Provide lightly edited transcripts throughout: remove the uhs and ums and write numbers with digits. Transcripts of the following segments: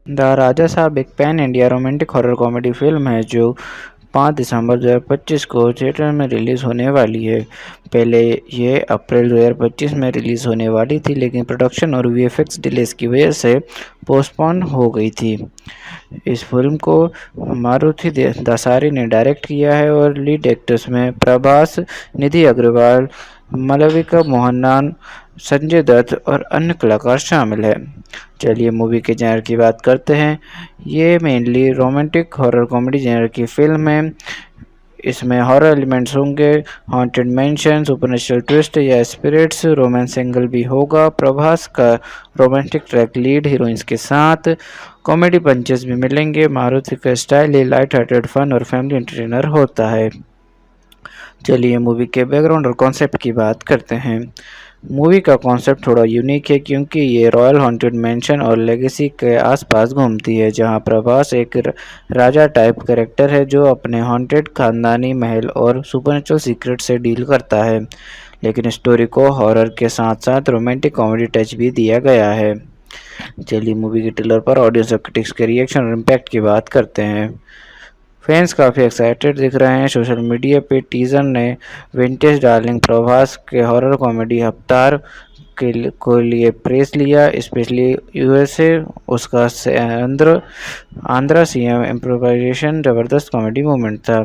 The Raja साहब एक pan India romantic horror comedy film है जो 5 दिसंबर 2025 को थिएटर में रिलीज़ होने वाली है। पहले ये अप्रैल 2025 में रिलीज़ होने वाली थी, लेकिन प्रोडक्शन और वीएफएक्स डिलेस की वजह से पोस्टपोन हो गई थी। इस फिल्म को मारुति दसारी ने डायरेक्ट किया है और लीड एक्टर्स में प्रभास, निधि अग्रवाल, मालविका मोहनन, संजय दत्त और अन्य कलाकार शामिल हैं। चलिए मूवी के जेनर की बात करते हैं। ये mainly romantic horror comedy genre की फिल्म है। इसमें हॉरर एलिमेंट्स होंगे, हॉन्टेड मैंशन, सुपरनेचुरल ट्विस्ट या स्पिरिट्स, रोमांस एंगल भी होगा। प्रभास का रोमांटिक ट्रैक लीड हीरोइंस के साथ, कॉमेडी पंचेस भी मिलेंगे। मारुति का स्टाइल ये लाइट हार्टेड फन और फैमिली एंटरटेनर होता है। चलिए मूवी के बैकग्राउंड और कॉन्सेप्ट की बात करते हैं। मूवी का कॉन्सेप्ट थोड़ा यूनिक है क्योंकि ये रॉयल हॉन्टेड मैंशन और लेगेसी के आसपास घूमती है, जहां प्रभास एक राजा टाइप कैरेक्टर है जो अपने हॉन्टेड खानदानी महल और सुपरनेचुरल सीक्रेट से डील करता है। लेकिन स्टोरी को हॉरर के साथ साथ रोमांटिक कॉमेडी टच भी दिया गया है। चलिए मूवी के ट्रेलर पर ऑडियंस और क्रिटिक्स के रिएक्शन और इम्पैक्ट की बात करते हैं। फैंस काफ़ी एक्साइटेड दिख रहे हैं। सोशल मीडिया पे टीज़र ने विंटेज डार्लिंग प्रभास के हॉरर कॉमेडी अवतार को लिए प्रेस लिया, स्पेशली यूएसए। उसका आंध्रा सीएम इम्प्रोवाइजेशन ज़बरदस्त कॉमेडी मोमेंट था।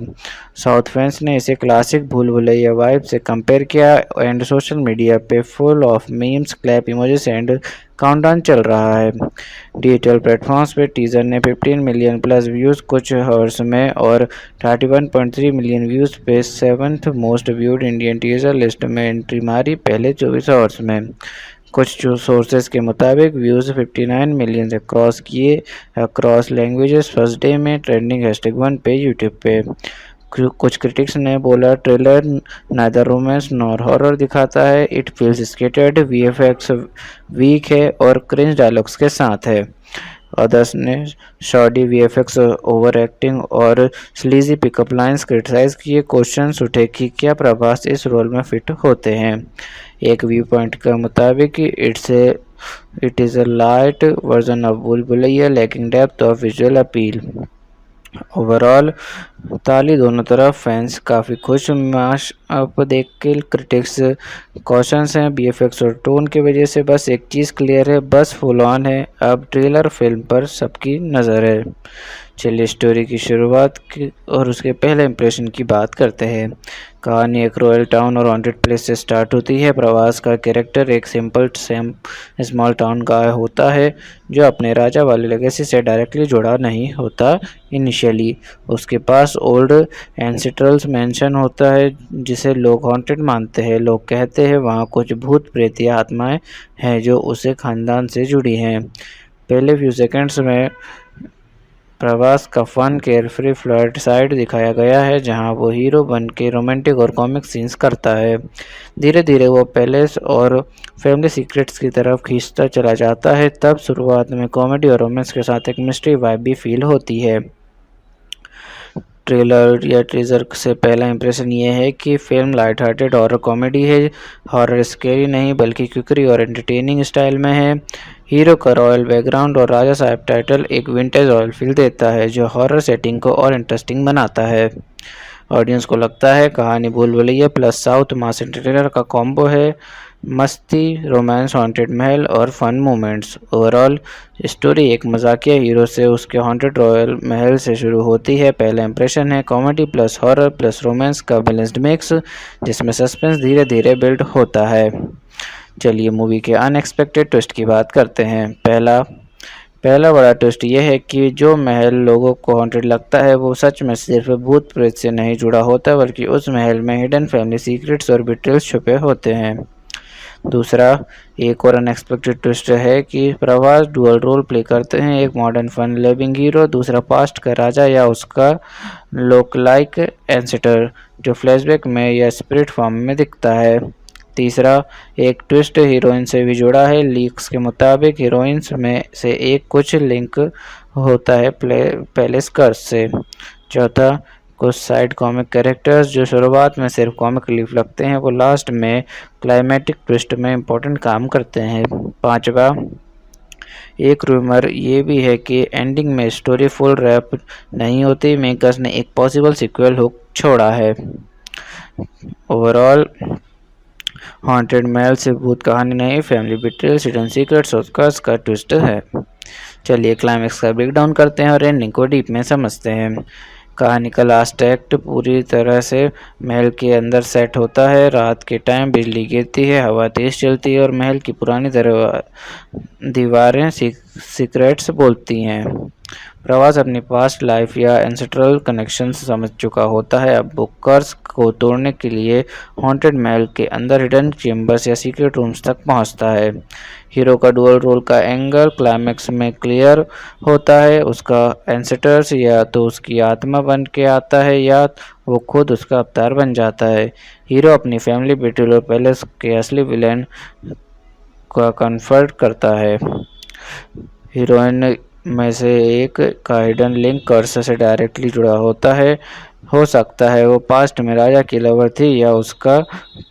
साउथ फैंस ने इसे क्लासिक भूल भुलैया वाइब से कंपेयर किया एंड सोशल मीडिया पे full of memes, clap emojis and countdown चल रहा है। डिजिटल प्लेटफॉर्म्स पे टीज़र ने 15 मिलियन प्लस व्यूज़ कुछ आवर्स में और 31.3 मिलियन व्यूज़ पे 7th most viewed Indian teaser list में एंट्री मारी पहले 24 आवर्स में। कुछ सोर्सेज के मुताबिक व्यूज़ 59 मिलियन से क्रॉस किए अक्रॉस लैंग्वेजेस फर्स्ट डे में, ट्रेंडिंग #1 पे यूट्यूब पे। कुछ क्रिटिक्स ने बोला trailer neither romance nor horror दिखाता है, it feels scattered, VFX weak है और क्रिंज डायलॉग्स के साथ है। अदर्स ने शॉडी वीएफएक्स, ओवर एक्टिंग और स्लीजी पिकअप लाइंस क्रिटिसाइज किए। क्वेश्चंस उठे कि क्या प्रभास इस रोल में फिट होते हैं। एक व्यू पॉइंट के मुताबिक it is a light version of Bhool Bhulaiyaa lacking depth of visual appeal. Overall ताली दोनों तरफ, फैंस काफ़ी खुश, माश अप देख के क्रिटिक्स कॉशंस हैं बीएफएक्स और टोन की वजह से। बस एक चीज़ क्लियर है, बस फुल ऑन है। अब ट्रेलर फिल्म पर सबकी नज़र है। चलिए स्टोरी की शुरुआत की और उसके पहले इंप्रेशन की बात करते हैं। कहानी एक रॉयल टाउन और हॉन्टेड प्लेस से स्टार्ट होती है। प्रभास का कैरेक्टर एक सिंपल स्मॉल टाउन गाय होता है जो अपने राजा वाले लेगेसी से डायरेक्टली जुड़ा नहीं होता। इनिशियली उसके पास ओल्ड एंसेस्ट्रल मैंशन होता है जिसे लोग हॉन्टेड मानते हैं। लोग कहते हैं वहाँ कुछ भूत प्रेत या आत्माएं हैं जो उसे खानदान से जुड़ी हैं। पहले फ्यू सेकंड्स में प्रभास का फन केयरफ्री फ्लर्ट साइड दिखाया गया है, जहां वो हीरो बन के रोमांटिक और कॉमिक सीन्स करता है। धीरे धीरे वो पैलेस और फैमिली सीक्रेट्स की तरफ खींचता चला जाता है। तब शुरुआत में कॉमेडी और रोमांस के साथ एक मिस्ट्री वाइब भी फील होती है। ट्रेलर या टीजर से पहला इंप्रेशन ये है कि film light hearted horror comedy है। हॉरर स्केरी नहीं बल्कि क्विकरी और एंटरटेनिंग स्टाइल में है। हीरो का रॉयल बैकग्राउंड और राजा साहब टाइटल एक विंटेज रॉयल फील देता है जो हॉरर सेटिंग को और इंटरेस्टिंग बनाता है। ऑडियंस को लगता है कहानी भूल भुलैया प्लस साउथ मास एंटरटेनर का कॉम्बो है। मस्ती, रोमांस, हॉन्टेड महल और फन मोमेंट्स। ओवरऑल स्टोरी एक मजाकिया हीरो से उसके हॉन्टेड रॉयल महल से शुरू होती है। पहला इंप्रेशन है comedy plus horror plus romance का बैलेंस्ड मिक्स, जिसमें सस्पेंस धीरे धीरे बिल्ड होता है। चलिए मूवी के अनएक्सपेक्टेड ट्विस्ट की बात करते हैं। पहला बड़ा ट्विस्ट यह है कि जो महल लोगों को हॉन्टेड लगता है वो सच में सिर्फ भूत प्रेत से नहीं जुड़ा होता, बल्कि उस महल में हिडन फैमिली सीक्रेट्स और बिट्रेल्स छुपे होते हैं। दूसरा एक और अनएक्सपेक्टेड ट्विस्ट है कि प्रभास डुअल रोल प्ले करते हैं, एक मॉडर्न फन लविंग हीरो, दूसरा पास्ट का राजा या उसका लोक लाइक एंसेस्टर जो फ्लैशबैक में या स्पिरिट फॉर्म में दिखता है। तीसरा एक ट्विस्ट हीरोइन से भी जुड़ा है। लीक्स के मुताबिक हीरोइंस में से एक कुछ लिंक होता है पैलेस कर्स से। चौथा कुछ साइड कॉमिक कैरेक्टर्स जो शुरुआत में सिर्फ कॉमिक रिलीफ लगते हैं वो लास्ट में क्लाइमेटिक ट्विस्ट में इम्पोर्टेंट काम करते हैं। पांचवा एक रूमर ये भी है कि एंडिंग में स्टोरी फुल रैप नहीं होती, मेकर्स ने एक पॉसिबल सीक्वल हुक छोड़ा है। ओवरऑल हॉन्टेड महल से भूत कहानी नहीं, फैमिली बिट्रेयल, हिडन सीक्रेट्स और कर्स का ट्विस्ट है। चलिए क्लाइमेक्स का ब्रेकडाउन करते हैं और एंडिंग को डीप में समझते हैं। कहानी का लास्ट एक्ट पूरी तरह से महल के अंदर सेट होता है। रात के टाइम बिजली गिरती है, हवा तेज चलती है और महल की पुरानी दीवारें सीक्रेट्स बोलती हैं। प्रवास अपनी पास्ट लाइफ या एंसेस्ट्रल कनेक्शन समझ चुका होता है। अब वो कर्स को तोड़ने के लिए हॉन्टेड महल के अंदर हिडन चेम्बर्स या सीक्रेट रूम्स तक पहुंचता है। हीरो का डुअल रोल का एंगल क्लाइमैक्स में क्लियर होता है। उसका एंसेस्टर्स या तो उसकी आत्मा बन के आता है या वो खुद उसका अवतार बन जाता है। हीरो अपनी फैमिली बेटल और पैलेस के असली विलेन का कन्फर्ट करता है। हीरोइन में से एक का हिडन लिंक कर्स से डायरेक्टली जुड़ा होता है। हो सकता है वो पास्ट में राजा की लवर थी या उसका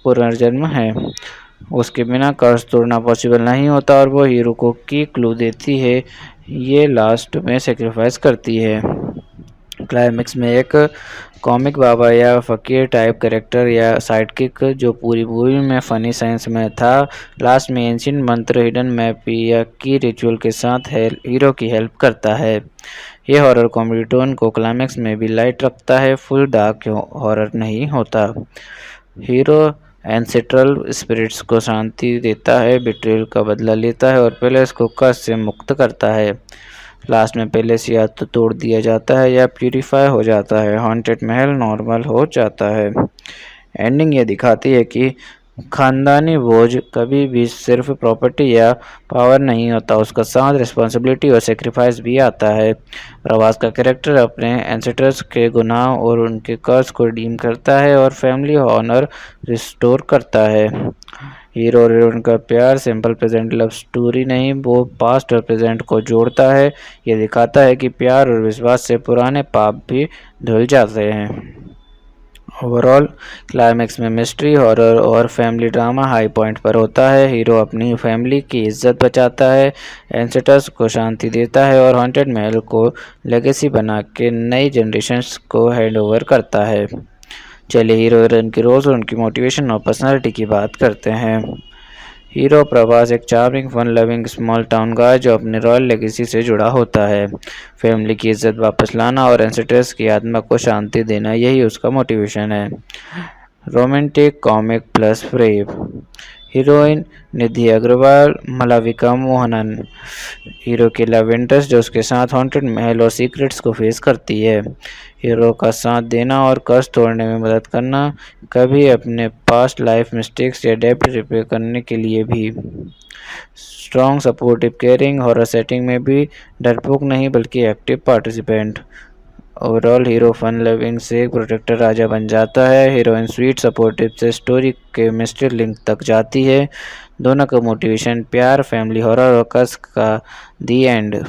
पुनर्जन्म है। उसके बिना कर्स तोड़ना पॉसिबल नहीं होता और वो हीरो को की क्लू देती है, ये लास्ट में सेक्रीफाइस करती है। क्लाइमेक्स में एक कॉमिक बाबा या फकीर टाइप कैरेक्टर या साइडकिक जो पूरी मूवी में फनी साइंस में था, लास्ट में एंशिएंट मंत्र हिडन मैप या की रिचुअल के साथ हीरो की हेल्प करता है। यह हॉरर कॉमेडी टोन को क्लाइमेक्स में भी लाइट रखता है, फुल डार्क हॉरर नहीं होता। हीरो एंसेस्ट्रल स्पिरिट्स को शांति देता है, बिट्रेयल का बदला लेता है और पैलेस को कर्स से मुक्त करता है। लास्ट में पैलेस या तो तोड़ दिया जाता है या प्यूरिफाई हो जाता है। हॉन्टेड महल नॉर्मल हो जाता है। एंडिंग ये दिखाती है कि खानदानी बोझ कभी भी सिर्फ प्रॉपर्टी या पावर नहीं होता, उसका साथ रिस्पॉन्सिबिलिटी और सेक्रीफाइस भी आता है। प्रवास का कैरेक्टर अपने एंसेस्टर्स के गुनाह और उनके कर्ज को रिडीम करता है और फैमिली ऑनर रिस्टोर करता है। हीरो और हीरोइन का प्यार सिंपल प्रेजेंट लव स्टोरी नहीं, वो पास्ट और प्रेजेंट को जोड़ता है। ये दिखाता है कि प्यार और विश्वास से पुराने पाप भी धुल जाते हैं। ओवरऑल क्लाइमेक्स में मिस्ट्री, हॉरर और फैमिली ड्रामा हाई पॉइंट पर होता है। हीरो अपनी फैमिली की इज्जत बचाता है, एंसेस्टर्स को शांति देता है और हॉन्टेड महल को लेगेसी बना के नई जनरेशन्स को हैंड ओवर करता है। चलिए हीरो हीरोइन की रोल्स और उनकी मोटिवेशन और पर्सनालिटी की बात करते हैं। हीरो प्रभास एक charming fun loving small town guy जो अपने रॉयल लेगेसी से जुड़ा होता है। फैमिली की इज्जत वापस लाना और एंसेस्टर्स की आत्मा को शांति देना, यही उसका मोटिवेशन है। Romantic comic plus brave. Heroine Nidhi Agarwal, Malavika Mohanan. Hero की लव इंटरेस्ट जो उसके साथ हॉन्टेड महल और सीक्रेट्स को फेस करती है। हीरो का साथ देना और कर्ज तोड़ने में मदद करना, कभी अपने पास्ट लाइफ मिस्टेक्स या डेब्ट रिपेयर करने के लिए भी। Strong supportive caring, horror setting में भी डरपोक नहीं बल्कि active participant. Overall hero fun loving से प्रोटेक्टर राजा बन जाता है, हीरोइन स्वीट सपोर्टिव से स्टोरी के मिस्ट्री लिंक तक जाती है। दोनों का मोटिवेशन प्यार, फैमिली, हॉरर और कर्स का दी एंड।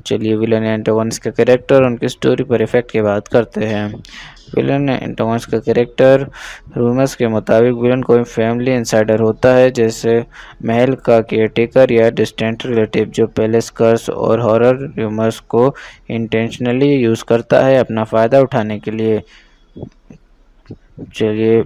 चलिए विलन एंटोगनिस्ट का कैरेक्टर उनकी स्टोरी पर इफेक्ट की बात करते हैं। विलन एंटोगनिस्ट का कैरेक्टर रूमर्स के मुताबिक विलन कोई फैमिली इंसाइडर होता है, जैसे महल का केयरटेकर या डिस्टेंट रिलेटिव जो पैलेस कर्स और हॉरर रूमर्स को इंटेंशनली यूज़ करता है अपना फ़ायदा उठाने के लिए। चलिए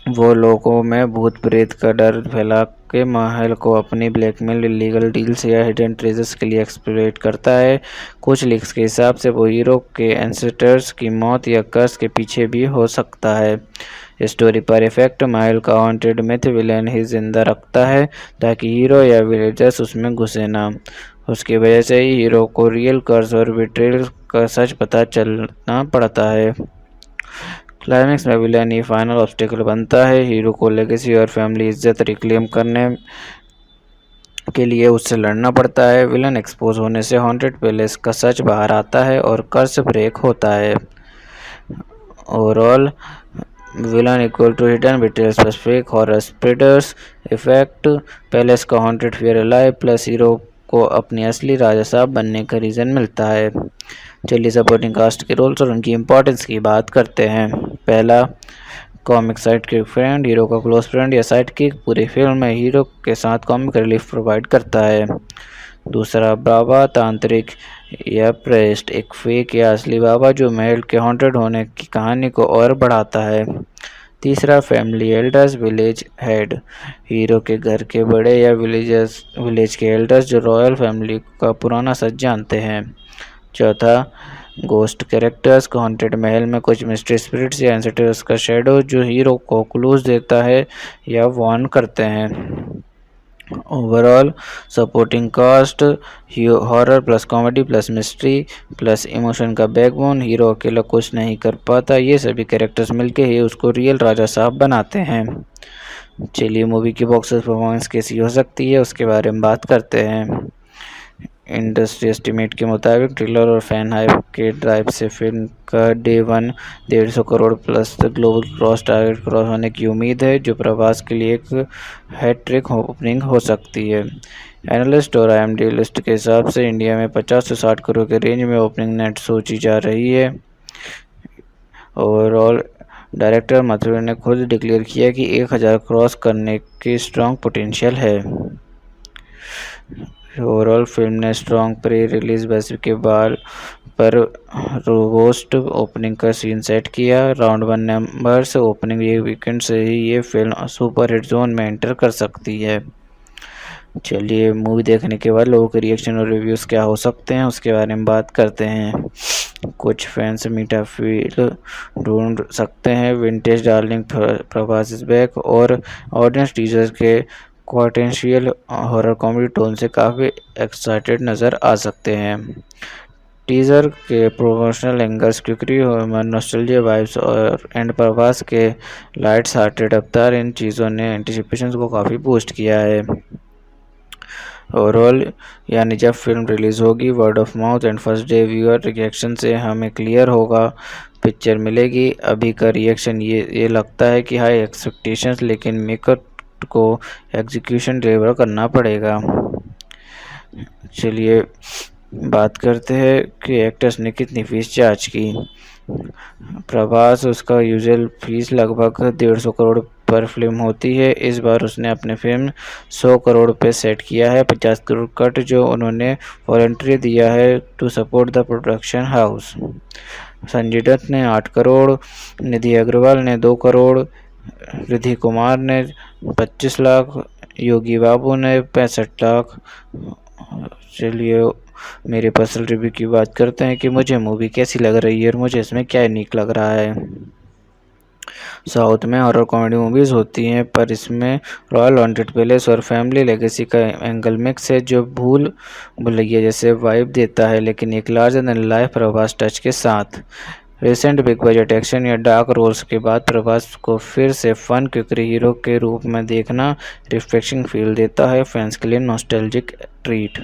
वो लोगों में भूत प्रेत का डर फैला के महल को अपनी ब्लैकमेल, इलीगल डील्स या हिडन ट्रेजर्स के लिए एक्सप्लॉइट करता है। कुछ लीक्स के हिसाब से वो हीरो के एंसेस्टर्स की मौत या कर्स के पीछे भी हो सकता है। स्टोरी पर इफेक्ट, महल का हॉन्टेड मिथ विलेन ही जिंदा रखता है ताकि हीरो या विलेजर्स उसमें घुसे ना। उसकी वजह से ही हीरो को रियल कर्स और बिट्रेयल का सच पता चलना पड़ता है। क्लाइमेक्स में विलेन ही फाइनल ऑब्स्टेकल बनता है। हीरो को लेगेसी और फैमिली इज्जत रिक्लेम करने के लिए उससे लड़ना पड़ता है। विलन एक्सपोज होने से हॉन्टेड पैलेस का सच बाहर आता है और कर्स ब्रेक होता है। Overall villain equal to hidden betrayal plus fake horror spreaders effect, palace का haunted fear alive plus hero को अपनी असली राजा साहब बनने का रीज़न मिलता है। चलिए सपोर्टिंग कास्ट के रोल्स और उनकी इम्पोर्टेंस की बात करते हैं। पहला कॉमिक साइडकिक फ्रेंड, हीरो का क्लोज फ्रेंड या साइडकिक पूरी फिल्म में हीरो के साथ कॉमिक रिलीफ प्रोवाइड करता है। दूसरा, बाबा तांत्रिक या प्रेस्ट, एक फेक या असली बाबा जो महल के हॉन्टेड होने की कहानी को और बढ़ाता है। तीसरा, family elders, village head, hero के घर के बड़े या विलेज के एल्डर्स जो रॉयल फैमिली का पुराना सच जानते हैं। चौथा, गोस्ट कैरेक्टर्स, हॉन्टेड महल में कुछ मिस्ट्री स्पिरिट्स या एंसेस्टर्स का शैडो जो हीरो को क्लूज देता है या वार्न करते हैं। Overall supporting cast, horror plus comedy plus mystery plus emotion का बैकबोन, हीरो अकेला कुछ नहीं कर पाता, ये सभी कैरेक्टर्स मिलके ही उसको रियल राजा साहब बनाते हैं। चलिए मूवी की बॉक्स ऑफिस परफॉर्मेंस कैसी हो सकती है उसके बारे में बात करते हैं। इंडस्ट्री एस्टीमेट के मुताबिक ट्रेलर और फैन हाइप के ड्राइव से फिल्म का day 1 150 crore plus global cross target cross होने की उम्मीद है, जो प्रभास के लिए एक हैट्रिक ओपनिंग हो सकती है। एनालिस्ट और IMDb लिस्ट के हिसाब से इंडिया में 50 से 60 करोड़ के रेंज में ओपनिंग नेट सोची जा रही है। ओवरऑल डायरेक्टर माथुर ने खुद डिक्लेयर किया कि 1000 क्रॉस करने की स्ट्रॉन्ग पोटेंशियल है। ओवरऑल फिल्म ने स्ट्रॉन्ग प्री रिलीज बेस के बाल पर रोबोस्ट ओपनिंग का सीन सेट किया। राउंड 1 नंबर्स ओपनिंग ये वीकेंड से ही ये फिल्म सुपर हिट जोन में एंटर कर सकती है। चलिए मूवी देखने के बाद लोगों के रिएक्शन और रिव्यूज़ क्या हो सकते हैं उसके बारे में बात करते हैं। कुछ फैंस मीठा फील ढूंढ सकते हैं, vintage darling Prabhas is back, और ऑडियंस टीजर के पोटेंशियल हॉरर कॉमेडी टोन से काफ़ी एक्साइटेड नज़र आ सकते हैं। टीजर के promotional angles, quirky humour, nostalgia vibes और एंड प्रभास के लाइट्स हार्टेड अवतार, इन चीज़ों ने एंटिसिपेशन को काफ़ी बूस्ट किया है। ओवरऑल यानी जब फिल्म रिलीज़ होगी word of mouth and first day viewer reaction से हमें क्लियर होगा पिक्चर मिलेगी। अभी का रिएक्शन ये लगता है कि हाई एक्सपेक्टेशंस, लेकिन मेकर को एग्जीक्यूशन डिलीवर करना पड़ेगा। चलिए बात करते हैं कि एक्टर्स ने कितनी फीस चार्ज की। प्रभास, उसका यूजुअल फीस लगभग 150 करोड़ पर फिल्म होती है। इस बार उसने अपने फिल्म 100 करोड़ पे सेट किया है। 50 करोड़ कट जो उन्होंने वॉलंटरी दिया है to support the production house. Sanjay Dutt ने 8 करोड़, निधि अग्रवाल ने 2 करोड़, रिद्धि कुमार ने 25 लाख, योगी बाबू ने 65 लाख। चलिए मेरे पर्सनल रिव्यू की बात करते हैं कि मुझे मूवी कैसी लग रही है और मुझे इसमें क्या यूनिक लग रहा है। साउथ में हॉरर कॉमेडी मूवीज़ होती हैं, पर इसमें रॉयल हॉन्टेड पैलेस और फैमिली लेगेसी का एंगल मिक्स है जो भूल भुलैया जैसे वाइब देता है, लेकिन एक larger than life Prabhas touch के साथ। रिसेंट बिग बजट एक्शन या डार्क रोल्स के बाद प्रभास को फिर से फन क्विकरी हीरो के रूप में देखना रिफ्रेशिंग फील देता है, फैंस के लिए नॉस्टैल्जिक ट्रीट।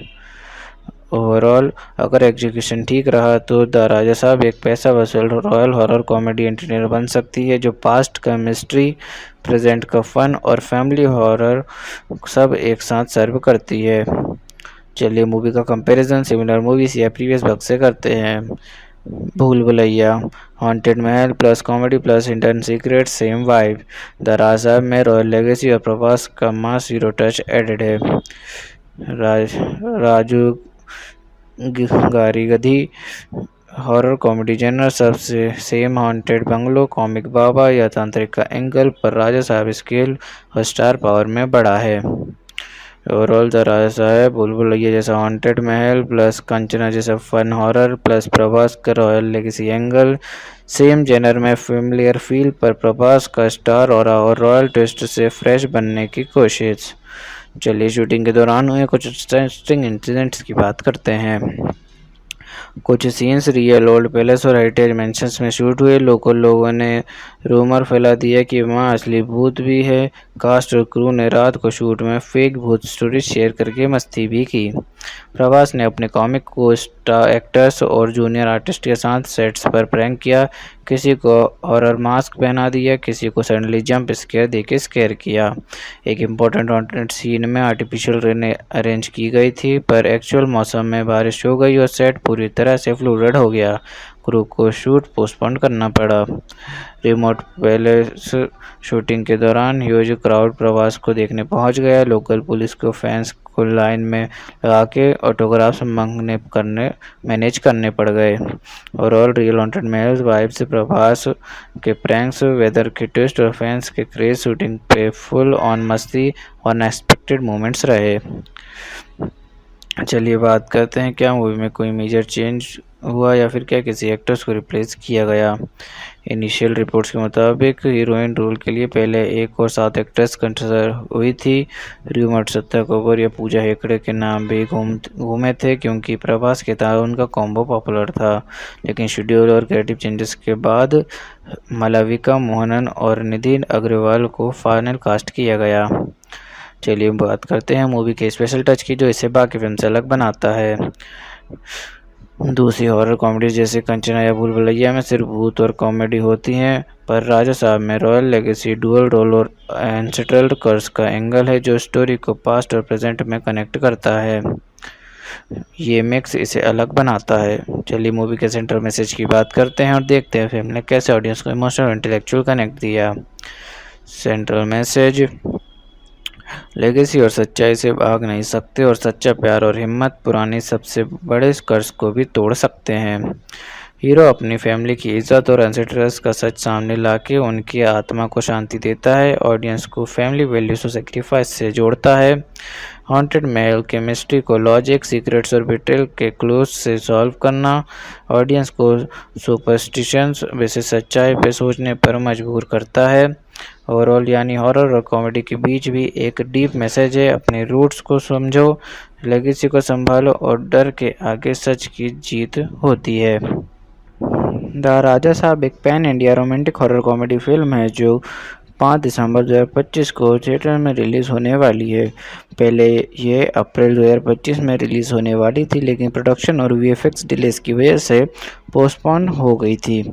ओवरऑल अगर एग्जीक्यूशन ठीक रहा तो द राजा साहब एक पैसा वसूल रॉयल हॉरर कॉमेडी एंटरटेनर बन सकती है जो पास्ट का मिस्ट्री, प्रेजेंट का फन और फैमिली हॉरर सब एक साथ सर्व करती है। चलिए मूवी का कंपैरिजन सिमिलर मूवीज या प्रीवियस वर्क से करते हैं। Bhool Bhulaiyaa, haunted mahal plus comedy plus hidden secret, same vibe. The Raja Saab में रॉयल लेगेसी और प्रभास का मास हीरो टच एडेड है। राजू गारी गधी, हॉरर कॉमेडी जनर सबसे सेम हॉन्टेड बंगलो, कॉमिक बाबा या तांत्रिक का एंगल, पर राजा साहब स्केल और स्टार पावर में बड़ा है। ओवरऑल द राजा साहब भूल भुलैया जैसा हॉन्टेड महल प्लस कंचना जैसा फन हॉरर प्लस प्रभास का royal legacy angle, same genre में फेमिलियर फील पर प्रभास का स्टार और रॉयल ट्विस्ट से फ्रेश बनने की कोशिश। चलिए शूटिंग के दौरान हुए कुछ इंटरेस्टिंग इंसिडेंट्स की बात करते हैं। कुछ सीन्स रियल ओल्ड पैलेस और हेरिटेज मेंशंस में शूट हुए। लोगों ने रूमर फैला दिया कि वहाँ असली भूत भी है। कास्ट और क्रू ने रात को शूट में फेक भूत स्टोरी शेयर करके मस्ती भी की। प्रभास ने अपने कॉमिक को स्टार एक्टर्स और जूनियर आर्टिस्ट के साथ सेट्स पर प्रैंक किया, किसी को हॉरर मास्क पहना दिया, किसी को सडनली जंप स्केयर देके स्केयर किया। एक इम्पोर्टेंट हॉन्टेड सीन में आर्टिफिशियल रेन अरेंज की गई थी, पर एक्चुअल मौसम में बारिश हो गई और सेट पूरी तरह से फ्लूडेड हो गया। क्रू को शूट पोस्टपोन करना पड़ा। रिमोट पैलेस शूटिंग के दौरान ह्यूज क्राउड प्रवास को देखने पहुंच गया। लोकल पुलिस को फैंस को लाइन में लगा के ऑटोग्राफ्स मैनेज करने पड़ गए। ओवरऑल रियल हॉन्टेड महल वाइब से प्रभास के प्रैंक्स, वेदर के ट्विस्ट और फैंस के क्रेज शूटिंग पे फुल ऑन मस्ती और अनएक्सपेक्टेड मोमेंट्स रहे। चलिए बात करते हैं क्या मूवी में कोई मेजर चेंज हुआ या फिर क्या किसी एक्टर्स को रिप्लेस किया गया। इनिशियल रिपोर्ट्स के मुताबिक हीरोइन रोल के लिए पहले एक और 7 एक्ट्रेस कंसिडर हुई थी। र्यूमर सत्ता कपूर या पूजा हेगड़े के नाम भी घूमे थे क्योंकि प्रभास के साथ उनका कॉम्बो पॉपुलर था, लेकिन शेड्यूल और क्रिएटिव चेंजेस के बाद मालविका मोहनन और निधि अग्रवाल को फाइनल कास्ट किया गया। चलिए बात करते हैं मूवी के स्पेशल टच की जो इसे बाकी फिल्म से अलग बनाता है। दूसरी हॉरर कॉमेडी जैसे कंचना या भूल भुलैया में सिर्फ भूत और कॉमेडी होती हैं, पर राजा साहब में रॉयल लेगेसी, डुअल रोल और एंसेस्ट्रल कर्स का एंगल है जो स्टोरी को पास्ट और प्रेजेंट में कनेक्ट करता है। ये मिक्स इसे अलग बनाता है। चलिए मूवी के सेंट्रल मैसेज की बात करते हैं और देखते हैं फिल्म ने कैसे ऑडियंस को इमोशनल और इंटेलेक्चुअल कनेक्ट दिया। सेंट्रल मैसेज, लेगेसी और सच्चाई से भाग नहीं सकते और सच्चा प्यार और हिम्मत पुरानी सबसे बड़े कर्ज को भी तोड़ सकते हैं। हीरो अपनी फैमिली की इज्जत और एंसेस्टर्स का सच सामने लाके उनकी आत्मा को शांति देता है। ऑडियंस को फैमिली वैल्यूज और सेक्रीफाइस से जोड़ता है। हॉन्टेड महल के मिस्ट्री को लॉजिक, सीक्रेट्स और बिट्रेल के क्लूज से सॉल्व करना ऑडियंस को सुपरस्टिशंस वैसे सच्चाई पे सोचने पर मजबूर करता है। ओवरऑल यानी हॉरर और कॉमेडी के बीच भी एक डीप मैसेज है, अपने रूट्स को समझो, लेगेसी को संभालो और डर के आगे सच की जीत होती है। द राजा साहब एक pan India romantic horror comedy film है जो 5 दिसंबर 2025 को थिएटर में रिलीज़ होने वाली है। पहले ये अप्रैल 2025 में रिलीज़ होने वाली थी, लेकिन प्रोडक्शन और वीएफएक्स डिलेस की वजह से पोस्टपोन हो गई थी।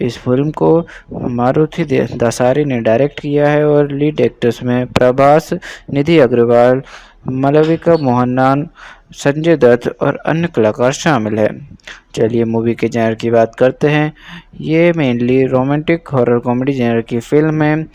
इस फिल्म को मारुति दसारी ने डायरेक्ट किया है और लीड एक्टर्स में प्रभास, निधि अग्रवाल, मालविका मोहनन, संजय दत्त और अन्य कलाकार शामिल हैं। चलिए मूवी के जेनर की बात करते हैं। ये mainly romantic horror comedy genre की फिल्म है।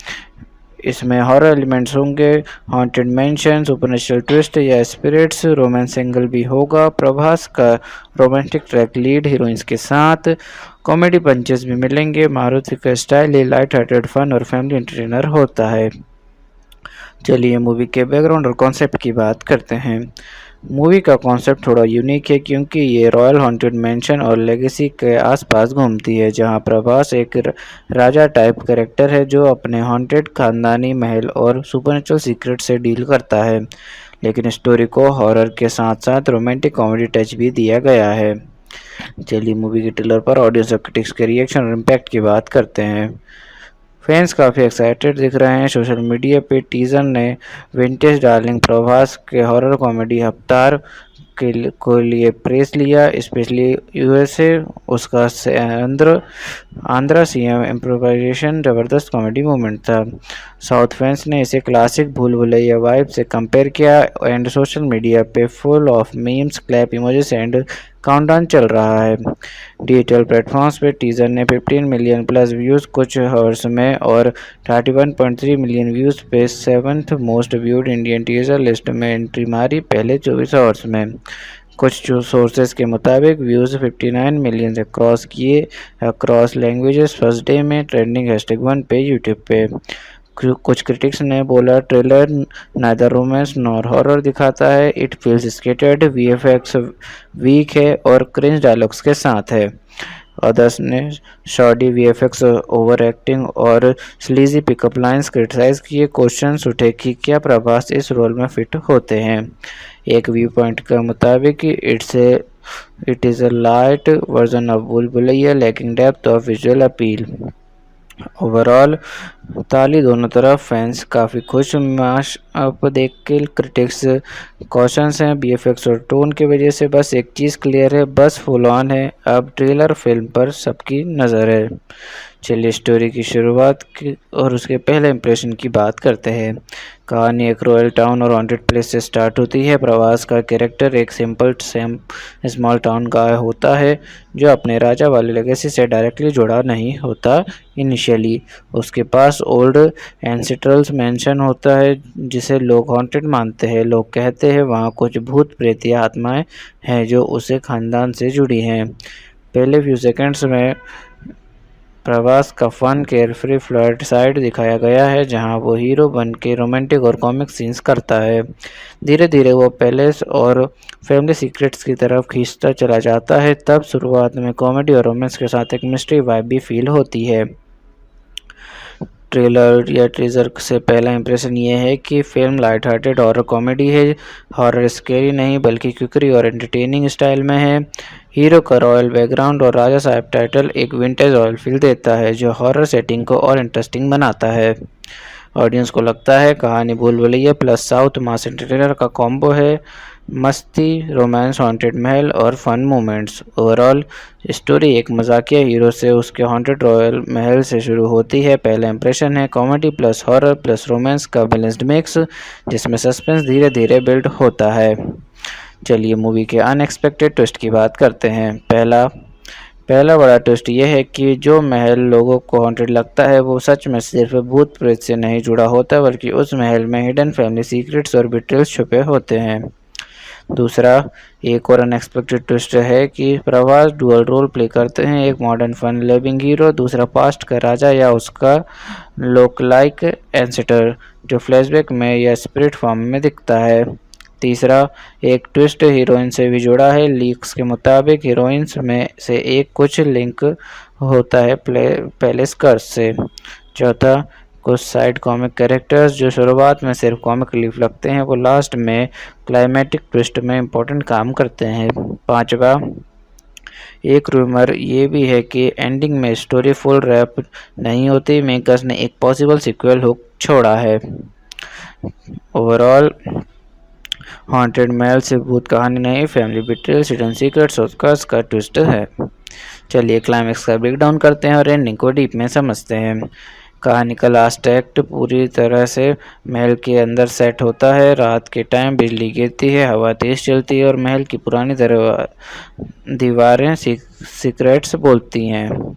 इसमें हॉरर एलिमेंट्स होंगे, हॉन्टेड मैंशन, सुपरनेचुरल ट्विस्ट या स्पिरिट्स, रोमांस एंगल भी होगा। प्रभास का रोमांटिक ट्रैक लीड हीरोइंस के साथ, कॉमेडी पंचेस भी मिलेंगे। मारुति का स्टाइल लाइट हार्टेड फन और फैमिली एंटरटेनर होता है। चलिए मूवी के बैकग्राउंड और कॉन्सेप्ट की बात करते हैं। मूवी का कॉन्सेप्ट थोड़ा यूनिक है क्योंकि ये रॉयल हॉन्टेड मैंशन और लेगेसी के आसपास घूमती है, जहां प्रभास एक राजा टाइप कैरेक्टर है जो अपने हॉन्टेड खानदानी महल और सुपरनेचुरल सीक्रेट से डील करता है, लेकिन स्टोरी को हॉरर के साथ साथ रोमांटिक कॉमेडी टच भी दिया गया है। चलिए मूवी के ट्रेलर पर ऑडियंस और क्रिटिक्स के रिएक्शन और इम्पैक्ट की बात करते हैं। फैंस काफ़ी एक्साइटेड दिख रहे हैं। सोशल मीडिया पे टीजर ने विंटेज डार्लिंग प्रभास के हॉरर कॉमेडी अवतार को लिए प्रेस लिया, स्पेशली यूएसए। उसका आंध्रा सीएम इम्प्रोवाइजेशन ज़बरदस्त कॉमेडी मोमेंट था। साउथ फैंस ने इसे क्लासिक भूल भुलैया वाइब से कंपेयर किया एंड सोशल मीडिया पे full of memes, clap emojis and countdown चल रहा है। डिजिटल प्लेटफॉर्म्स पे टीजर ने 15 मिलियन प्लस व्यूज़ कुछ आवर्स में और 31.3 मिलियन व्यूज़ पे 7th most viewed Indian teaser list में एंट्री मारी पहले 24 आवर्स में। कुछ सोर्सेज के मुताबिक व्यूज़ 59 मिलियन से क्रॉस किए अक्रॉस लैंग्वेजेस फर्स्ट डे में ट्रेंडिंग #1 पे यूट्यूब पे। कुछ क्रिटिक्स ने बोला trailer neither romance nor horror दिखाता है, it feels scattered, VFX weak है और क्रिंज डायलॉग्स के साथ है। अदर्स ने शॉर्टी वीएफएक्स, ओवर एक्टिंग और स्लीजी पिकअप लाइंस क्रिटिसाइज किए। क्वेश्चंस उठे कि क्या प्रभास इस रोल में फिट होते हैं। एक व्यू पॉइंट के मुताबिक it is a light version of Bhool Bhulaiyaa lacking depth of visual appeal. Overall ताली दोनों तरफ, फैंस काफ़ी खुश माश अप देख के। क्रिटिक्स कॉशंस हैं बीएफएक्स और टोन की वजह से। बस एक चीज़ क्लियर है, बस फुल ऑन है। अब ट्रेलर फिल्म पर सबकी नज़र है। चलिए स्टोरी की शुरुआत की और उसके पहले इंप्रेशन की बात करते हैं। कहानी एक रॉयल टाउन और हॉन्टेड प्लेस से स्टार्ट होती है। प्रवास का कैरेक्टर एक सिंपल स्मॉल टाउन का होता है जो अपने राजा वाले लेगेसी से डायरेक्टली जुड़ा नहीं होता। इनिशियली उसके पास ओल्ड एंसेस्ट्रल्स मैंशन होता है जिसे लोग हॉन्टेड मानते हैं। लोग कहते हैं वहाँ कुछ भूत प्रेत या आत्माएं हैं जो उसे खानदान से जुड़ी हैं। पहले फ्यू सेकंड्स में प्रवास का फन केयरफ्री फ्लर्ट साइड दिखाया गया है जहां वो हीरो बन के रोमांटिक और कॉमिक सीन्स करता है। धीरे धीरे वो पैलेस और फैमिली सीक्रेट्स की तरफ खींचता चला जाता है। तब शुरुआत में कॉमेडी और रोमांस के साथ एक मिस्ट्री वाइब भी फील होती है। ट्रेलर या टीजर से पहला इंप्रेशन ये है कि film light hearted horror comedy है। हॉरर स्केरी नहीं बल्कि क्विकरी और एंटरटेनिंग स्टाइल में है। हीरो का रॉयल बैकग्राउंड और राजा साहब टाइटल एक विंटेज रॉयल फील देता है जो हॉरर सेटिंग को और इंटरेस्टिंग बनाता है। ऑडियंस को लगता है कहानी भूल भुलैया प्लस साउथ मास एंटरटेनर का कॉम्बो है। मस्ती, रोमांस, हॉन्टेड महल और फन मोमेंट्स। ओवरऑल स्टोरी एक मजाकिया हीरो से उसके हॉन्टेड रॉयल महल से शुरू होती है। पहला इंप्रेशन है comedy plus horror plus romance का बैलेंस्ड मिक्स जिसमें सस्पेंस धीरे धीरे बिल्ड होता है। चलिए मूवी के अनएक्सपेक्टेड ट्विस्ट की बात करते हैं। पहला बड़ा ट्विस्ट यह है कि जो महल लोगों को हॉन्टेड लगता है वो सच में सिर्फ भूत प्रेत से नहीं जुड़ा होता बल्कि उस महल में हिडन फैमिली सीक्रेट्स और बिट्रेल्स छुपे होते हैं। दूसरा एक और अनएक्सपेक्टेड ट्विस्ट है कि प्रभास डुअल रोल प्ले करते हैं, एक मॉडर्न फन लविंग हीरो, दूसरा पास्ट का राजा या उसका लोक लाइक एंसेस्टर जो फ्लैशबैक में या स्पिरिट फॉर्म में दिखता है। तीसरा एक ट्विस्ट हीरोइन से भी जुड़ा है। लीक्स के मुताबिक हीरोइंस में से एक कुछ लिंक होता है पैलेस कर्स से। चौथा कुछ साइड कॉमिक कैरेक्टर्स जो शुरुआत में सिर्फ कॉमिक रिलीफ लगते हैं वो लास्ट में क्लाइमेटिक ट्विस्ट में इम्पोर्टेंट काम करते हैं। पांचवा एक रूमर ये भी है कि एंडिंग में स्टोरी फुल रैप नहीं होती। मेकर्स ने एक पॉसिबल सीक्वल हुक छोड़ा है। ओवरऑल हॉन्टेड महल से भूत कहानी नहीं, फैमिली बिट्रेयल, हिडन सीक्रेट्स और कर्स का ट्विस्ट है। चलिए क्लाइमेक्स का ब्रेकडाउन करते हैं और एंडिंग को डीप में समझते हैं। कहानी का लास्ट एक्ट पूरी तरह से महल के अंदर सेट होता है। रात के टाइम बिजली गिरती है, हवा तेज चलती है और महल की पुरानी दीवारें सीक्रेट्स बोलती हैं।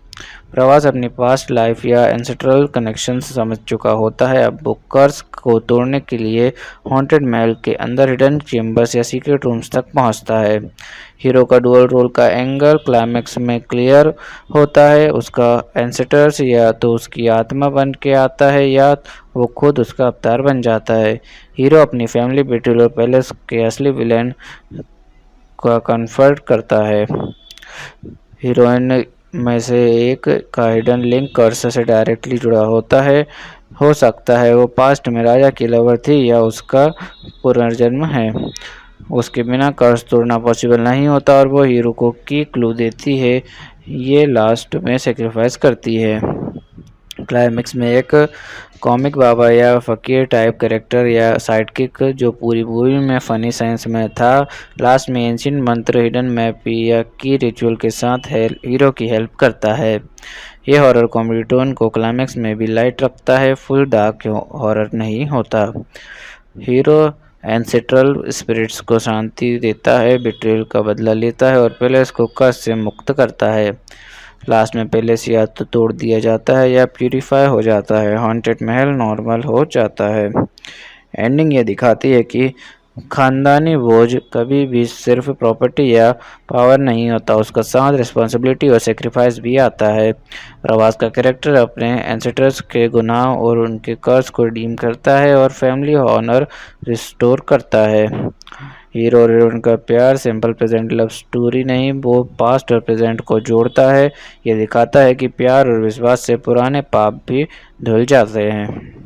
प्रवास अपनी पास्ट लाइफ या एंसेस्ट्रल कनेक्शन समझ चुका होता है। अब वो कर्स को तोड़ने के लिए हॉन्टेड महल के अंदर हिडन चेम्बर्स या सीक्रेट रूम्स तक पहुंचता है। हीरो का डुअल रोल का एंगल क्लाइमेक्स में क्लियर होता है। उसका एंसेस्टर्स या तो उसकी आत्मा बन के आता है या वो खुद उसका अवतार बन जाता है। हीरो अपनी फैमिली बेट्रियल और पैलेस के असली विलेन का कन्फर्ट करता है। हीरोइन में से एक का हिडन लिंक कर्स से डायरेक्टली जुड़ा होता है। हो सकता है वो पास्ट में राजा की लवर थी या उसका पुनर्जन्म है। उसके बिना कर्स तोड़ना पॉसिबल नहीं होता और वो हीरो को की क्लू देती है, ये लास्ट में सेक्रीफाइस करती है। क्लाइमेक्स में एक कॉमिक बाबा या फकीर टाइप कैरेक्टर या साइडकिक जो पूरी मूवी में फनी सेंस में था, लास्ट में एंशिएंट मंत्र हिडन मैप या की रिचुअल के साथ हीरो की हेल्प करता है। यह हॉरर कॉमेडी टोन को क्लाइमेक्स में भी लाइट रखता है, फुल डार्क हॉरर नहीं होता। हीरो एंसेस्ट्रल स्पिरिट्स को शांति देता है, बिट्रेयल का बदला लेता है और पैलेस को कर्स से मुक्त करता है। लास्ट में पैलेस या तो तोड़ दिया जाता है या प्यूरिफाई हो जाता है। हॉन्टेड महल नॉर्मल हो जाता है। एंडिंग ये दिखाती है कि खानदानी बोझ कभी भी सिर्फ प्रॉपर्टी या पावर नहीं होता, उसका साथ रिस्पॉन्सिबिलिटी और सेक्रीफाइस भी आता है। प्रवास का कैरेक्टर अपने एंसेस्टर्स के गुनाह और उनके कर्ज को रिडीम करता है और फैमिली ऑनर रिस्टोर करता है। हीरो और हीरोइन का प्यार सिंपल प्रेजेंट लव स्टोरी नहीं, वो पास्ट और प्रेजेंट को जोड़ता है। ये दिखाता है कि प्यार और विश्वास से पुराने पाप भी धुल जाते हैं।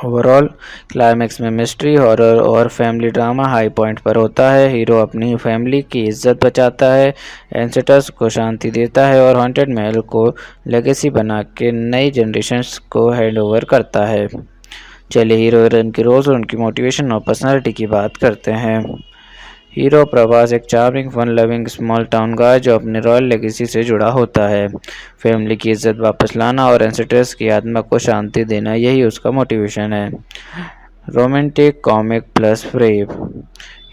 ओवरऑल क्लाइमेक्स में मिस्ट्री, हॉरर और फैमिली ड्रामा हाई पॉइंट पर होता है। हीरो अपनी फैमिली की इज्जत बचाता है, एंसेस्टर्स को शांति देता है और हॉन्टेड महल को लेगेसी बना के नई जनरेशन्स को हैंड ओवर करता है। चलिए हीरो हीरोइन की रोल्स और उनकी मोटिवेशन और पर्सनालिटी की बात करते हैं। हीरो प्रभास एक charming fun loving small town guy जो अपने रॉयल लेगेसी से जुड़ा होता है। फैमिली की इज्जत वापस लाना और एंसेस्टर्स की आत्मा को शांति देना, यही उसका मोटिवेशन है। Romantic comic plus brave.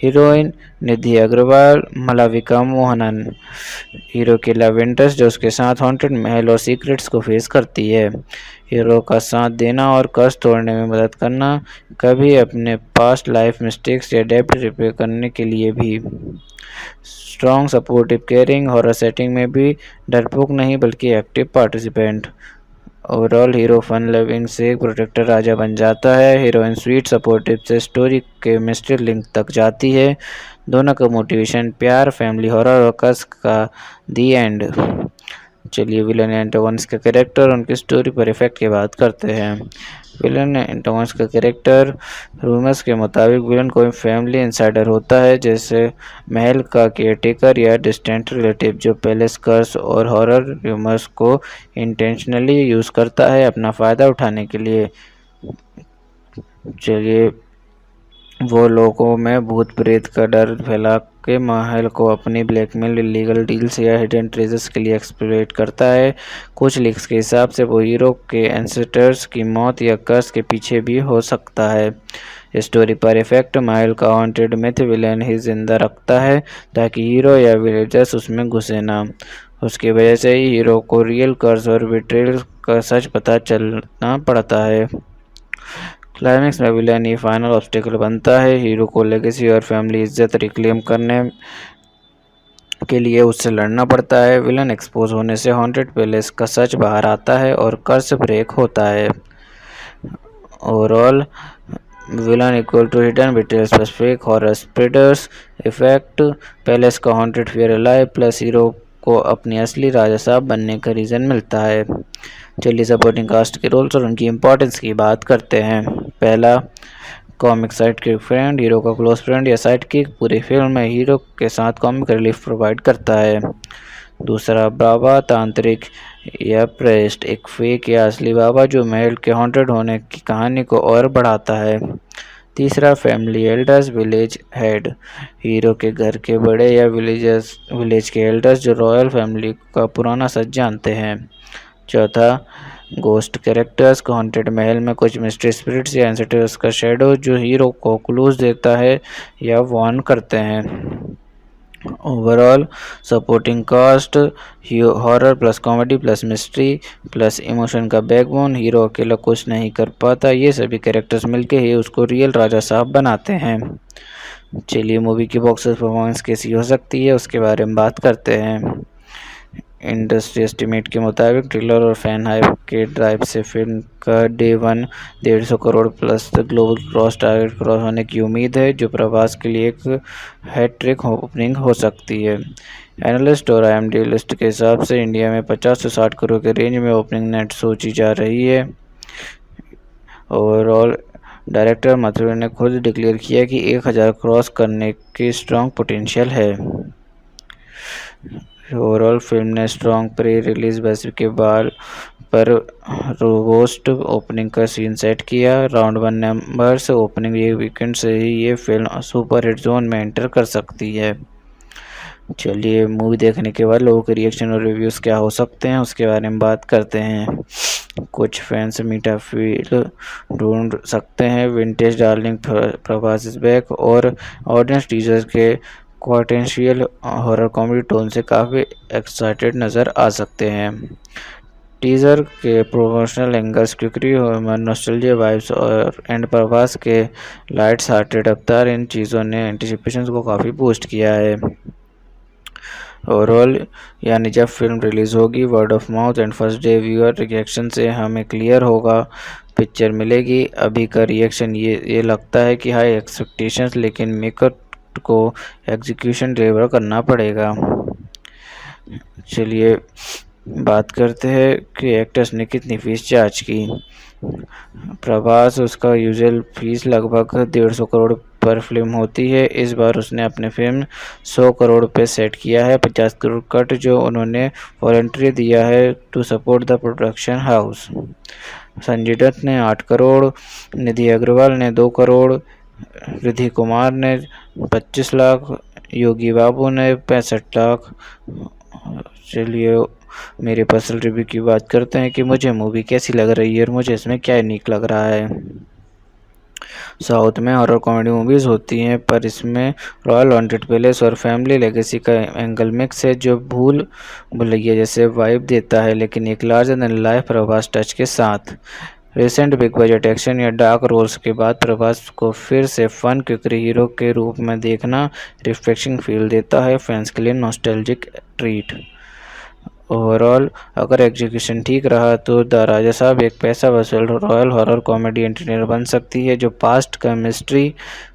Heroine Nidhi Agarwal, Malavika Mohanan. Hero की लव इंटरेस्ट जो उसके साथ हॉन्टेड महल और सीक्रेट्स को फेस करती है। हीरो का साथ देना और कर्ज तोड़ने में मदद करना, कभी अपने पास्ट लाइफ मिस्टेक्स या डेब्ट रिपेयर करने के लिए भी। Strong supportive caring, horror setting में भी डरपोक नहीं बल्कि active participant. Overall hero fun loving से प्रोटेक्टर राजा बन जाता है, हीरोइन स्वीट सपोर्टिव से स्टोरी के मिस्ट्री लिंक तक जाती है। दोनों का मोटिवेशन प्यार, फैमिली, हॉरर और कर्स का दी एंड। चलिए विलन एंटागोनिस्ट का कैरेक्टर, उनकी स्टोरी पर इफेक्ट की बात करते हैं। विलन एंटागोनिस्ट का कैरेक्टर, रूमर्स के मुताबिक विलन कोई फैमिली इंसाइडर होता है, जैसे महल का केयरटेकर या डिस्टेंट रिलेटिव, जो पैलेस कर्स और हॉरर रूमर्स को इंटेंशनली यूज़ करता है अपना फ़ायदा उठाने के लिए। चलिए वो लोगों में भूत प्रेत का डर फैला के महल को अपनी ब्लैकमेल, इलीगल डील्स या हिडन ट्रेजर्स के लिए एक्सप्लॉइट करता है। कुछ लीक्स के हिसाब से वो हीरो के एंसेस्टर्स की मौत या कर्स के पीछे भी हो सकता है। स्टोरी पर इफेक्ट, महल का हॉन्टेड मिथ विलेन ही जिंदा रखता है ताकि हीरो या विलेजर्स उसमें घुसे ना। उसकी वजह से ही हीरो को रियल कर्स और बिट्रेयल का सच पता चलना पड़ता है। क्लाइमेक्स में विलेन ही फाइनल ऑब्स्टेकल बनता है, हीरो को लेगेसी और फैमिली इज्जत रिक्लेम करने के लिए उससे लड़ना पड़ता है। विलन एक्सपोज होने से हॉन्टेड पैलेस का सच बाहर आता है और कर्स ब्रेक होता है। Overall villain equal to hidden betrayals plus fake horror spreaders effect, palace का haunted fear alive plus hero को अपनी असली राजा साहब बनने का रीज़न मिलता है। चलिए सपोर्टिंग कास्ट के रोल्स और उनकी इम्पोर्टेंस की बात करते हैं। पहला, comic side kick friend, hero का क्लोज फ्रेंड या साइड किक पूरी फिल्म में हीरो के साथ कॉमिक रिलीफ प्रोवाइड करता है। दूसरा, बाबा तांत्रिक या प्रेस्ट, एक फेक या असली बाबा जो महल के हॉन्टेड होने की कहानी को और बढ़ाता है। तीसरा, family elders village head, hero के घर के बड़े या विलेज के एल्डर्स जो रॉयल फैमिली का पुराना सच जानते हैं। चौथा, गोस्ट कैरेक्टर्स, हॉन्टेड महल में कुछ मिस्ट्री स्पिरिट्स या एंसेस्टर्स का शैडो जो हीरो को क्लूज देता है या वार्न करते हैं। Overall supporting cast, horror plus comedy plus mystery plus emotion का बैकबोन, हीरो अकेला कुछ नहीं कर पाता, ये सभी कैरेक्टर्स मिलके ही उसको रियल राजा साहब बनाते हैं। चलिए मूवी की बॉक्स ऑफिस परफॉर्मेंस कैसी हो सकती है उसके बारे में बात करते हैं। इंडस्ट्री एस्टिमेट के मुताबिक ट्रेलर और फैन हाइप के ड्राइव से फिल्म का day 1 150 crore plus global cross target cross होने की उम्मीद है, जो प्रभास के लिए एक हैट्रिक ओपनिंग हो सकती है। एनालिस्ट और IMDb लिस्ट के हिसाब से इंडिया में 50 से 60 करोड़ के रेंज में ओपनिंग नेट सोची जा रही है। ओवरऑल डायरेक्टर माथुर ने खुद डिक्लेयर किया कि 1000 क्रॉस करने की स्ट्रॉन्ग पोटेंशियल है। ओवरऑल फिल्म ने स्ट्रॉन्ग प्री रिलीज बेस के बाल पर रोबोस्ट ओपनिंग का सीन सेट किया। राउंड 1 नंबर्स ओपनिंग ये वीकेंड से ही ये फिल्म सुपर हिट जोन में एंटर कर सकती है। चलिए मूवी देखने के बाद लोगों के रिएक्शन और रिव्यूज़ क्या हो सकते हैं उसके बारे में बात करते हैं। कुछ फैंस मीठा फील ढूंढ सकते हैं, vintage darling Prabhas is back, और ऑडियंस टीजर के पोटेंशियल हॉरर कॉमेडी टोन से काफ़ी एक्साइटेड नज़र आ सकते हैं। टीजर के प्रोमोशनल एंगल्स, क्विकरी नॉस्टैल्जिया वाइब्स और एंड प्रभास के लाइट्स हार्टेड अवतार, इन चीज़ों ने एंटिसिपेशन को काफ़ी बूस्ट किया है। ओवरऑल यानी जब फिल्म रिलीज़ होगी word of mouth and first day viewer reaction से हमें क्लियर होगा पिक्चर मिलेगी। अभी का रिएक्शन ये लगता है कि हाई एक्सपेक्टेशंस, लेकिन मेकर को एग्जीक्यूशन डिलीवर करना पड़ेगा। चलिए बात करते हैं कि एक्टर्स ने कितनी फीस चार्ज की। प्रभास, उसका यूजुअल फीस लगभग 150 करोड़ पर फिल्म होती है। इस बार उसने अपने फिल्म 100 करोड़ पे सेट किया है, 50 करोड़ कट जो उन्होंने वॉलंटरी दिया है to support the production house. Sanjay Dutt ने 8 करोड़, निधि अग्रवाल ने 2 करोड़, रिद्धि कुमार ने 25 लाख, योगी बाबू ने 65 लाख। चलिए मेरे पर्सनल रिव्यू की बात करते हैं कि मुझे मूवी कैसी लग रही है और मुझे इसमें क्या यूनिक लग रहा है। साउथ में हॉरर कॉमेडी मूवीज़ होती हैं, पर इसमें रॉयल हॉन्टेड पैलेस और फैमिली लेगेसी का एंगल मिक्स है जो भूल भुलैया जैसे वाइब देता है, लेकिन एक larger than life Prabhas touch के साथ। रिसेंट बिग बजट एक्शन या डार्क रोल्स के बाद प्रभास को फिर से फन क्विक हीरो के रूप में देखना रिफ्रेशिंग फील देता है, फैंस के लिए नॉस्टैल्जिक ट्रीट। ओवरऑल अगर एग्जीक्यूशन ठीक रहा तो द राजा साहब एक पैसा वसूल रॉयल हॉरर कॉमेडी एंटरटेनर बन सकती है जो पास्ट का मिस्ट्री,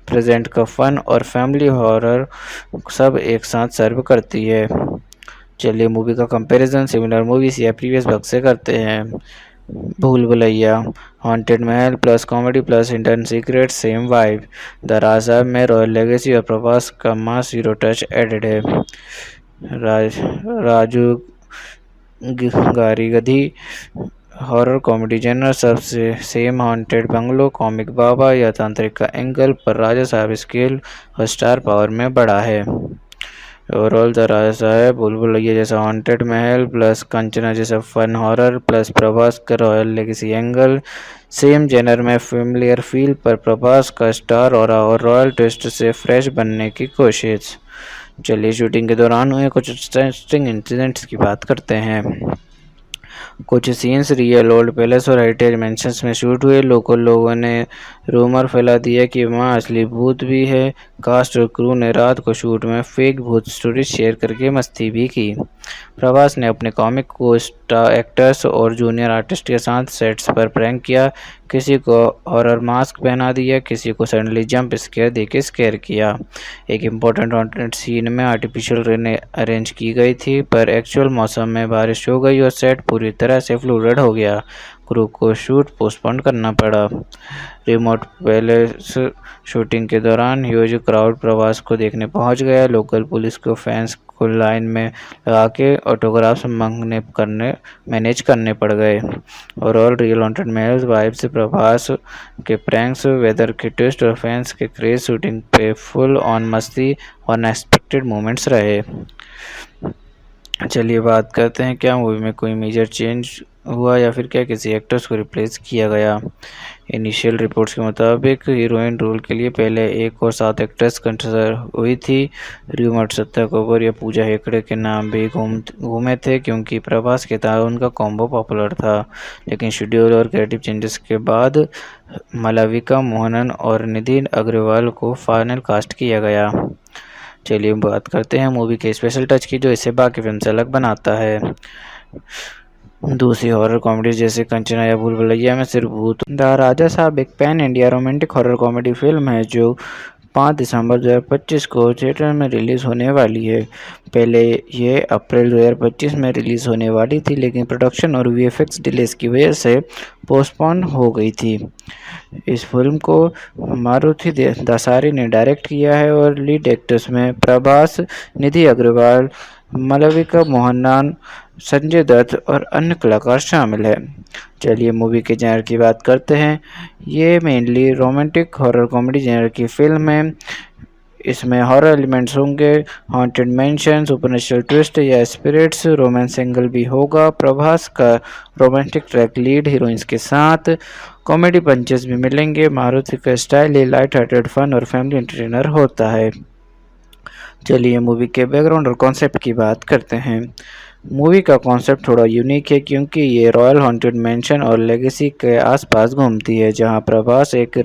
प्रेजेंट का फन और फैमिली हॉरर सब एक साथ सर्व करती है। चलिए मूवी का कंपैरिजन सिमिलर मूवीज या प्रीवियस वर्क से करते हैं। Bhool Bhulaiyaa haunted mahal plus comedy plus intern secret same vibe. The Raja Saab में रॉयल लेगेसी और प्रभास का मास हीरो टच एडेड है। राजू गारी हॉरर कॉमेडी जनर सबसे सेम हॉन्टेड बंगलो, कॉमिक बाबा या तांत्रिक का एंगल, पर राजा साहब स्केल और स्टार पावर में बड़ा है। ओवरऑल द राजा साहब भूल भुलैया जैसा हॉन्टेड महल प्लस कंचना जैसा फन हॉरर प्लस प्रभास का royal legacy angle, same genre में फेमिलियर फील पर प्रभास का स्टार और रॉयल ट्विस्ट से फ्रेश बनने की कोशिश। चलिए शूटिंग के दौरान हुए कुछ इंटरेस्टिंग इंसिडेंट्स की बात करते हैं। कुछ सीन्स रियल ओल्ड पैलेस और हेरिटेज मेंशंस में शूट हुए। लोगों ने रूमर फैला दिया कि वहाँ असली भूत भी है। कास्ट और क्रू ने रात को शूट में फेक भूत स्टोरी शेयर करके मस्ती भी की। प्रभास ने अपने कॉमिक को स्टार एक्टर्स और जूनियर आर्टिस्ट के साथ सेट्स पर प्रैंक किया, किसी को हॉरर मास्क पहना दिया, किसी को सडनली जंप स्केयर देके स्केयर किया। एक इम्पोर्टेंट हॉन्टेड सीन में आर्टिफिशियल रेन अरेंज की गई थी, पर एक्चुअल मौसम में बारिश हो गई और सेट पूरी तरह से फ्लूडेड हो गया। क्रू को शूट पोस्टपोन करना पड़ा। रिमोट पैलेस शूटिंग के दौरान ह्यूज क्राउड प्रभास को देखने पहुंच गया। लोकल पुलिस को फैंस को लाइन में लगा के ऑटोग्राफ्स मैनेज करने पड़ गए। ओवरऑल रियल हॉन्टेड महल वाइब से प्रभास के प्रैंक्स, वेदर के ट्विस्ट और फैंस के क्रेज शूटिंग पे फुल ऑन मस्ती और अनएक्सपेक्टेड मोमेंट्स रहे। चलिए बात करते हैं क्या मूवी में कोई मेजर चेंज हुआ या फिर क्या किसी एक्टर्स को रिप्लेस किया गया। इनिशियल रिपोर्ट्स के मुताबिक हीरोइन रोल के लिए पहले 1 और 7 एक्ट्रेस कंसिडर हुई थी। र्यूमर सत्या कपूर या पूजा हेगड़े के नाम भी घूमे थे क्योंकि प्रभास के साथ उनका कॉम्बो पॉपुलर था, लेकिन शेड्यूल और क्रिएटिव चेंजेस के बाद मालविका मोहनन और निधि अग्रवाल को फाइनल कास्ट किया गया। चलिए बात करते हैं मूवी के स्पेशल टच की जो इसे बाकी फिल्म से अलग बनाता है। दूसरी हॉरर कॉमेडी जैसे कंचना या भूल भुलैया में सिर्फ भूत। द राजा साहब एक pan India romantic horror comedy film है जो 5 दिसंबर 2025 को थिएटर में रिलीज़ होने वाली है। पहले ये अप्रैल 2025 में रिलीज़ होने वाली थी, लेकिन प्रोडक्शन और वीएफएक्स डिलेस की वजह से पोस्टपोन हो गई थी। इस फिल्म को मारुति दसारी ने डायरेक्ट किया है और लीड एक्टर्स में प्रभास, निधि अग्रवाल, मालविका मोहनन, संजय दत्त और अन्य कलाकार शामिल हैं। चलिए मूवी के जेनर की बात करते हैं। ये mainly romantic horror comedy genre की फिल्म है। इसमें हॉरर एलिमेंट्स होंगे, हॉन्टेड मैंशन, सुपरनेचुरल ट्विस्ट या स्पिरिट्स, रोमांस एंगल भी होगा। प्रभास का रोमांटिक ट्रैक लीड हीरोइंस के साथ, कॉमेडी पंचेस भी मिलेंगे। मारुति का स्टाइल ही लाइट हार्टेड फन और फैमिली एंटरटेनर होता है। चलिए मूवी के बैकग्राउंड और कॉन्सेप्ट की बात करते हैं। मूवी का कॉन्सेप्ट थोड़ा यूनिक है क्योंकि ये रॉयल हॉन्टेड मैंशन और लेगेसी के आसपास घूमती है, जहां प्रभास एक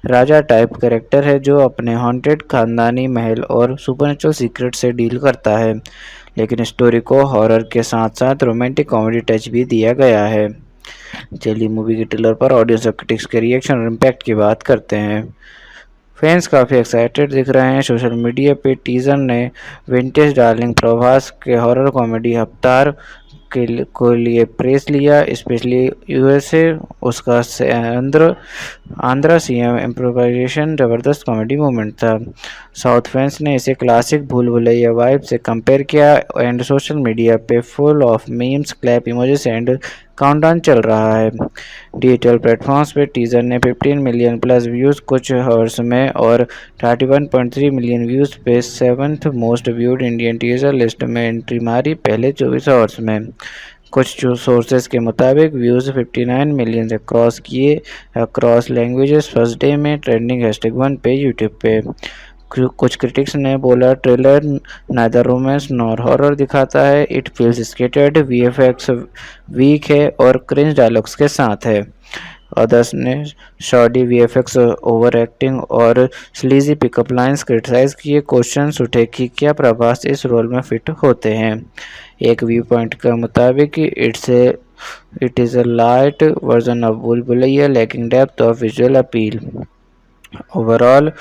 राजा टाइप कैरेक्टर है जो अपने हॉन्टेड खानदानी महल और सुपरनेचुरल सीक्रेट से डील करता है, लेकिन स्टोरी को हॉरर के साथ साथ रोमांटिक कॉमेडी टच भी दिया गया है। चलिए मूवी के ट्रेलर पर ऑडियंस और क्रिटिक्स के रिएक्शन और इम्पैक्ट की बात करते हैं। फैंस काफ़ी एक्साइटेड दिख रहे हैं। सोशल मीडिया पे टीजर ने विंटेज डार्लिंग प्रभास के हॉरर कॉमेडी अवतार को लिए प्रेस लिया, स्पेशली यूएसए। उसका आंध्रा सीएम इम्प्रोवाइजेशन ज़बरदस्त कॉमेडी मोमेंट था। साउथ फैंस ने इसे क्लासिक भूल भुलैया वाइब से कंपेयर किया एंड सोशल मीडिया पे full of memes, clap emojis and countdown चल रहा है। डिजिटल प्लेटफॉर्म्स पे टीजर ने 15 मिलियन प्लस व्यूज कुछ आवर्स में और 31.3 मिलियन व्यूज पे 7th most viewed Indian teaser list में एंट्री मारी पहले 24 आवर्स में। कुछ सोर्सेज के मुताबिक व्यूज 59 मिलियन से क्रॉस किए अक्रॉस लैंग्वेजेस फर्स्ट डे में ट्रेंडिंग #1 पे यूट्यूब पे। कुछ क्रिटिक्स ने बोला trailer neither romance nor horror दिखाता है, it feels scattered, VFX weak है और क्रिंज डायलॉग्स के साथ है। अदर्स ने शॉडी वीएफएक्स ओवर एक्टिंग और स्लीजी पिकअप लाइंस क्रिटिसाइज किए। क्वेश्चंस उठे कि क्या प्रभास इस रोल में फिट होते हैं। एक व्यू पॉइंट के मुताबिक it is a light version of Bhool Bhulaiyaa lacking depth of visual appeal. Overall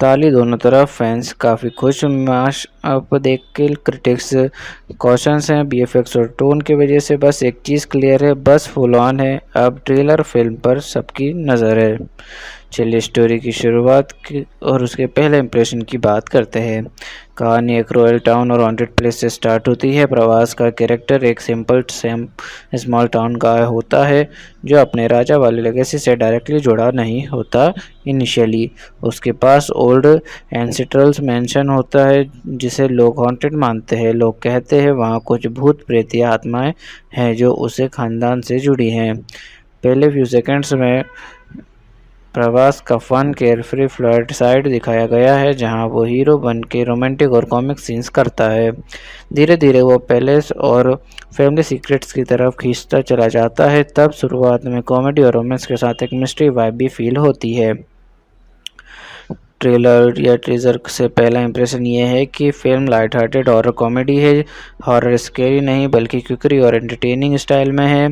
ताली दोनों तरफ, फैंस काफ़ी खुश, मैश अप देख के क्रिटिक्स कॉशंस हैं बीएफएक्स और टोन की वजह से। बस एक चीज़ क्लियर है, बस फुल ऑन है। अब ट्रेलर फिल्म पर सबकी नज़र है। चलिए स्टोरी की शुरुआत की और उसके पहले इंप्रेशन की बात करते हैं। कहानी एक रॉयल टाउन और हॉन्टेड प्लेस से स्टार्ट होती है। प्रवास का कैरेक्टर एक सिंपल स्मॉल टाउन का होता है जो अपने राजा वाले लेगेसी से डायरेक्टली जुड़ा नहीं होता। इनिशियली उसके पास ओल्ड एंसेस्ट्रल मैंशन होता है जिसे लोग हॉन्टेड मानते हैं। लोग कहते हैं वहाँ कुछ भूत प्रेत या आत्माएं हैं जो उसे खानदान से जुड़ी हैं। पहले फ्यू सेकंड्स में प्रवास का फन केयरफ्री फ्लर्ट साइड दिखाया गया है जहां वो हीरो बन के रोमांटिक और कॉमिक सीन्स करता है। धीरे धीरे वो पैलेस और फैमिली सीक्रेट्स की तरफ खींचता चला जाता है। तब शुरुआत में कॉमेडी और रोमांस के साथ एक मिस्ट्री वाइब भी फील होती है। ट्रेलर या टीजर से पहला इंप्रेशन ये है कि film light hearted horror comedy है। हॉरर स्केरी नहीं बल्कि क्विकरी और एंटरटेनिंग स्टाइल में है।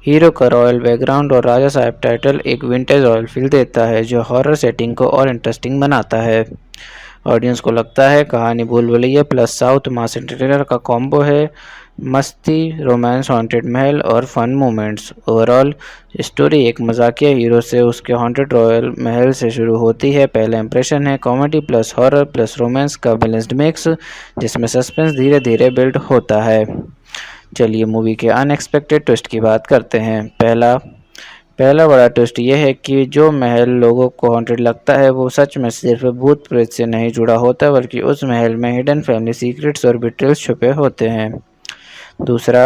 हीरो का रॉयल बैकग्राउंड और राजा साहब टाइटल एक विंटेज रॉयल फील देता है जो हॉरर सेटिंग को और इंटरेस्टिंग बनाता है। ऑडियंस को लगता है कहानी भूल भुलैया प्लस साउथ मास एंटरटेनर का कॉम्बो है। मस्ती, रोमांस, हॉन्टेड महल और फन मोमेंट्स। ओवरऑल स्टोरी एक मजाकिया हीरो से उसके हॉन्टेड रॉयल महल से शुरू होती है। पहला इंप्रेशन है comedy plus horror plus romance का बैलेंस्ड मिक्स जिसमें सस्पेंस धीरे धीरे बिल्ड होता है। चलिए मूवी के अनएक्सपेक्टेड ट्विस्ट की बात करते हैं। पहला बड़ा ट्विस्ट यह है कि जो महल लोगों को हॉन्टेड लगता है वो सच में सिर्फ भूत प्रेत से नहीं जुड़ा होता बल्कि उस महल में हिडन फैमिली सीक्रेट्स और बिट्रेल्स छुपे होते हैं। दूसरा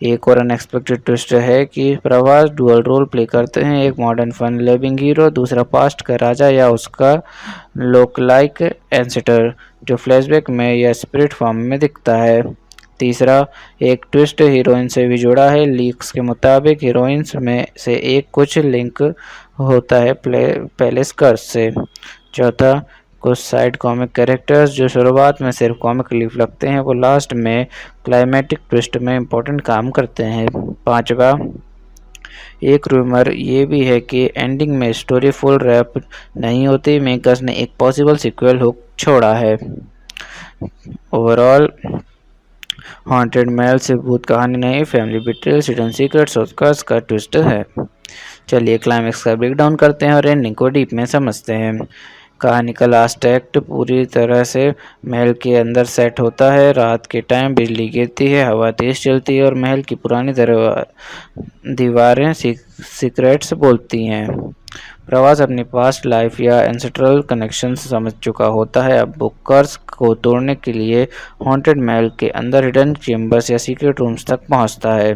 एक और अनएक्सपेक्टेड ट्विस्ट है कि प्रभास डुअल रोल प्ले करते हैं, एक मॉडर्न फन लविंग हीरो, दूसरा पास्ट का राजा या उसका लोक लाइक एंसेस्टर जो फ्लैशबैक में या स्पिरिट फॉर्म में दिखता है। तीसरा एक ट्विस्ट हीरोइन से भी जुड़ा है। लीक्स के मुताबिक हीरोइंस में से एक कुछ लिंक होता है पैलेस कर्स से। चौथा कुछ साइड कॉमिक कैरेक्टर्स जो शुरुआत में सिर्फ कॉमिक रिलीफ लगते हैं वो लास्ट में क्लाइमेटिक ट्विस्ट में इम्पोर्टेंट काम करते हैं। पांचवा एक रूमर ये भी है कि एंडिंग में स्टोरी फुल रैप नहीं होती, मेकर्स ने एक पॉसिबल सीक्वल हुक छोड़ा है। ओवरऑल हॉन्टेड महल से भूत कहानी नहीं, फैमिली बिट्रेल्स, हिडन सीक्रेट्स और कर्स का ट्विस्ट है। चलिए क्लाइमेक्स का ब्रेकडाउन करते हैं और एंडिंग को डीप में समझते हैं। कहानी का लास्ट एक्ट पूरी तरह से महल के अंदर सेट होता है। रात के टाइम बिजली गिरती है, हवा तेज चलती है और महल की पुरानी दीवारें सीक्रेट्स बोलती हैं। प्रवास अपनी पास्ट लाइफ या एंसेस्ट्रल कनेक्शन समझ चुका होता है। अब वो कर्स को तोड़ने के लिए हॉन्टेड महल के अंदर हिडन चेम्बर्स या सीक्रेट रूम्स तक पहुंचता है।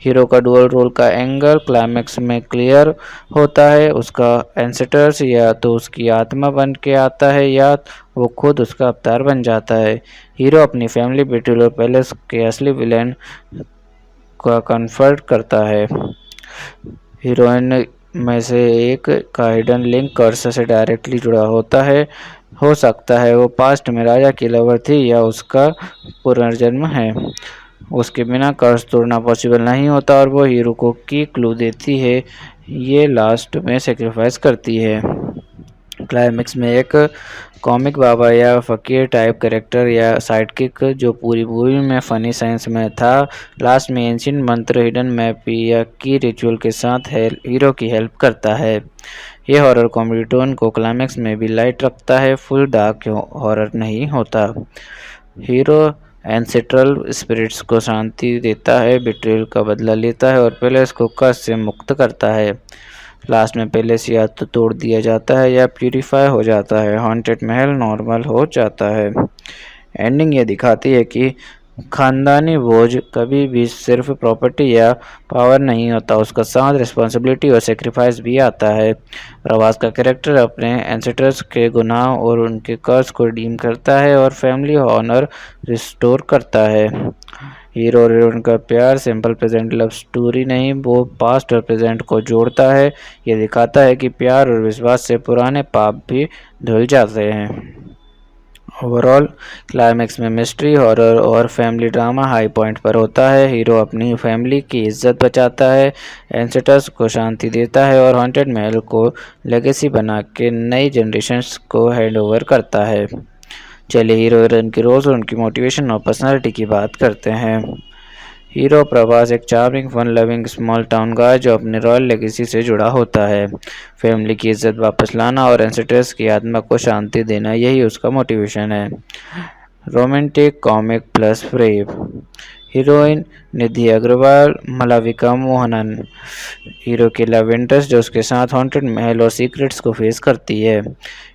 हीरो का डुअल रोल का एंगल क्लाइमेक्स में क्लियर होता है। उसका एंसेस्टर्स या तो उसकी आत्मा बन के आता है या वो खुद उसका अवतार बन जाता है। हीरो अपनी फैमिली बिट्रेयल और पैलेस के असली विलेन का कन्फर्ट करता है। हीरोइन में से एक का हिडन लिंक कर्स से डायरेक्टली जुड़ा होता है। हो सकता है वो पास्ट में राजा की लवर थी या उसका पुनर्जन्म है। उसके बिना कर्स तोड़ना पॉसिबल नहीं होता और वो हीरो को की क्लू देती है, ये लास्ट में सेक्रीफाइस करती है। क्लाइमेक्स में एक कॉमिक बाबा या फकीर टाइप कैरेक्टर या साइडकिक जो पूरी मूवी में फनी साइंस में था, लास्ट में एंशिएंट मंत्र हिडन मैप या की रिचुअल के साथ हीरो की हेल्प करता है। ये हॉरर कॉमेडी टोन को क्लाइमेक्स में भी लाइट रखता है, फुल डार्क हॉरर नहीं होता। हीरो एंसेस्ट्रल स्पिरिट्स को शांति देता है, बिट्रेल का बदला लेता है और पैलेस को कर्स से मुक्त करता है। लास्ट में पैलेस या तो तोड़ दिया जाता है या प्यूरिफाई हो जाता है। हॉन्टेड महल नॉर्मल हो जाता है। एंडिंग ये दिखाती है कि खानदानी बोझ कभी भी सिर्फ प्रॉपर्टी या पावर नहीं होता, उसका साथ रिस्पॉन्सिबिलिटी और सेक्रीफाइस भी आता है। प्रभास का कैरेक्टर अपने एंसेस्टर्स के गुनाह और उनके कर्ज को रिडीम करता है और फैमिली ऑनर रिस्टोर करता है। हीरो और हीरोइन का प्यार सिंपल प्रेजेंट लव स्टोरी नहीं, वो पास्ट और प्रेजेंट को जोड़ता है। ये दिखाता है कि प्यार और विश्वास से पुराने पाप भी धुल जाते हैं। ओवरऑल क्लाइमैक्स में मिस्ट्री, हॉरर और फैमिली ड्रामा हाई पॉइंट पर होता है। हीरो अपनी फैमिली की इज्जत बचाता है, एंसेस्टर्स को शांति देता है और हॉन्टेड महल को लेगेसी बना के नई जनरेशन्स को हैंड ओवर करता है। चलिए हीरो हीरोइन की रोल्स और उनकी मोटिवेशन और पर्सनालिटी की बात करते हैं। हीरो प्रभास एक charming fun loving small town guy जो अपने रॉयल लेगेसी से जुड़ा होता है। फैमिली की इज्जत वापस लाना और एंसेस्टर्स की आत्मा को शांति देना, यही उसका मोटिवेशन है। Romantic comic plus brave. Heroine Nidhi Agarwal, Malavika Mohanan. Hero की लव इंटरेस्ट जो उसके साथ हॉन्टेड महल और सीक्रेट्स को फेस करती है।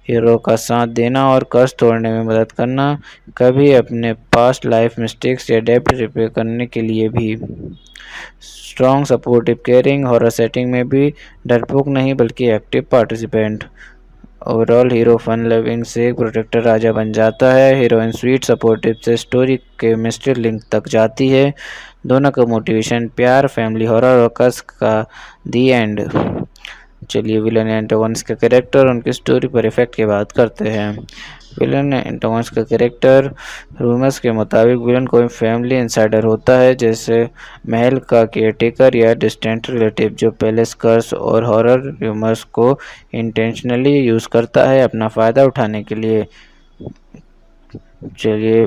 हीरो का साथ देना और कर्ज तोड़ने में मदद करना, कभी अपने पास्ट लाइफ मिस्टेक्स या डेब्ट रिपेयर करने के लिए भी। Strong supportive caring, horror setting में भी डरपोक नहीं बल्कि active participant. Overall hero fun loving से प्रोटेक्टर राजा बन जाता है, हीरोइन स्वीट सपोर्टिव से स्टोरी के मिस्ट्री लिंक तक जाती है। दोनों का मोटिवेशन प्यार, फैमिली, हॉरर और कर्स का दी एंड। चलिए विलन एंटागोनिस्ट का कैरेक्टर, उनकी स्टोरी पर इफेक्ट की बात करते हैं। विलन एंटागोनिस्ट का कैरेक्टर, रूमर्स के मुताबिक विलन कोई फैमिली इंसाइडर होता है, जैसे महल का केयरटेकर या डिस्टेंट रिलेटिव, जो पैलेस कर्स और हॉरर रूमर्स को इंटेंशनली यूज़ करता है अपना फ़ायदा उठाने के लिए। चलिए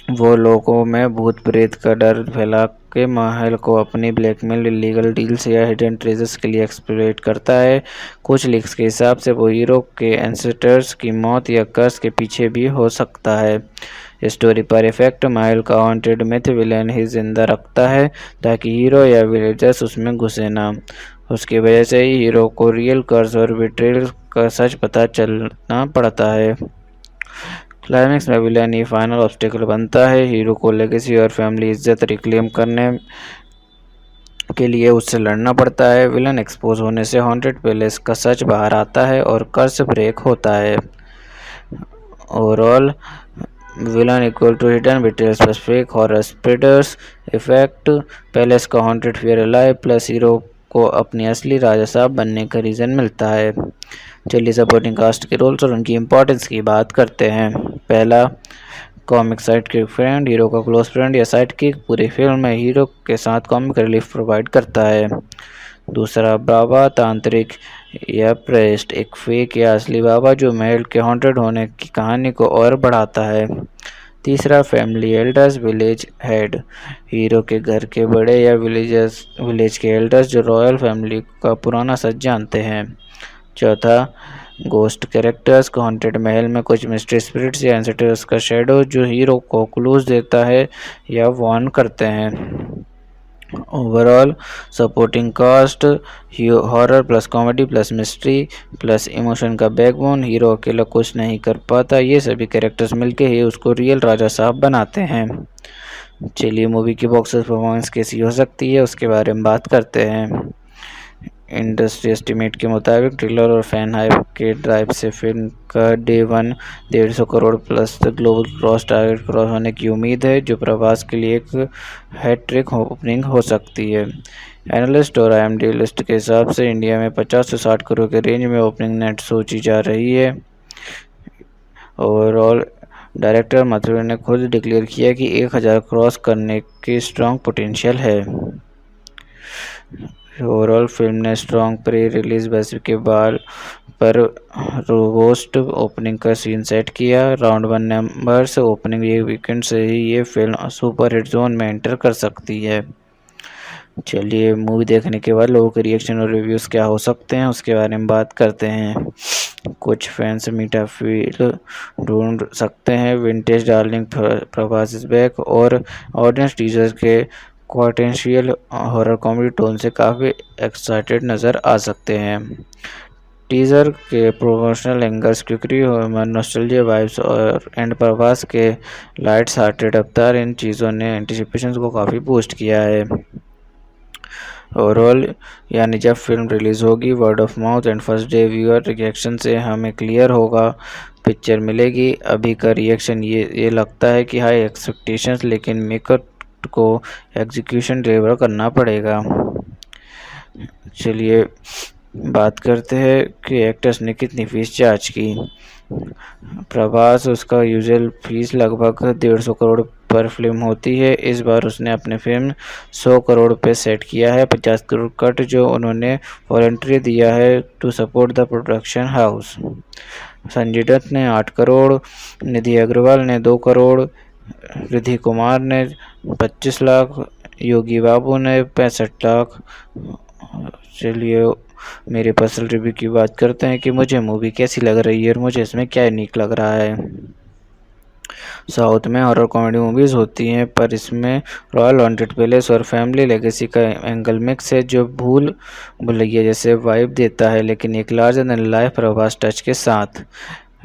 वो लोगों में भूत प्रेत का डर फैला के महल को अपनी ब्लैकमेल, इलीगल डील्स या हिडन ट्रेजर्स के लिए एक्सप्लॉइट करता है। कुछ लीक्स के हिसाब से वो हीरो के एंसेस्टर्स की मौत या कर्स के पीछे भी हो सकता है। स्टोरी पर इफेक्ट, महल का हॉन्टेड मिथ विलेन ही जिंदा रखता है ताकि हीरो या विलेजर्स उसमें घुसे ना। उसकी वजह से ही हीरो को रियल कर्स और बिट्रेयल का सच पता चलना पड़ता है। क्लाइमैक्स में विलेन ही फाइनल ऑब्स्टेकल बनता है। हीरो को लेगेसी और फैमिली इज्जत रिक्लेम करने के लिए उससे लड़ना पड़ता है। विलन एक्सपोज होने से हॉन्टेड पैलेस का सच बाहर आता है और कर्स ब्रेक होता है। Overall villain equal to hidden betrayals plus fake horror spreaders effect, palace का haunted fear alive plus hero को अपनी असली राजा साहब बनने का रीज़न मिलता है। चलिए सपोर्टिंग कास्ट के रोल्स और उनकी इम्पोर्टेंस की बात करते हैं। पहला, comic side kick friend, hero का क्लोज फ्रेंड या साइड किक पूरी फिल्म में हीरो के साथ कॉमिक रिलीफ प्रोवाइड करता है। दूसरा, बाबा तांत्रिक या प्रेस्ट, एक फेक या असली बाबा जो महल के हॉन्टेड होने की कहानी को और बढ़ाता है। तीसरा, family elders, village head, hero के घर के बड़े या विलेज के एल्डर्स जो रॉयल फैमिली का पुराना सच जानते हैं। चौथा, गोस्ट कैरेक्टर्स, हॉन्टेड महल में कुछ मिस्ट्री स्पिरिट्स या एंसेस्टर्स का शेडो जो हीरो को क्लूज देता है या वार्न करते हैं। Overall supporting cast, horror plus comedy plus mystery plus emotion का बैकबोन, हीरो अकेला कुछ नहीं कर पाता, ये सभी कैरेक्टर्स मिलके ही उसको रियल राजा साहब बनाते हैं। चलिए मूवी की बॉक्स ऑफिस परफॉर्मेंस कैसी हो सकती है उसके बारे में बात करते हैं। इंडस्ट्री एस्टिमेट के मुताबिक ट्रेलर और फैन हाइप के ड्राइव से फिल्म का day one 150 crore plus global cross target cross होने की उम्मीद है, जो प्रभास के लिए एक हैट्रिक ओपनिंग हो सकती है। एनालिस्ट और IMDb लिस्ट के हिसाब से इंडिया में 50 से 60 करोड़ के रेंज में ओपनिंग नेट सोची जा रही है। ओवरऑल डायरेक्टर माथुर ने खुद डिक्लेयर किया कि 1000 क्रॉस करने की स्ट्रॉन्ग पोटेंशियल है। ओवरऑल फिल्म ने स्ट्रॉन्ग प्री रिलीज बेसिस के बाल पर रोबोस्ट ओपनिंग का सीन सेट किया। राउंड 1 नंबर्स ओपनिंग ये वीकेंड से ही ये फिल्म सुपर हिट जोन में एंटर कर सकती है। चलिए मूवी देखने के बाद लोगों के रिएक्शन और रिव्यूज़ क्या हो सकते हैं उसके बारे में बात करते हैं। कुछ फैंस मीठा फील ढूंढ सकते हैं, vintage darling Prabhas is back, और ऑडियंस टीजर के पोटेंशियल हॉरर कॉमेडी टोन से काफ़ी एक्साइटेड नज़र आ सकते हैं। टीजर के promotional angles, quirky humour, nostalgia vibes और एंड प्रभास के लाइट्स हार्टेड अवतार, इन चीज़ों ने एंटिसिपेशन को काफ़ी बूस्ट किया है। ओवरऑल यानी जब फिल्म रिलीज़ होगी, word of mouth and first day viewer reaction से हमें क्लियर होगा पिक्चर मिलेगी। अभी का रिएक्शन ये लगता है कि हाई एक्सपेक्टेशंस, लेकिन मेकर को एग्जीक्यूशन डिलीवर करना पड़ेगा। चलिए बात करते हैं कि एक्टर्स ने कितनी फीस चार्ज की। प्रभास, उसका यूजुअल फीस लगभग 150 करोड़ पर फिल्म होती है। इस बार उसने अपने फिल्म 100 करोड़ पे सेट किया है। 50 करोड़ कट जो उन्होंने वॉलंटरी दिया है to support the production house. Sanjay Dutt ने 8 करोड़, निधि अग्रवाल ने 2 करोड़, रिद्धि कुमार ने 25 लाख, योगी बाबू ने 65 लाख। चलिए मेरे पर्सनल रिव्यू की बात करते हैं कि मुझे मूवी कैसी लग रही है और मुझे इसमें क्या यूनिक लग रहा है। साउथ में हॉरर कॉमेडी मूवीज़ होती हैं, पर इसमें रॉयल हॉन्टेड पैलेस और फैमिली लेगेसी का एंगल मिक्स है जो भूल भुलैया जैसे वाइब देता है, लेकिन एक larger than life Prabhas touch के साथ।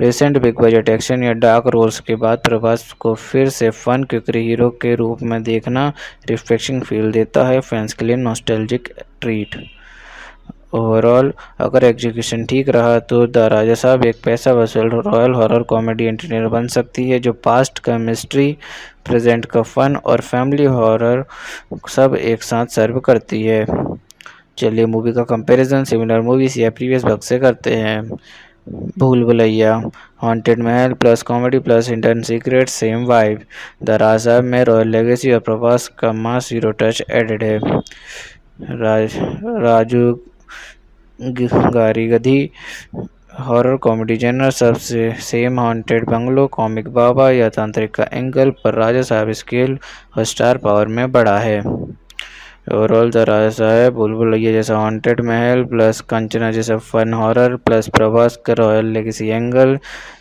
रिसेंट बिग बजट एक्शन या डार्क रोल्स के बाद प्रभास को फिर से फन क्विकरी हीरो के रूप में देखना रिफ्रेशिंग फील देता है, फैंस के लिए नॉस्टैल्जिक ट्रीट। ओवरऑल अगर एग्जीक्यूशन ठीक रहा तो द राजा साहब एक पैसा वसूल रॉयल हॉरर कॉमेडी एंटरटेनर बन सकती है जो पास्ट का मिस्ट्री, प्रेजेंट का फन और फैमिली हॉरर सब एक साथ सर्व करती है। चलिए मूवी का कंपैरिजन सिमिलर मूवीज या प्रीवियस वर्क से करते हैं। Bhool Bhulaiyaa, haunted mahal plus comedy plus hidden secret, same vibe. The Raja Saab में रॉयल लेगेसी और प्रभास का मास हीरो टच एडेड है। राजू गारी गधी हॉरर कॉमेडी जनर सबसे सेम हॉन्टेड बंगलो, कॉमिक बाबा या तांत्रिक का एंगल, पर राजा साहब स्केल और स्टार पावर में बड़ा है। ओवरऑल द राजा साहब भूल भुलैया जैसा हॉन्टेड महल प्लस कंचना जैसा फन हॉरर प्लस प्रभास का royal legacy angle,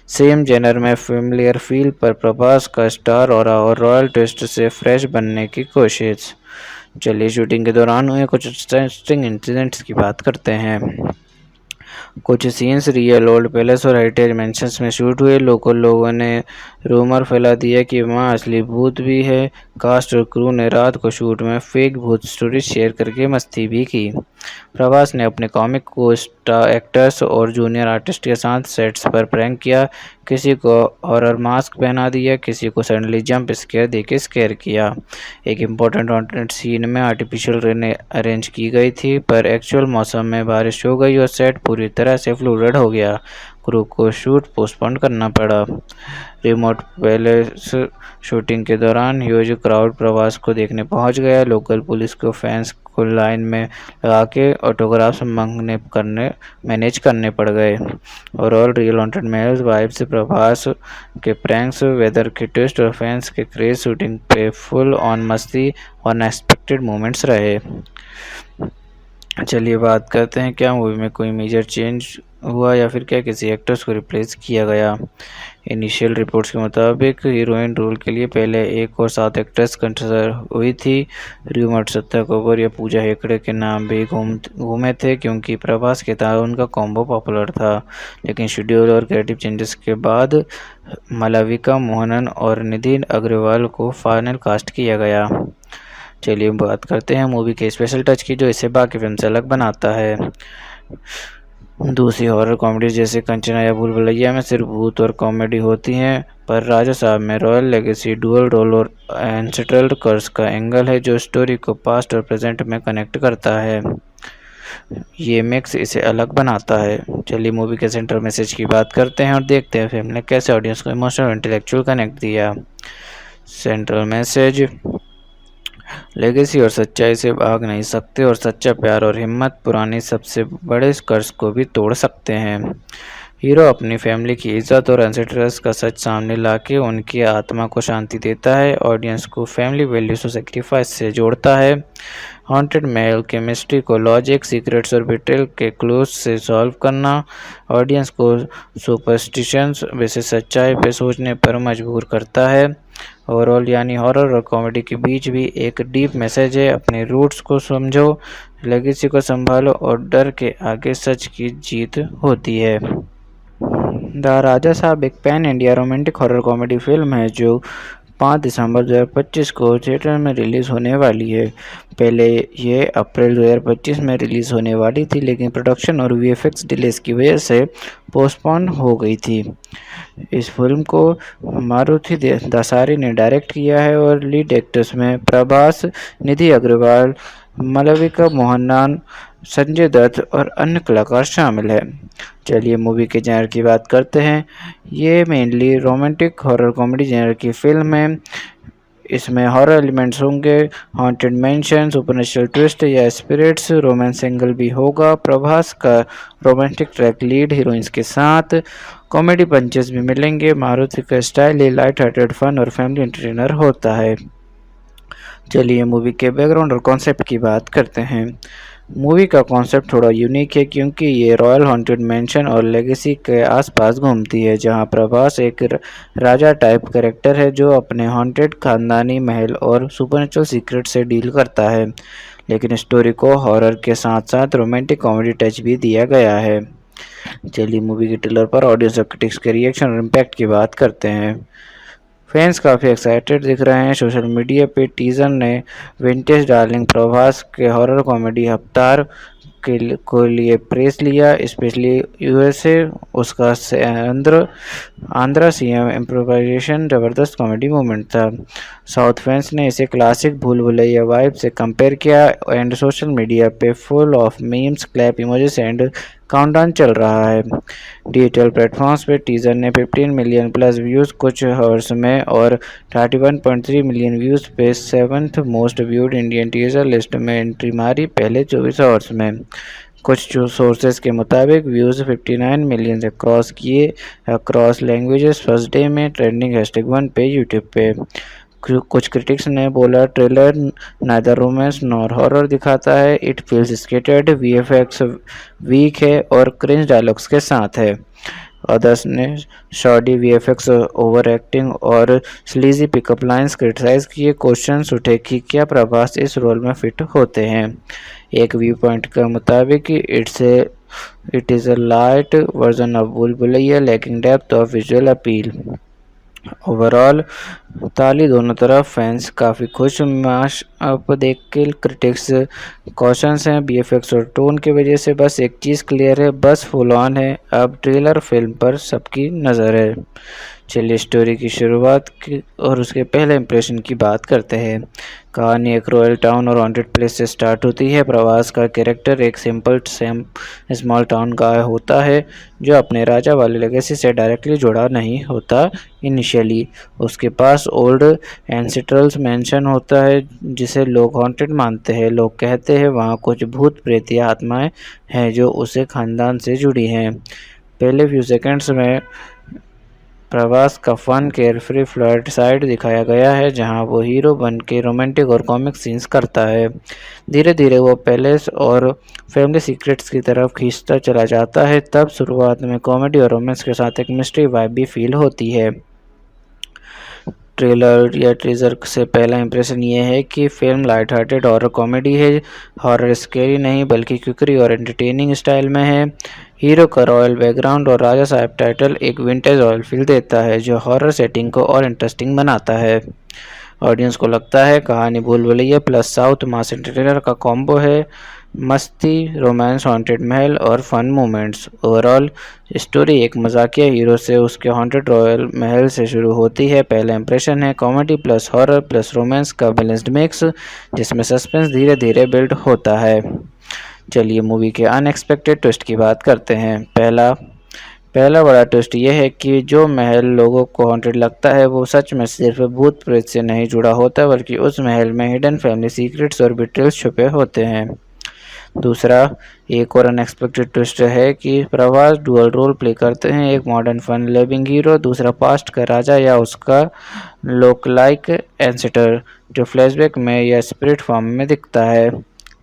same genre में फेमिलियर फील, पर प्रभास का स्टार और रॉयल ट्विस्ट से फ्रेश बनने की कोशिश। चलिए शूटिंग के दौरान हुए कुछ इंटरेस्टिंग इंसिडेंट्स की बात करते हैं। कुछ सीन्स रियल ओल्ड पैलेस और हेरिटेज मेंशंस में शूट हुए। लोगों ने रूमर फैला दिया कि वहाँ असली भूत भी है। कास्ट और क्रू ने रात को शूट में फेक भूत स्टोरी शेयर करके मस्ती भी की। प्रभास ने अपने कॉमिक को स्टार एक्टर्स और जूनियर आर्टिस्ट के साथ सेट्स पर प्रैंक किया। किसी को हॉरर मास्क पहना दिया, किसी को सडनली जंप स्केयर देके स्केयर किया। एक इम्पोर्टेंट हॉन्टेड सीन में आर्टिफिशियल रेन अरेंज की गई थी, पर एक्चुअल मौसम में बारिश हो गई और सेट पूरी तरह से फ्लूडेड हो गया। क्रू को शूट पोस्टपोन करना पड़ा। रिमोट पैलेस शूटिंग के दौरान ह्यूज क्राउड प्रभास को देखने पहुंच गया। लोकल पुलिस को फैंस को लाइन में लगा के ऑटोग्राफ्स मैनेज करने पड़ गए। ओवरऑल रियल हॉन्टेड महल वाइब से प्रभास के प्रैंक्स, वेदर की ट्विस्ट और फैंस के क्रेज शूटिंग पे फुल ऑन मस्ती और अनएक्सपेक्टेड मोमेंट्स रहे। चलिए बात करते हैं क्या मूवी में कोई मेजर चेंज हुआ या फिर क्या किसी एक्टर्स को रिप्लेस किया गया। इनिशियल रिपोर्ट्स के मुताबिक हीरोइन रोल के लिए पहले एक और 7 एक्ट्रेस कंसिडर हुई थी। रूमर सत्या कपूर या पूजा हेगड़े के नाम भी घूमे थे क्योंकि प्रभास के साथ उनका कॉम्बो पॉपुलर था, लेकिन शेड्यूल और क्रिएटिव चेंजेस के बाद मालविका मोहनन और निधि अग्रवाल को फाइनल कास्ट किया गया। चलिए बात करते हैं मूवी के स्पेशल टच की जो इसे बाकी फिल्म से अलग बनाता है। दूसरी हॉरर कॉमेडी जैसे कंचना या भूल भुलैया में सिर्फ भूत और कॉमेडी होती हैं, पर राजा साहब में रॉयल लेगेसी, डुअल रोल और एंसेस्ट्रल कर्स का एंगल है जो स्टोरी को पास्ट और प्रेजेंट में कनेक्ट करता है। ये मिक्स इसे अलग बनाता है। चलिए मूवी के सेंट्रल मैसेज की बात करते हैं और देखते हैं फिल्म ने कैसे ऑडियंस को इमोशनल और इंटेलेक्चुअल कनेक्ट दिया। सेंट्रल मैसेज, लेगेसी और सच्चाई से भाग नहीं सकते और सच्चा प्यार और हिम्मत पुरानी सबसे बड़े कर्ज को भी तोड़ सकते हैं। हीरो अपनी फैमिली की इज्जत और एंसेस्टर्स का सच सामने लाके उनकी आत्मा को शांति देता है। ऑडियंस को फैमिली वैल्यूज और सेक्रीफाइस से जोड़ता है। हॉन्टेड महल के मिस्ट्री को लॉजिक, सीक्रेट्स और बिट्रेल के क्लूज से सॉल्व करना ऑडियंस को सुपरस्टिशंस वैसे सच्चाई पे सोचने पर मजबूर करता है। ओवरऑल यानी हॉरर और कॉमेडी के बीच भी एक डीप मैसेज है। अपने रूट्स को समझो, लेगेसी को संभालो और डर के आगे सच की जीत होती है। द राजा साहब एक pan India romantic horror comedy film है जो 5 दिसंबर 2025 को थिएटर में रिलीज़ होने वाली है। पहले ये अप्रैल 2025 में रिलीज़ होने वाली थी, लेकिन प्रोडक्शन और वीएफएक्स डिलेस की वजह से पोस्टपोन हो गई थी। इस फिल्म को मारुति दसारी ने डायरेक्ट किया है और लीड एक्टर्स में प्रभास, निधि अग्रवाल, मालविका मोहनन, संजय दत्त और अन्य कलाकार शामिल हैं। चलिए मूवी के जेनर की बात करते हैं। ये mainly romantic horror comedy genre की फिल्म है। इसमें हॉरर एलिमेंट्स होंगे, हॉन्टेड मैंशन, सुपरनेचुरल ट्विस्ट या स्पिरिट्स, रोमांस एंगल भी होगा। प्रभास का रोमांटिक ट्रैक लीड हीरोइंस के साथ, कॉमेडी पंचेस भी मिलेंगे। मारुति का स्टाइल लाइट हार्टेड फन और फैमिली एंटरटेनर होता है। चलिए मूवी के बैकग्राउंड और कॉन्सेप्ट की बात करते हैं। मूवी का कॉन्सेप्ट थोड़ा यूनिक है क्योंकि ये रॉयल हॉन्टेड मैंशन और लेगेसी के आसपास घूमती है, जहां प्रभास एक राजा टाइप कैरेक्टर है जो अपने हॉन्टेड खानदानी महल और सुपरनेचुरल सीक्रेट से डील करता है। लेकिन स्टोरी को हॉरर के साथ साथ रोमांटिक कॉमेडी टच भी दिया गया है। चलिए मूवी के ट्रेलर पर ऑडियंस और क्रिटिक्स के रिएक्शन और इम्पैक्ट की बात करते हैं। फैंस काफ़ी एक्साइटेड दिख रहे हैं। सोशल मीडिया पे टीजर ने विंटेज डार्लिंग प्रभास के हॉरर कॉमेडी अवतार को लिए प्रेस लिया, स्पेशली यूएसए। उसका आंध्रा सीएम इम्प्रोवाइजेशन ज़बरदस्त कॉमेडी मोमेंट था। साउथ फैंस ने इसे क्लासिक भूल भुलैया वाइब से कंपेयर किया एंड सोशल मीडिया पे full of memes, clap emojis and countdown चल रहा है। डिजिटल प्लेटफॉर्म्स पे टीजर ने 15 मिलियन प्लस व्यूज़ कुछ आवर्स में और 31.3 मिलियन व्यूज़ पे 7th most viewed Indian teaser list में एंट्री मारी पहले 24 आवर्स में। कुछ सोर्सेज के मुताबिक व्यूज़ 59 मिलियन से क्रॉस किए अक्रॉस लैंग्वेजेस फर्स्ट डे में, ट्रेंडिंग #1 पे यूट्यूब पे। कुछ क्रिटिक्स ने बोला trailer neither romance nor horror दिखाता है, it feels scattered, VFX weak है और क्रिंज डायलॉग्स के साथ है। अदर्स ने शॉडी वीएफएक्स, ओवर एक्टिंग और स्लीजी पिकअप लाइंस क्रिटिसाइज किए। क्वेश्चंस उठे कि क्या प्रभास इस रोल में फिट होते हैं। एक व्यू पॉइंट के मुताबिक it is a light version of Bhool Bhulaiyaa lacking depth of visual appeal. Overall ताली दोनों तरफ, फैंस काफ़ी खुश। मैश अप देख के क्रिटिक्स कॉशंस हैं बीएफएक्स और टोन की वजह से। बस एक चीज़ क्लियर है, बस फुल ऑन है। अब ट्रेलर फिल्म पर सबकी नज़र है। चलिए स्टोरी की शुरुआत की और उसके पहले इंप्रेशन की बात करते हैं। कहानी एक रॉयल टाउन और हॉन्टेड प्लेस से स्टार्ट होती है। प्रभास का कैरेक्टर एक सिंपल स्मॉल टाउन गाय होता है जो अपने राजा वाले लेगेसी से डायरेक्टली जुड़ा नहीं होता। इनिशियली उसके पास ओल्ड एंसेस्ट्रल मैंशन होता है जिसे लोग हॉन्टेड मानते हैं। लोग कहते हैं वहाँ कुछ भूत प्रेत या आत्माएं हैं जो उसे खानदान से जुड़ी हैं। पहले फ्यू सेकंड्स में प्रभास का फन केयरफ्री फ्लर्ट साइड दिखाया गया है, जहां वो हीरो बन के रोमांटिक और कॉमिक सीन्स करता है। धीरे धीरे वो पैलेस और फैमिली सीक्रेट्स की तरफ खींचता चला जाता है। तब शुरुआत में कॉमेडी और रोमांस के साथ एक मिस्ट्री वाइब भी फील होती है। ट्रेलर या टीजर से पहला इंप्रेशन ये है कि film light hearted horror comedy है। हॉरर स्केरी नहीं बल्कि क्विकरी और एंटरटेनिंग स्टाइल में है। हीरो का रॉयल बैकग्राउंड और राजा साहब टाइटल एक विंटेज रॉयल फील देता है जो हॉरर सेटिंग को और इंटरेस्टिंग बनाता है। ऑडियंस को लगता है कहानी भूल भुलैया प्लस साउथ मास एंटरटेनर का कॉम्बो है। मस्ती, रोमांस, हॉन्टेड महल और फन मोमेंट्स। ओवरऑल स्टोरी एक मजाकिया हीरो से उसके हॉन्टेड रॉयल महल से शुरू होती है। पहला इंप्रेशन है comedy plus horror plus romance का बैलेंस्ड मिक्स, जिसमें सस्पेंस धीरे धीरे बिल्ड होता है। चलिए मूवी के अनएक्सपेक्टेड ट्विस्ट की बात करते हैं। पहला बड़ा ट्विस्ट यह है कि जो महल लोगों को हॉन्टेड लगता है वो सच में सिर्फ भूत प्रेत से नहीं जुड़ा होता, बल्कि उस महल में हिडन फैमिली सीक्रेट्स और बिट्रेल्स छुपे होते हैं। दूसरा, एक और अनएक्सपेक्टेड ट्विस्ट है कि प्रभास डुअल रोल प्ले करते हैं, एक मॉडर्न फन लविंग हीरो, दूसरा पास्ट का राजा या उसका लोक लाइक एंसेटर जो फ्लैशबैक में या स्पिरिट फॉर्म में दिखता है।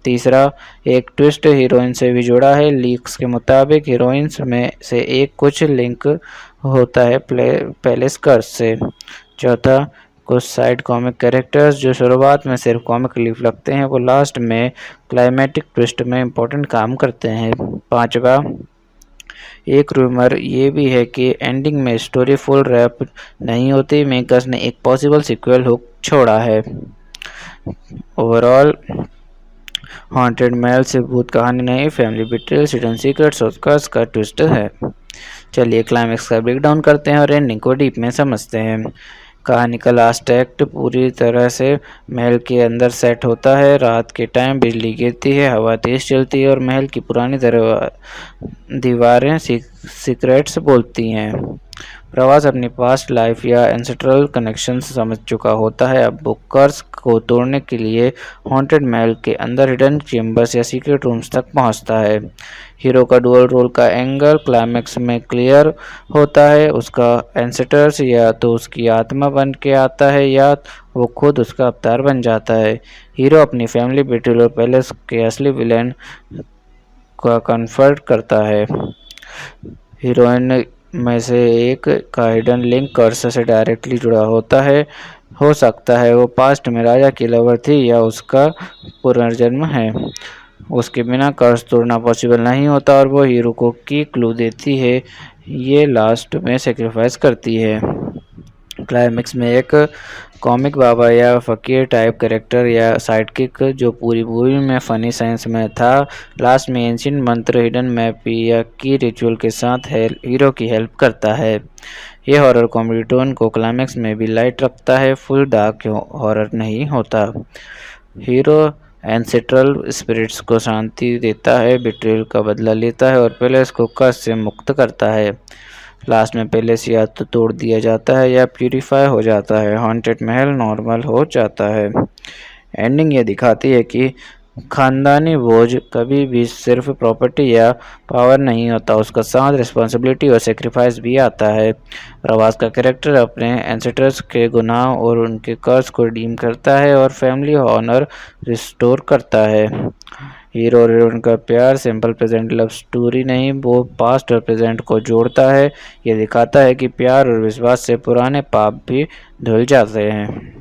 तीसरा, एक ट्विस्ट हीरोइन से भी जुड़ा है, लीक्स के मुताबिक हीरोइंस में से एक कुछ लिंक होता है पैलेस कर्स से। चौथा, कुछ साइड कॉमिक कैरेक्टर्स जो शुरुआत में सिर्फ कॉमिक रिलीफ लगते हैं वो लास्ट में क्लाइमेटिक ट्विस्ट में इम्पोर्टेंट काम करते हैं। पांचवा, एक रूमर ये भी है कि एंडिंग में स्टोरी फुल रैप नहीं होती, मेकर्स ने एक पॉसिबल सीक्वल हुक छोड़ा है। ओवरऑल हॉन्टेड महल से भूत कहानी नहीं, फैमिली बिट्रेयल, हिडन सीक्रेट्स और कर्स का ट्विस्ट है। चलिए क्लाइमेक्स का ब्रेकडाउन करते हैं और एंडिंग को डीप में समझते हैं। कहानी का लास्ट एक्ट पूरी तरह से महल के अंदर सेट होता है। रात के टाइम बिजली गिरती है, हवा तेज चलती है और महल की पुरानी दीवारें सीक्रेट्स बोलती हैं। प्रवास अपनी पास्ट लाइफ या एंसेस्ट्रल कनेक्शन समझ चुका होता है। अब वो कर्स को तोड़ने के लिए हॉन्टेड महल के अंदर हिडन चेम्बर्स या सीक्रेट रूम्स तक पहुंचता है। हीरो का डुअल रोल का एंगल क्लाइमैक्स में क्लियर होता है। उसका एंसेस्टर्स या तो उसकी आत्मा बन के आता है या वो खुद उसका अवतार बन जाता है। हीरो अपनी फैमिली बेटल और पैलेस के असली विलेन का कन्फर्ट करता है। हीरोइन में से एक का हिडन लिंक कर्स से डायरेक्टली जुड़ा होता है। हो सकता है वो पास्ट में राजा की लवर थी या उसका पुनर्जन्म है। उसके बिना कर्स तोड़ना पॉसिबल नहीं होता और वो हीरो को की क्लू देती है, ये लास्ट में सेक्रीफाइस करती है। क्लाइमेक्स में एक कॉमिक बाबा या फकीर टाइप कैरेक्टर या साइडकिक जो पूरी मूवी में फनी सेंस में था, लास्ट में एंशिएंट मंत्र, हिडन मैप या की रिचुअल के साथ हीरो की हेल्प करता है। ये हॉरर कॉमेडी टोन को क्लाइमेक्स में भी लाइट रखता है, फुल डार्क हॉरर नहीं होता। हीरो एंसेस्ट्रल स्पिरिट्स को शांति देता है, बिट्रेयल का बदला लेता है और पैलेस को कर्स से मुक्त करता है। लास्ट में पैलेस या तो तोड़ दिया जाता है या प्यूरिफाई हो जाता है, हॉन्टेड महल नॉर्मल हो जाता है। एंडिंग ये दिखाती है कि खानदानी बोझ कभी भी सिर्फ प्रॉपर्टी या पावर नहीं होता, उसका साथ रिस्पॉन्सिबिलिटी और सेक्रीफाइस भी आता है। प्रवास का कैरेक्टर अपने एंसेस्टर्स के गुनाह और उनके कर्ज को रिडीम करता है और फैमिली ऑनर रिस्टोर करता है। हीरो और हीरोइन का प्यार सिंपल प्रेजेंट लव स्टोरी नहीं, वो पास्ट और प्रेजेंट को जोड़ता है। ये दिखाता है कि प्यार और विश्वास से पुराने पाप भी धुल जाते हैं।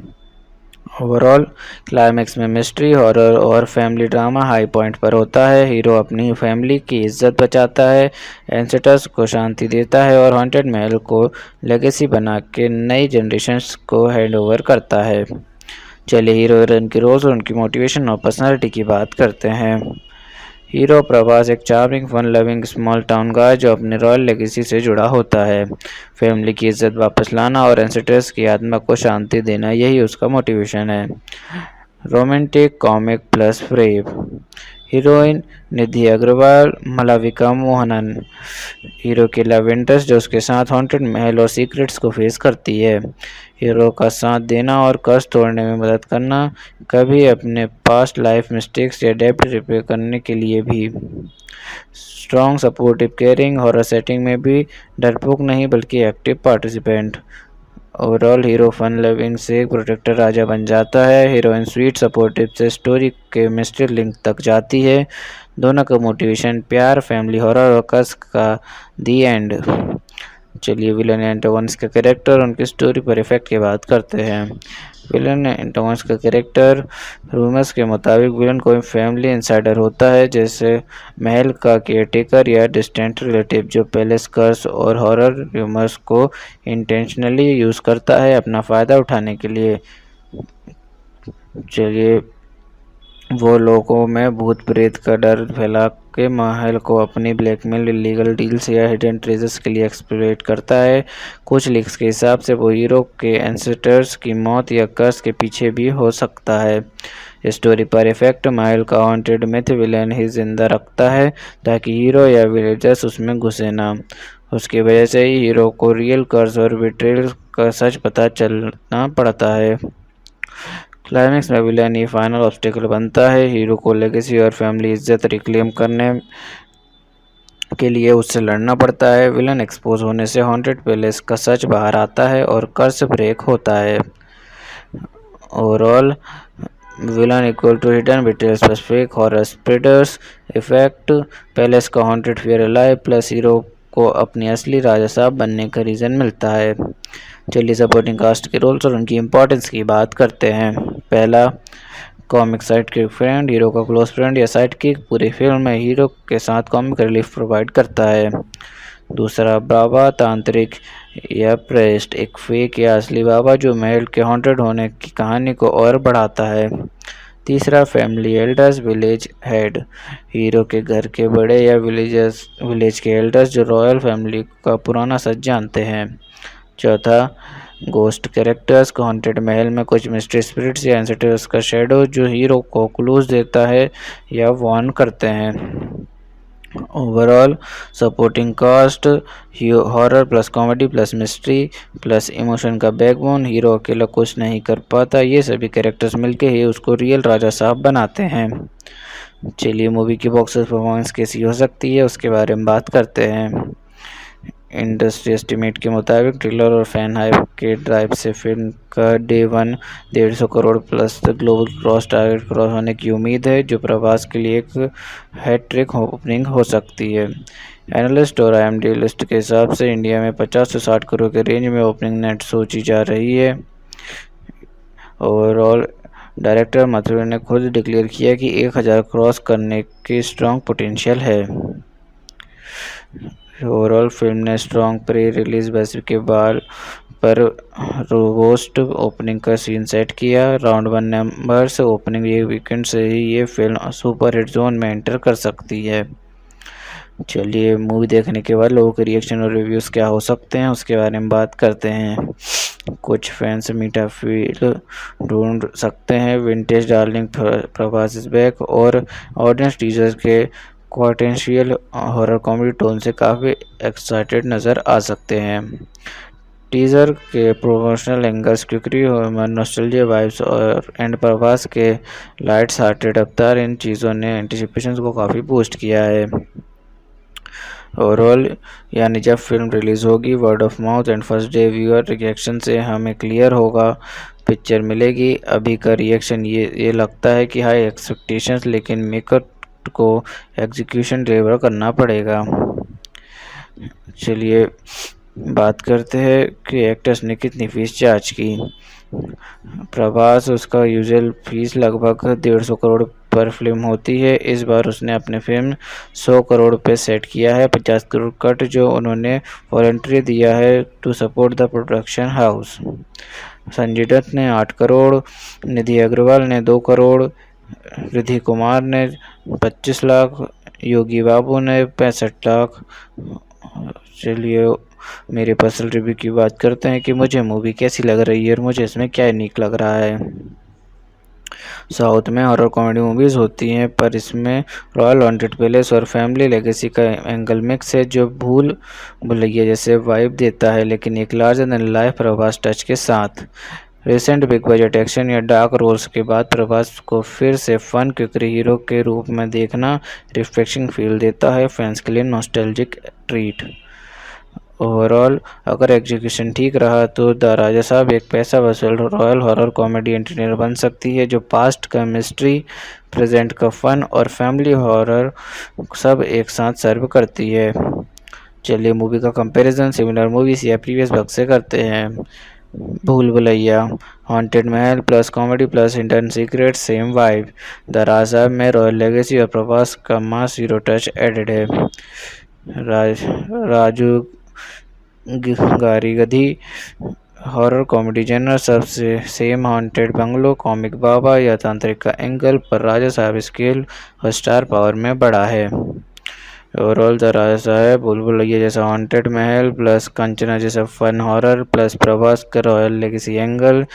ओवरऑल क्लाइमेक्स में मिस्ट्री, हॉरर और फैमिली ड्रामा हाई पॉइंट पर होता है। हीरो अपनी फैमिली की इज्जत बचाता है, एंसेस्टर्स को शांति देता है और हॉन्टेड महल को लेगेसी बना के नई जनरेशन्स को हैंड ओवर करता है। चलिए हीरो हीरोइन की रोल्स और उनकी मोटिवेशन और पर्सनालिटी की बात करते हैं। हीरो प्रभास एक charming fun loving small town guy जो अपने रॉयल लेगेसी से जुड़ा होता है। फैमिली की इज्जत वापस लाना और एंसेस्टर्स की आत्मा को शांति देना, यही उसका मोटिवेशन है। Romantic comic plus brave. Heroine Nidhi Agarwal, Malavika Mohanan. Hero की लव इंटरेस्ट जो उसके साथ हॉन्टेड महल और सीक्रेट्स को फेस करती है। हीरो का साथ देना और कर्ज तोड़ने में मदद करना, कभी अपने पास्ट लाइफ मिस्टेक्स या डेब्ट रिपेयर करने के लिए भी। Strong supportive caring, horror setting में भी डरपोक नहीं बल्कि active participant. Overall hero fun loving से प्रोटेक्टर राजा बन जाता है, हीरोइन स्वीट सपोर्टिव से स्टोरी के मिस्ट्री लिंक तक जाती है। दोनों का मोटिवेशन प्यार, फैमिली, हॉरर और कर्ज का दी एंड। चलिए विलन एंटागोनिस्ट का कैरेक्टर उनकी स्टोरी पर इफेक्ट की बात करते हैं। विलन एंटागोनिस्ट का कैरेक्टर रूमर्स के मुताबिक विलन कोई फैमिली इंसाइडर होता है, जैसे महल का केयरटेकर या डिस्टेंट रिलेटिव जो पैलेस कर्स और हॉरर रूमर्स को इंटेंशनली यूज़ करता है अपना फ़ायदा उठाने के लिए। चलिए वो लोगों में भूत प्रेत का डर फैला के महल को अपनी ब्लैकमेल, इलीगल डील्स या हिडन ट्रेजर्स के लिए एक्सप्लॉइट करता है। कुछ लीक्स के हिसाब से वो हीरो के एंसेस्टर्स की मौत या कर्स के पीछे भी हो सकता है। स्टोरी पर इफेक्ट महल का हॉन्टेड मिथ विलेन ही जिंदा रखता है ताकि हीरो या विलेजर्स उसमें घुसे ना। उसकी वजह से ही हीरो को रियल कर्स और बिट्रेयल का सच पता चलना पड़ता है। क्लाइमेक्स में विलन ही फाइनल ऑब्स्टेकल बनता है। हीरो को लेगेसी और फैमिली इज्जत रिक्लेम करने के लिए उससे लड़ना पड़ता है। विलन एक्सपोज होने से हॉन्टेड पैलेस का सच बाहर आता है और कर्स ब्रेक होता है। Overall villain equal to hidden betrayal specific horror spreaders effect palace का haunted fear alive plus hero को अपनी असली राजा साहब बनने का रीज़न मिलता है। चलिए सपोर्टिंग कास्ट के रोल्स और उनकी इम्पोर्टेंस की बात करते हैं। पहला, comic side kick friend, hero का क्लोज फ्रेंड या साइड किक पूरी फिल्म में हीरो के साथ कॉमिक रिलीफ प्रोवाइड करता है। दूसरा, बाबा तांत्रिक या प्रेस्ट, एक फेक या असली बाबा जो महल के हॉन्टेड होने की कहानी को और बढ़ाता है। तीसरा, family elders, village head, hero के घर के बड़े या विलेज के एल्डर्स जो रॉयल फैमिली का पुराना सच जानते हैं। चौथा, गोस्ट कैरेक्टर्स, हॉन्टेड महल में कुछ मिस्ट्री स्पिरिट्स या एंसेस्टर्स का शैडो जो हीरो को क्लूज देता है या वार्न करते हैं। Overall supporting cast, horror plus comedy plus mystery plus emotion का बैकबोन, हीरो अकेला कुछ नहीं कर पाता, ये सभी कैरेक्टर्स मिलके ही उसको रियल राजा साहब बनाते हैं। चलिए मूवी की बॉक्स ऑफिस परफॉर्मेंस कैसी हो सकती है उसके बारे में बात करते हैं। इंडस्ट्री एस्टिमेट के मुताबिक ट्रेलर और फैन हाइप के ड्राइव से फिल्म का day one 150 crore plus global cross target cross होने की उम्मीद है, जो प्रभास के लिए एक हैट्रिक ओपनिंग हो सकती है। एनालिस्ट और IMDb लिस्ट के हिसाब से इंडिया में 50 से 60 करोड़ के रेंज में ओपनिंग नेट सोची जा रही है। ओवरऑल डायरेक्टर माथुर ने खुद डिक्लेयर किया कि 1000 क्रॉस करने की स्ट्रॉन्ग पोटेंशियल है। ओवरऑल फिल्म ने स्ट्रॉन्ग प्री रिलीज बेसिस के बाल पर रोबोस्ट ओपनिंग का सीन सेट किया। राउंड 1 नंबर्स ओपनिंग ये वीकेंड से ही ये फिल्म सुपर हिट जोन में एंटर कर सकती है। चलिए मूवी देखने के बाद लोगों के रिएक्शन और रिव्यूज़ क्या हो सकते हैं उसके बारे में बात करते हैं। कुछ फैंस मीठा फील ढूंढ सकते हैं, vintage darling Prabhas is back, और ऑडियंस टीजर के पोटेंशियल हॉरर कॉमेडी टोन से काफ़ी एक्साइटेड नज़र आ सकते हैं। टीजर के promotional angles, quirky humour, nostalgia vibes और एंड प्रभास के लाइट्स हार्टेड अवतार, इन चीज़ों ने एंटिसिपेशन को काफ़ी बूस्ट किया है। ओवरऑल यानी जब फिल्म रिलीज़ होगी word of mouth and first day viewer reaction से हमें क्लियर होगा पिक्चर मिलेगी। अभी का रिएक्शन ये लगता है कि हाई एक्सपेक्टेशंस, लेकिन मेकर को एग्जीक्यूशन डिलीवर करना पड़ेगा। चलिए बात करते हैं कि एक्टर्स ने कितनी फीस चार्ज की। प्रभास, उसका यूजुअल फीस लगभग 150 करोड़ पर फिल्म होती है। इस बार उसने अपने फिल्म 100 करोड़ पे सेट किया है, 50 करोड़ कट जो उन्होंने वॉलंटरी दिया है to support the production house. Sanjay Dutt ने 8 करोड़, निधि अग्रवाल ने 2 करोड़, रिद्धि कुमार ने 25 लाख, योगी बाबू ने 65 लाख। चलिए मेरे पर्सनल रिव्यू की बात करते हैं कि मुझे मूवी कैसी लग रही है और मुझे इसमें क्या यूनिक लग रहा है। साउथ में हॉरर कॉमेडी मूवीज़ होती हैं, पर इसमें रॉयल हॉन्टेड पैलेस और फैमिली लेगेसी का एंगल मिक्स है जो भूल भुलैया जैसे वाइब देता है, लेकिन एक larger than life Prabhas touch के साथ। रिसेंट बिग बजट एक्शन या डार्क रोल्स के बाद प्रभास को फिर से फन क्विकरी हीरो के रूप में देखना रिफ्रेशिंग फील देता है, फैंस के लिए नॉस्टैल्जिक ट्रीट। ओवरऑल अगर एग्जीक्यूशन ठीक रहा तो द राजा साहब एक पैसा वसूल रॉयल हॉरर कॉमेडी एंटरटेनर बन सकती है जो पास्ट का मिस्ट्री, प्रेजेंट का फन और फैमिली हॉरर सब एक साथ सर्व करती है। चलिए मूवी का कंपैरिजन सिमिलर मूवीज या प्रीवियस वर्क से करते हैं। Bhool Bhulaiyaa, haunted mahal plus comedy plus hidden secret, same vibe. The Raja Saab में रॉयल लेगेसी और प्रभास का मास हीरो टच एडेड है। राजू गारी गधी, हॉरर कॉमेडी जनर सबसे सेम हॉन्टेड बंगलो, कॉमिक बाबा या तांत्रिक का एंगल, पर राजा साहब स्केल और स्टार पावर में बड़ा है। ओवरऑल द राजा साहब भूल भुलैया जैसा हॉन्टेड महल प्लस कंचना जैसा फन हॉरर प्लस प्रभास का royal legacy angle,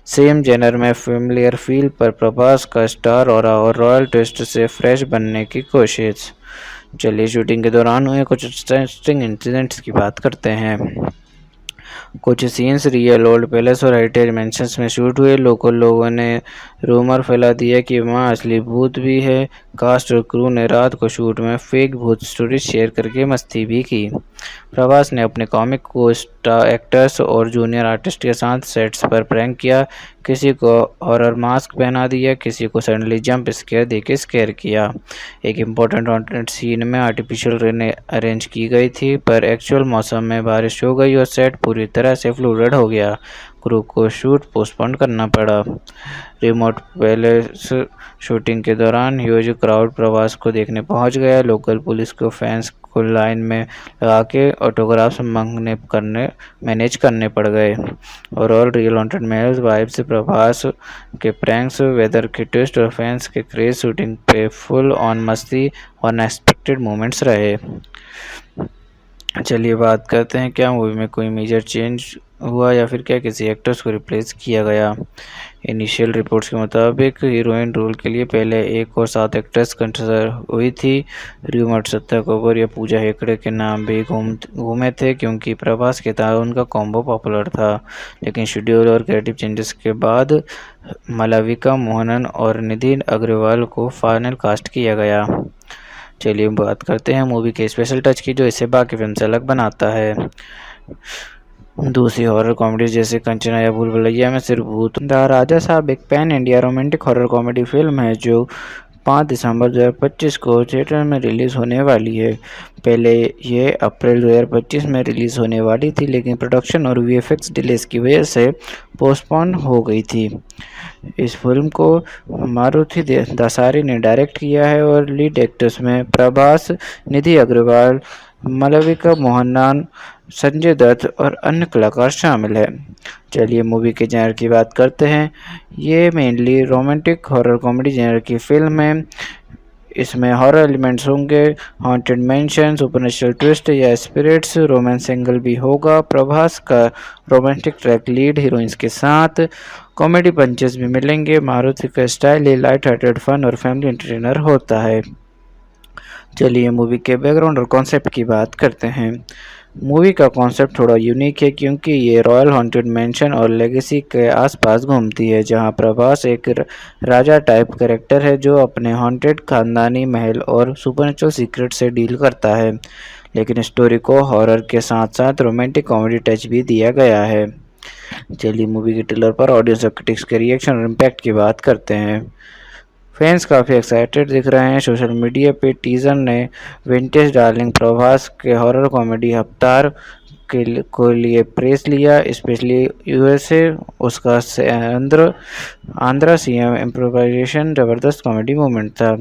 same genre में फेमिलियर फील पर प्रभास का स्टार और रॉयल ट्विस्ट से फ्रेश बनने की कोशिश। चलिए शूटिंग के दौरान हुए कुछ इंटरेस्टिंग इंसिडेंट्स की बात करते हैं। कुछ सीन्स रियल ओल्ड पैलेस और हेरिटेज मेंशंस में शूट हुए। लोकल लोगों ने रूमर फैला दिया कि वहाँ असली भूत भी है। कास्ट और क्रू ने रात को शूट में फेक भूत स्टोरी शेयर करके मस्ती भी की। प्रभास ने अपने कॉमिक को स्टार एक्टर्स और जूनियर आर्टिस्ट के साथ सेट्स पर प्रैंक किया। किसी को हॉरर मास्क पहना दिया, किसी को सडनली जंप स्केयर देके स्केयर किया। एक इम्पोर्टेंट हॉन्टेड सीन में आर्टिफिशियल रेन अरेंज की गई थी, पर एक्चुअल मौसम में बारिश हो गई और सेट पूरी तरह से फ्लूडेड हो गया। क्रू को शूट पोस्टपोन करना पड़ा। रिमोट पैलेस शूटिंग के दौरान ह्यूज क्राउड प्रभास को देखने पहुंच गया। लोकल पुलिस को फैंस को लाइन में लगा के ऑटोग्राफ्स मैनेज करने पड़ गए। ओवरऑल रियल हॉन्टेड महल वाइब से प्रभास के प्रैंक्स, वेदर के ट्विस्ट और फैंस के क्रेज शूटिंग पे फुल ऑन मस्ती और अनएक्सपेक्टेड मोमेंट्स रहे। चलिए बात करते हैं क्या मूवी में कोई मेजर चेंज हुआ या फिर क्या किसी एक्टर्स को रिप्लेस किया गया। इनिशियल रिपोर्ट्स के मुताबिक हीरोइन रोल के लिए पहले 1 और 7 एक्ट्रेस कंसिडर हुई थी। र्यूमर श्रद्धा कपूर या पूजा हेगड़े के नाम भी घूमे थे, क्योंकि प्रभास के साथ उनका कॉम्बो पॉपुलर था। लेकिन शेड्यूल और क्रिएटिव चेंजेस के बाद मालविका मोहनन और निधि अग्रवाल को फाइनल कास्ट किया गया। चलिए बात करते हैं मूवी के स्पेशल टच की, जो इसे बाकी फिल्म से अलग बनाता है। दूसरी हॉरर कॉमेडी जैसे कंचना या भूल भुलैया में सिर्फ भूत। द राजा साहब एक pan India romantic horror comedy film है जो 5 दिसंबर 2025 को थिएटर में रिलीज़ होने वाली है। पहले ये अप्रैल 2025 में रिलीज़ होने वाली थी, लेकिन प्रोडक्शन और वीएफएक्स डिलेस की वजह से पोस्टपोन हो गई थी। इस फिल्म को मारुति दसारी ने डायरेक्ट किया है और लीड एक्टर्स में प्रभास, निधि अग्रवाल, मालविका मोहनन, संजय दत्त और अन्य कलाकार शामिल हैं। चलिए मूवी के जेनर की बात करते हैं। ये mainly romantic horror comedy genre की फिल्म है। इसमें हॉरर एलिमेंट्स होंगे, हॉन्टेड मैंशन, सुपरनेचुरल ट्विस्ट या स्पिरिट्स, रोमांस एंगल भी होगा। प्रभास का रोमांटिक ट्रैक लीड हीरोइंस के साथ, कॉमेडी पंचेस भी मिलेंगे। मारुति का स्टाइल लाइट हार्टेड फन और फैमिली एंटरटेनर होता है। चलिए मूवी के बैकग्राउंड और कॉन्सेप्ट की बात करते हैं। मूवी का कॉन्सेप्ट थोड़ा यूनिक है, क्योंकि ये रॉयल हॉन्टेड मैंशन और लेगेसी के आसपास घूमती है, जहां प्रभास एक राजा टाइप कैरेक्टर है जो अपने हॉन्टेड खानदानी महल और सुपरनेचुरल सीक्रेट से डील करता है। लेकिन स्टोरी को हॉरर के साथ साथ रोमांटिक कॉमेडी टच भी दिया गया है। चलिए मूवी के ट्रेलर पर ऑडियंस और क्रिटिक्स के रिएक्शन और इम्पैक्ट की बात करते हैं। फैंस काफ़ी एक्साइटेड दिख रहे हैं। सोशल मीडिया पे टीजर ने विंटेज डार्लिंग प्रभास के हॉरर कॉमेडी अवतार को लिए प्रेस लिया, स्पेशली यूएसए। उसका आंध्रा सीएम इम्प्रोवाइजेशन ज़बरदस्त कॉमेडी मोमेंट था।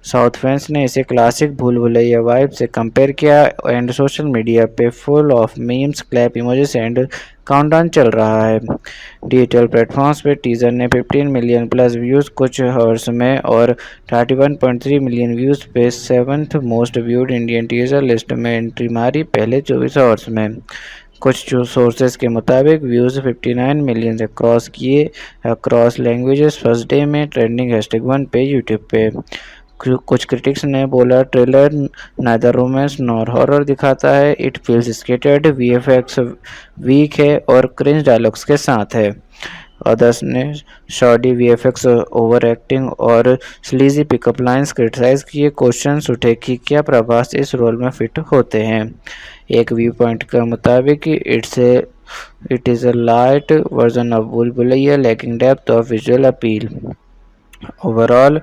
साउथ फैंस ने इसे क्लासिक भूल भुलैया वाइब से कंपेयर किया एंड सोशल मीडिया पे full of memes, clap emojis and countdown चल रहा है। डिजिटल प्लेटफॉर्म्स पे टीजर ने 15 मिलियन प्लस व्यूज़ कुछ आवर्स में और 31.3 मिलियन व्यूज़ पे 7th most viewed Indian teaser list में एंट्री मारी पहले 24 आवर्स में। कुछ सोर्सेज के मुताबिक व्यूज़ 59 मिलियन से क्रॉस किए अक्रॉस लैंग्वेजेस फर्स्ट डे में, ट्रेंडिंग #1 पे यूट्यूब पे। कुछ क्रिटिक्स ने बोला trailer neither romance nor horror दिखाता है, it feels scattered, VFX weak है और क्रिंज डायलॉग्स के साथ है। अदर्स ने शॉडी वीएफएक्स, ओवर एक्टिंग और स्लीजी पिकअप लाइंस क्रिटिसाइज किए। क्वेश्चंस उठे कि क्या प्रभास इस रोल में फिट होते हैं। एक व्यू पॉइंट के मुताबिक it is a light version of Bhool Bhulaiyaa lacking depth of visual appeal. Overall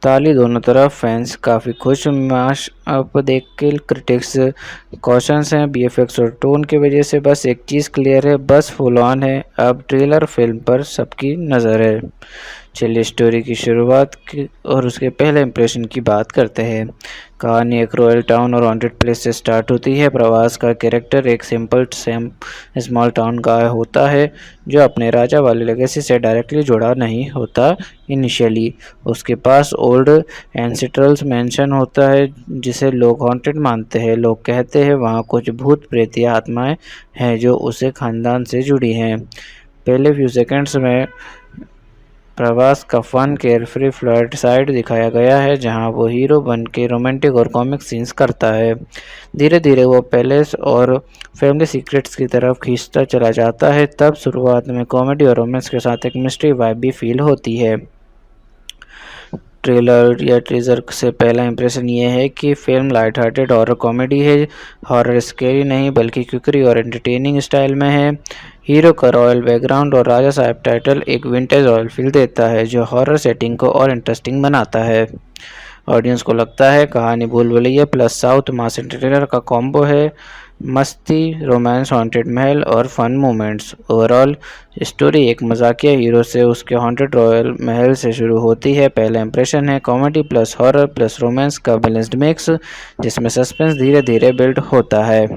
ताली दोनों तरफ, फैंस काफ़ी खुश। मैश अप देख के क्रिटिक्स कॉशंस हैं बीएफएक्स और टोन की वजह से। बस एक चीज़ क्लियर है, बस फुल ऑन है। अब ट्रेलर फिल्म पर सबकी नज़र है। चलिए स्टोरी की शुरुआत की और उसके पहले इंप्रेशन की बात करते हैं। कहानी एक रॉयल टाउन और हॉन्टेड प्लेस से स्टार्ट होती है। प्रभास का कैरेक्टर एक सिंपल स्मॉल टाउन गाय होता है जो अपने राजा वाले लेगेसी से डायरेक्टली जुड़ा नहीं होता। इनिशियली उसके पास ओल्ड एंसेस्ट्रल्स मैंशन होता है जिसे लोग हॉन्टेड मानते हैं। लोग कहते हैं वहाँ कुछ भूत प्रेत या आत्माएं हैं जो उसे खानदान से जुड़ी हैं। पहले फ्यू सेकंड्स में प्रभास का फन केयरफ्री फ्लर्ट साइड दिखाया गया है, जहां वो हीरो बन के रोमांटिक और कॉमिक सीन्स करता है। धीरे धीरे वो पैलेस और फैमिली सीक्रेट्स की तरफ खींचता चला जाता है। तब शुरुआत में कॉमेडी और रोमांस के साथ एक मिस्ट्री वाइब भी फील होती है। ट्रेलर या टीजर से पहला इंप्रेशन ये है कि film light hearted horror comedy है। हॉरर स्केरी नहीं बल्कि क्विकरी और एंटरटेनिंग स्टाइल में है। हीरो का रॉयल बैकग्राउंड और राजा साहब टाइटल एक विंटेज रॉयल फील देता है, जो हॉरर सेटिंग को और इंटरेस्टिंग बनाता है। ऑडियंस को लगता है कहानी भूल भुलैया प्लस साउथ मास एंटरटेनर का कॉम्बो है। मस्ती, रोमांस, हॉन्टेड महल और फन मोमेंट्स। ओवरऑल स्टोरी एक मजाकिया हीरो से उसके हॉन्टेड रॉयल महल से शुरू होती है। पहला इंप्रेशन है comedy plus horror plus romance का बैलेंस्ड मिक्स, जिसमें सस्पेंस धीरे धीरे बिल्ड होता है।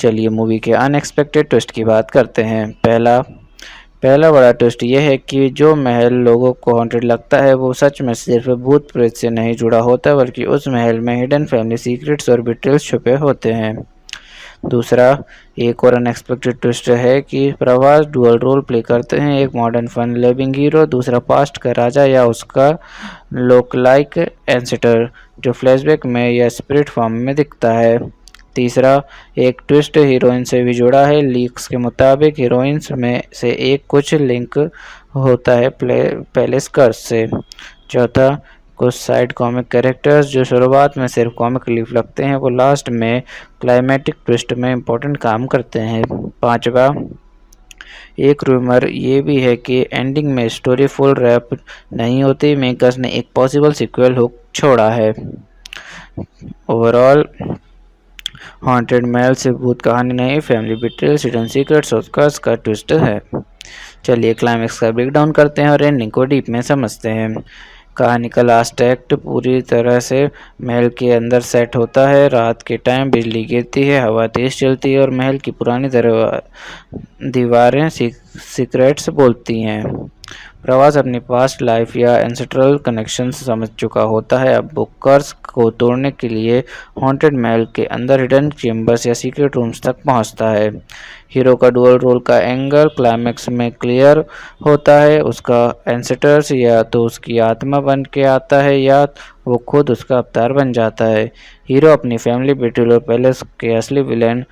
चलिए मूवी के अनएक्सपेक्टेड ट्विस्ट की बात करते हैं। पहला बड़ा ट्विस्ट यह है कि जो महल लोगों को हॉन्टेड लगता है वो सच में सिर्फ भूत प्रेत से नहीं जुड़ा होता, बल्कि उस महल में हिडन फैमिली सीक्रेट्स और बिट्रेल्स छुपे होते हैं। दूसरा एक और अनएक्सपेक्टेड ट्विस्ट है कि प्रभास डुअल रोल प्ले करते हैं, एक मॉडर्न फन लविंग हीरो, दूसरा पास्ट का राजा या उसका लोक लाइक एंसेस्टर जो फ्लैशबैक में या स्पिरिट फॉर्म में दिखता है। तीसरा एक ट्विस्ट हीरोइन से भी जुड़ा है। लीक्स के मुताबिक हीरोइंस में से एक कुछ लिंक होता है पैलेस कर्स से। चौथा कुछ साइड कॉमिक कैरेक्टर्स जो शुरुआत में सिर्फ कॉमिक रिलीफ लगते हैं वो लास्ट में क्लाइमेटिक ट्विस्ट में इम्पोर्टेंट काम करते हैं। पांचवा एक रूमर ये भी है कि एंडिंग में स्टोरी फुल रैप नहीं होती, मेकर्स ने एक पॉसिबल सीक्वल हुक छोड़ा है। ओवरऑल हॉन्टेड महल से भूत कहानी नहीं, फैमिली बिट्रेयल, हिडन सीक्रेट्स और कर्स का ट्विस्ट है। चलिए क्लाइमेक्स का ब्रेकडाउन करते हैं और एंडिंग को डीप में समझते हैं। कहानी का लास्ट एक्ट पूरी तरह से महल के अंदर सेट होता है। रात के टाइम बिजली गिरती है, हवा तेज चलती है और महल की पुरानी दीवारें सीक्रेट्स बोलती हैं। प्रभास अपनी पास्ट लाइफ या एंसेस्ट्रल कनेक्शन समझ चुका होता है। अब वो कर्स को तोड़ने के लिए हॉन्टेड महल के अंदर हिडन चेम्बर्स या सीक्रेट रूम्स तक पहुंचता है। हीरो का डुअल रोल का एंगल क्लाइमैक्स में क्लियर होता है। उसका एंसेस्टर्स या तो उसकी आत्मा बन के आता है या वो खुद उसका अवतार बन जाता है। हीरो अपनी फैमिली बिट्रेयल और पैलेस के असली विलेन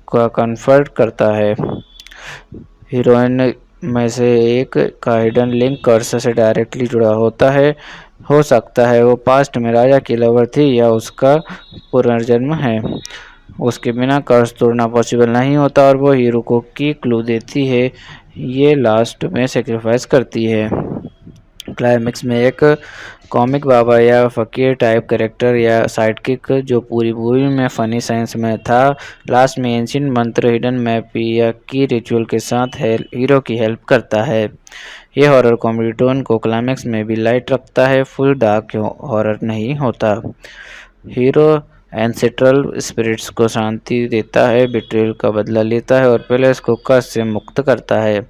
का कन्फर्ट करता है। हीरोइन में से एक का हिडन लिंक कर्स से डायरेक्टली जुड़ा होता है। हो सकता है वो पास्ट में राजा की लवर थी या उसका पुनर्जन्म है। उसके बिना कर्स तोड़ना पॉसिबल नहीं होता और वो हीरो को की क्लू देती है, ये लास्ट में सेक्रीफाइस करती है। क्लाइमेक्स में एक कॉमिक बाबा या फकीर टाइप कैरेक्टर या साइडकिक जो पूरी मूवी में फनी सेंस में था, लास्ट में एंशिएंट मंत्र, हिडन मैप या की रिचुअल के साथ हीरो की हेल्प करता है। ये हॉरर कॉमेडी टोन को क्लाइमेक्स में भी लाइट रखता है, फुल डार्क हॉरर नहीं होता। हीरो एंसेस्ट्रल स्पिरिट्स को शांति देता है, बिट्रेयल का बदला लेता है और पैलेस को कर्स से मुक्त करता है।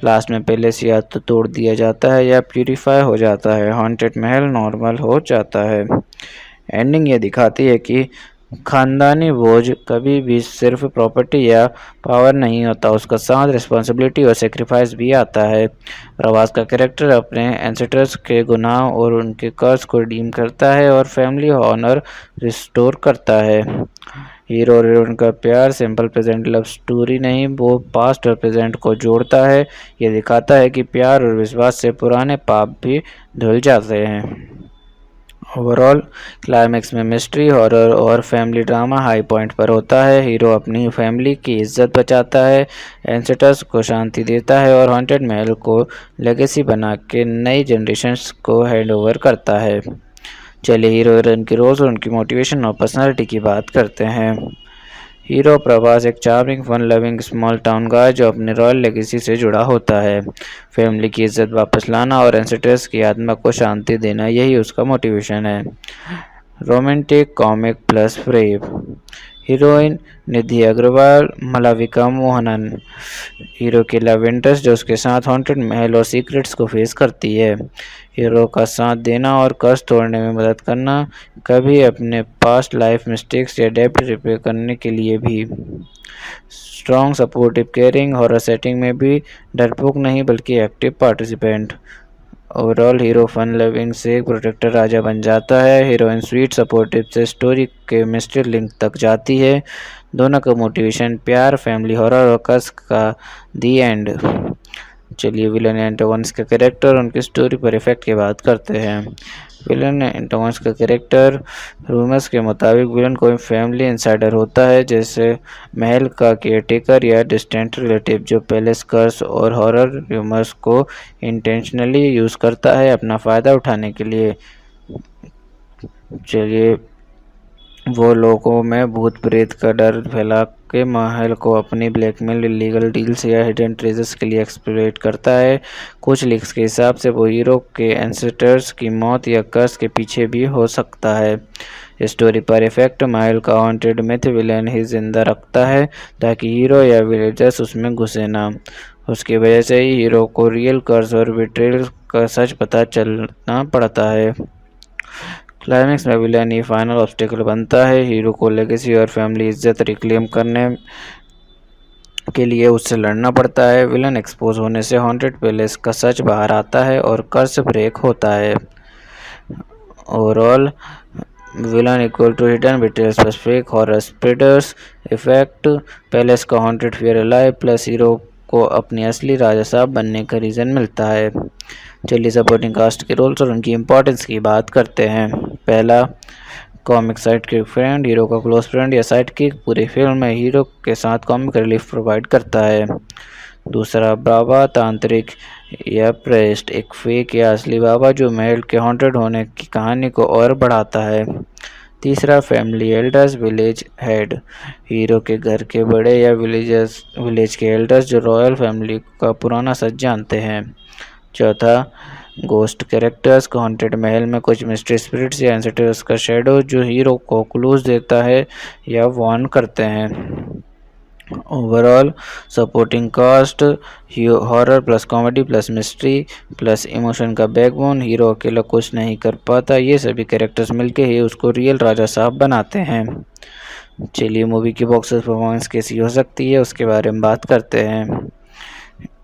लास्ट में पैलेस या तो तोड़ दिया जाता है या प्यूरिफाई हो जाता है। हॉन्टेड महल नॉर्मल हो जाता है। एंडिंग ये दिखाती है कि खानदानी बोझ कभी भी सिर्फ प्रॉपर्टी या पावर नहीं होता, उसका साथ रिस्पॉन्सिबिलिटी और सेक्रीफाइस भी आता है। प्रभास का कैरेक्टर अपने एंसेस्टर्स के गुनाह और उनके कर्ज को रिडीम करता है और फैमिली ऑनर रिस्टोर करता है। हीरो और हीरोइन का प्यार सिंपल प्रेजेंट लव स्टोरी नहीं, वो पास्ट और प्रेजेंट को जोड़ता है। ये दिखाता है कि प्यार और विश्वास से पुराने पाप भी धुल जाते हैं। ओवरऑल क्लाइमेक्स में मिस्ट्री, हॉरर और फैमिली ड्रामा हाई पॉइंट पर होता है। हीरो अपनी फैमिली की इज्जत बचाता है, एंसेस्टर्स को शांति देता है और हॉन्टेड महल को लेगेसी बना के नई जनरेशन्स को हैंड ओवर करता है। चलिए हीरो हीरोइन की रोल्स और उनकी मोटिवेशन और पर्सनालिटी की बात करते हैं। हीरो प्रभास एक charming fun loving small town guy जो अपने रॉयल लेगेसी से जुड़ा होता है। फैमिली की इज्जत वापस लाना और एंसेस्टर्स की आत्मा को शांति देना, यही उसका मोटिवेशन है। Romantic comic plus brave. Heroine Nidhi Agarwal, Malavika Mohanan. Hero की लव इंटरेस्ट जो उसके साथ हॉन्टेड महल और सीक्रेट्स को फेस करती है। हीरो का साथ देना और कर्ज तोड़ने में मदद करना, कभी अपने पास्ट लाइफ मिस्टेक्स या डेब्ट रिपेयर करने के लिए भी। Strong supportive caring, horror setting में भी डरपोक नहीं बल्कि active participant. Overall hero fun loving से प्रोटेक्टर राजा बन जाता है। हीरोइन स्वीट सपोर्टिव से स्टोरी के मिस्ट्री लिंक तक जाती है। दोनों का मोटिवेशन प्यार, फैमिली, हॉरर और कस का दी एंड। चलिए विलन एंटागोनिस्ट का कैरेक्टर, उनकी स्टोरी पर इफेक्ट की बात करते हैं। विलन एंटागोनिस्ट का कैरेक्टर, रूमर्स के मुताबिक विलन कोई फैमिली इंसाइडर होता है, जैसे महल का केयरटेकर या डिस्टेंट रिलेटिव, जो पैलेस कर्स और हॉरर रूमर्स को इंटेंशनली यूज़ करता है अपना फ़ायदा उठाने के लिए। चलिए वो लोगों में भूत प्रेत का डर फैला के महल को अपनी ब्लैकमेल, इलीगल डील्स या हिडन ट्रेजर्स के लिए एक्सप्लॉइट करता है। कुछ लीक्स के हिसाब से वो हीरो के एंसेस्टर्स की मौत या कर्स के पीछे भी हो सकता है। स्टोरी पर इफेक्ट, महल का हॉन्टेड मिथ विलेन ही जिंदा रखता है ताकि हीरो या विलेजर्स उसमें घुसे ना। उसकी वजह से ही हीरो को रियल कर्स और बिट्रेयल का सच पता चलना पड़ता है। क्लाइमेक्स में विलेन ही फाइनल ऑब्स्टेकल बनता है। हीरो को लेगेसी और फैमिली इज्जत रिक्लेम करने के लिए उससे लड़ना पड़ता है। विलन एक्सपोज होने से हॉन्टेड पैलेस का सच बाहर आता है और कर्स ब्रेक होता है। Overall villain equal to hidden betrayals plus fake horror spreaders effect, palace का haunted fear alive plus hero को अपनी असली राजा साहब बनने का रीज़न मिलता है। चलिए सपोर्टिंग कास्ट के रोल्स और उनकी इम्पोर्टेंस की बात करते हैं। पहला, comic side kick friend, hero का क्लोज फ्रेंड या साइड किक पूरी फिल्म में हीरो के साथ कॉमिक रिलीफ प्रोवाइड करता है। दूसरा, बाबा तांत्रिक या प्रेस्ट, एक फेक या असली बाबा जो महल के हॉन्टेड होने की कहानी को और बढ़ाता है। तीसरा, family elders, village head, hero के घर के बड़े या विलेज के एल्डर्स जो रॉयल फैमिली का पुराना सच जानते हैं। चौथा, गोस्ट कैरेक्टर्स, हॉन्टेड महल में कुछ मिस्ट्री स्पिरिट्स या एंसेस्टर्स का शैडो जो हीरो को क्लूज देता है या वार्न करते हैं। Overall supporting cast, horror plus comedy plus mystery plus emotion का बैकबोन, हीरो अकेला कुछ नहीं कर पाता, ये सभी कैरेक्टर्स मिलके ही उसको रियल राजा साहब बनाते हैं। चलिए मूवी की बॉक्स ऑफिस परफॉर्मेंस कैसी हो सकती है उसके बारे में बात करते हैं।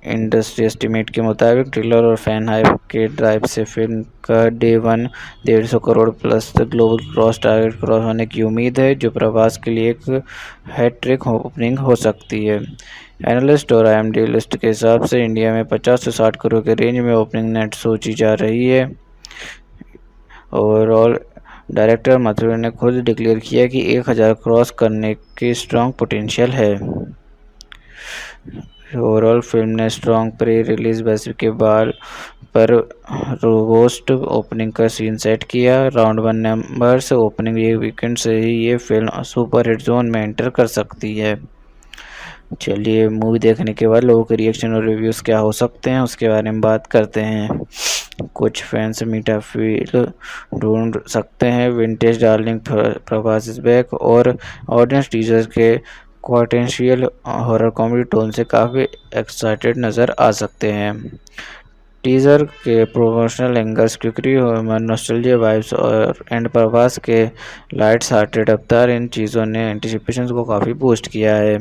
इंडस्ट्री एस्टिमेट के मुताबिक ट्रेलर और फैन हाइप के ड्राइव से फिल्म का day one 150 crore plus global cross target cross होने की उम्मीद है, जो प्रभास के लिए एक हैट्रिक ओपनिंग हो सकती है। एनालिस्ट और IMDb लिस्ट के हिसाब से इंडिया में 50 से 60 करोड़ के रेंज में ओपनिंग नेट सोची जा रही है। ओवरऑल डायरेक्टर माथुर ने खुद डिक्लेयर किया कि 1000 क्रॉस करने की स्ट्रॉन्ग पोटेंशियल है। ओवरऑल फिल्म ने स्ट्रॉन्ग प्री रिलीज बेसिस के बाल पर रोबोस्ट ओपनिंग का सीन सेट किया। राउंड 1 नंबर्स ओपनिंग ये वीकेंड से ही ये फिल्म सुपर हिट जोन में एंटर कर सकती है। चलिए मूवी देखने के बाद लोगों के रिएक्शन और रिव्यूज़ क्या हो सकते हैं उसके बारे में बात करते हैं। कुछ फैंस मीठा फील ढूंढ सकते हैं, vintage darling Prabhas is back, और ऑडियंस टीजर के पोटेंशियल हॉरर कॉमेडी टोन से काफ़ी एक्साइटेड नज़र आ सकते हैं। टीजर के promotional angles, quirky humour, nostalgia vibes और एंड प्रभास के लाइट्स हार्टेड अवतार, इन चीज़ों ने एंटिसिपेशन को काफ़ी बूस्ट किया है।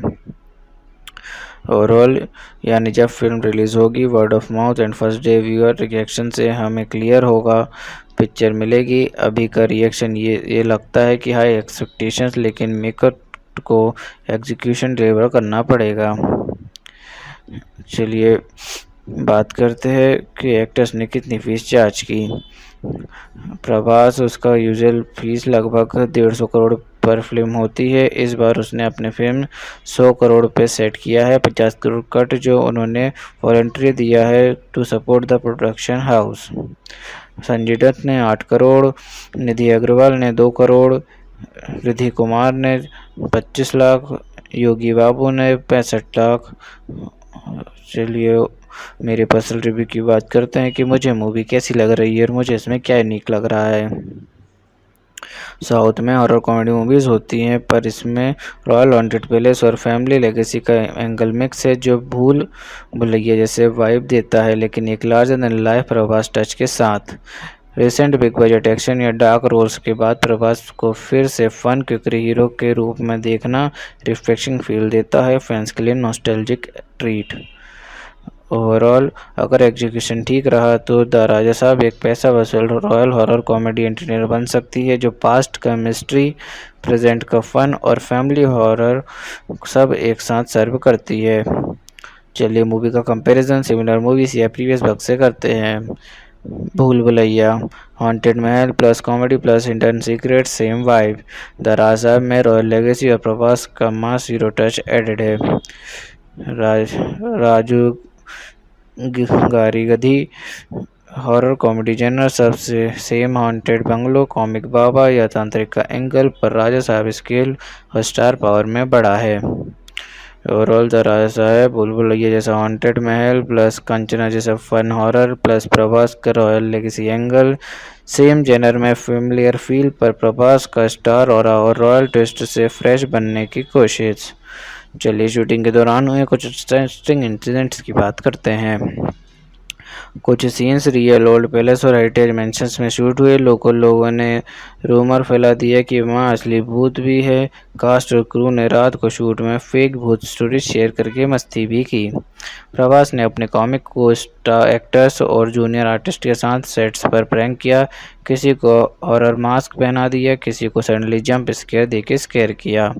ओवरऑल यानी जब फिल्म रिलीज़ होगी word of mouth and first day viewer reaction से हमें क्लियर होगा पिक्चर मिलेगी। अभी का रिएक्शन ये लगता है कि हाई एक्सपेक्टेशंस, लेकिन मेकर को एग्जीक्यूशन डिलीवर करना पड़ेगा। चलिए बात करते हैं कि एक्टर्स ने कितनी फीस चार्ज की। प्रभास, उसका यूजुअल फीस लगभग 150 करोड़ पर फिल्म होती है। इस बार उसने अपने फिल्म 100 करोड़ पे सेट किया है, 50 करोड़ कट जो उन्होंने वॉलंटरी दिया है to support the production house. Sanjay Dutt ने 8 करोड़, निधि अग्रवाल ने 2 करोड़, रिद्धि कुमार ने 25 लाख, योगी बाबू ने 65 लाख। चलिए मेरे पर्सनल रिव्यू की बात करते हैं कि मुझे मूवी कैसी लग रही है और मुझे इसमें क्या यूनिक लग रहा है। साउथ में हॉरर कॉमेडी मूवीज़ होती हैं, पर इसमें रॉयल हॉन्टेड पैलेस और फैमिली लेगेसी का एंगल मिक्स है जो भूल भुलैया जैसे वाइब देता है, लेकिन एक larger than life Prabhas touch के साथ। रिसेंट बिग बजट एक्शन या डार्क रोल्स के बाद प्रभास को फिर से फन क्विकरी हीरो के रूप में देखना रिफ्रेशिंग फील देता है, फैंस के लिए नॉस्टैल्जिक ट्रीट। ओवरऑल अगर एग्जीक्यूशन ठीक रहा तो द राजा साहब एक पैसा वसूल रॉयल हॉरर कॉमेडी एंटरटेनर बन सकती है जो पास्ट का मिस्ट्री, प्रेजेंट का फन और फैमिली हॉरर सब एक साथ सर्व करती है। चलिए मूवी का कंपैरिजन सिमिलर मूवीज या प्रीवियस वर्क से करते हैं। Bhool Bhulaiyaa haunted mahal plus comedy plus hidden secret same vibe. The Raja Saab में रॉयल लेगेसी और प्रभास का मास हीरो टच एडेड है। राजू गारी गधी हॉरर कॉमेडी जनर सबसे सेम हॉन्टेड बंगलो, कॉमिक बाबा या तांत्रिक का एंगल, पर राजा साहब स्केल और स्टार पावर में बड़ा है। ओवरऑल द राजा साहब भूल भुलैया जैसा हॉन्टेड महल प्लस कंचना जैसा फन हॉरर प्लस प्रभास का royal legacy angle, same genre में फेमिलियर फील पर प्रभास का स्टार और रॉयल ट्विस्ट से फ्रेश बनने की कोशिश। चलिए शूटिंग के दौरान हुए कुछ इंटरेस्टिंग इंसिडेंट्स की बात करते हैं। कुछ सीन्स रियल ओल्ड पैलेस और हेरिटेज मेंशंस में शूट हुए। लोगों ने रूमर फैला दिया कि वहाँ असली भूत भी है। कास्ट और क्रू ने रात को शूट में फेक भूत स्टोरी शेयर करके मस्ती भी की। प्रभास ने अपने कॉमिक को स्टार एक्टर्स और जूनियर आर्टिस्ट के साथ सेट्स पर प्रैंक किया। किसी को हॉरर मास्क पहना दिया, किसी को सडनली जंप स्केयर देके स्केयर किया।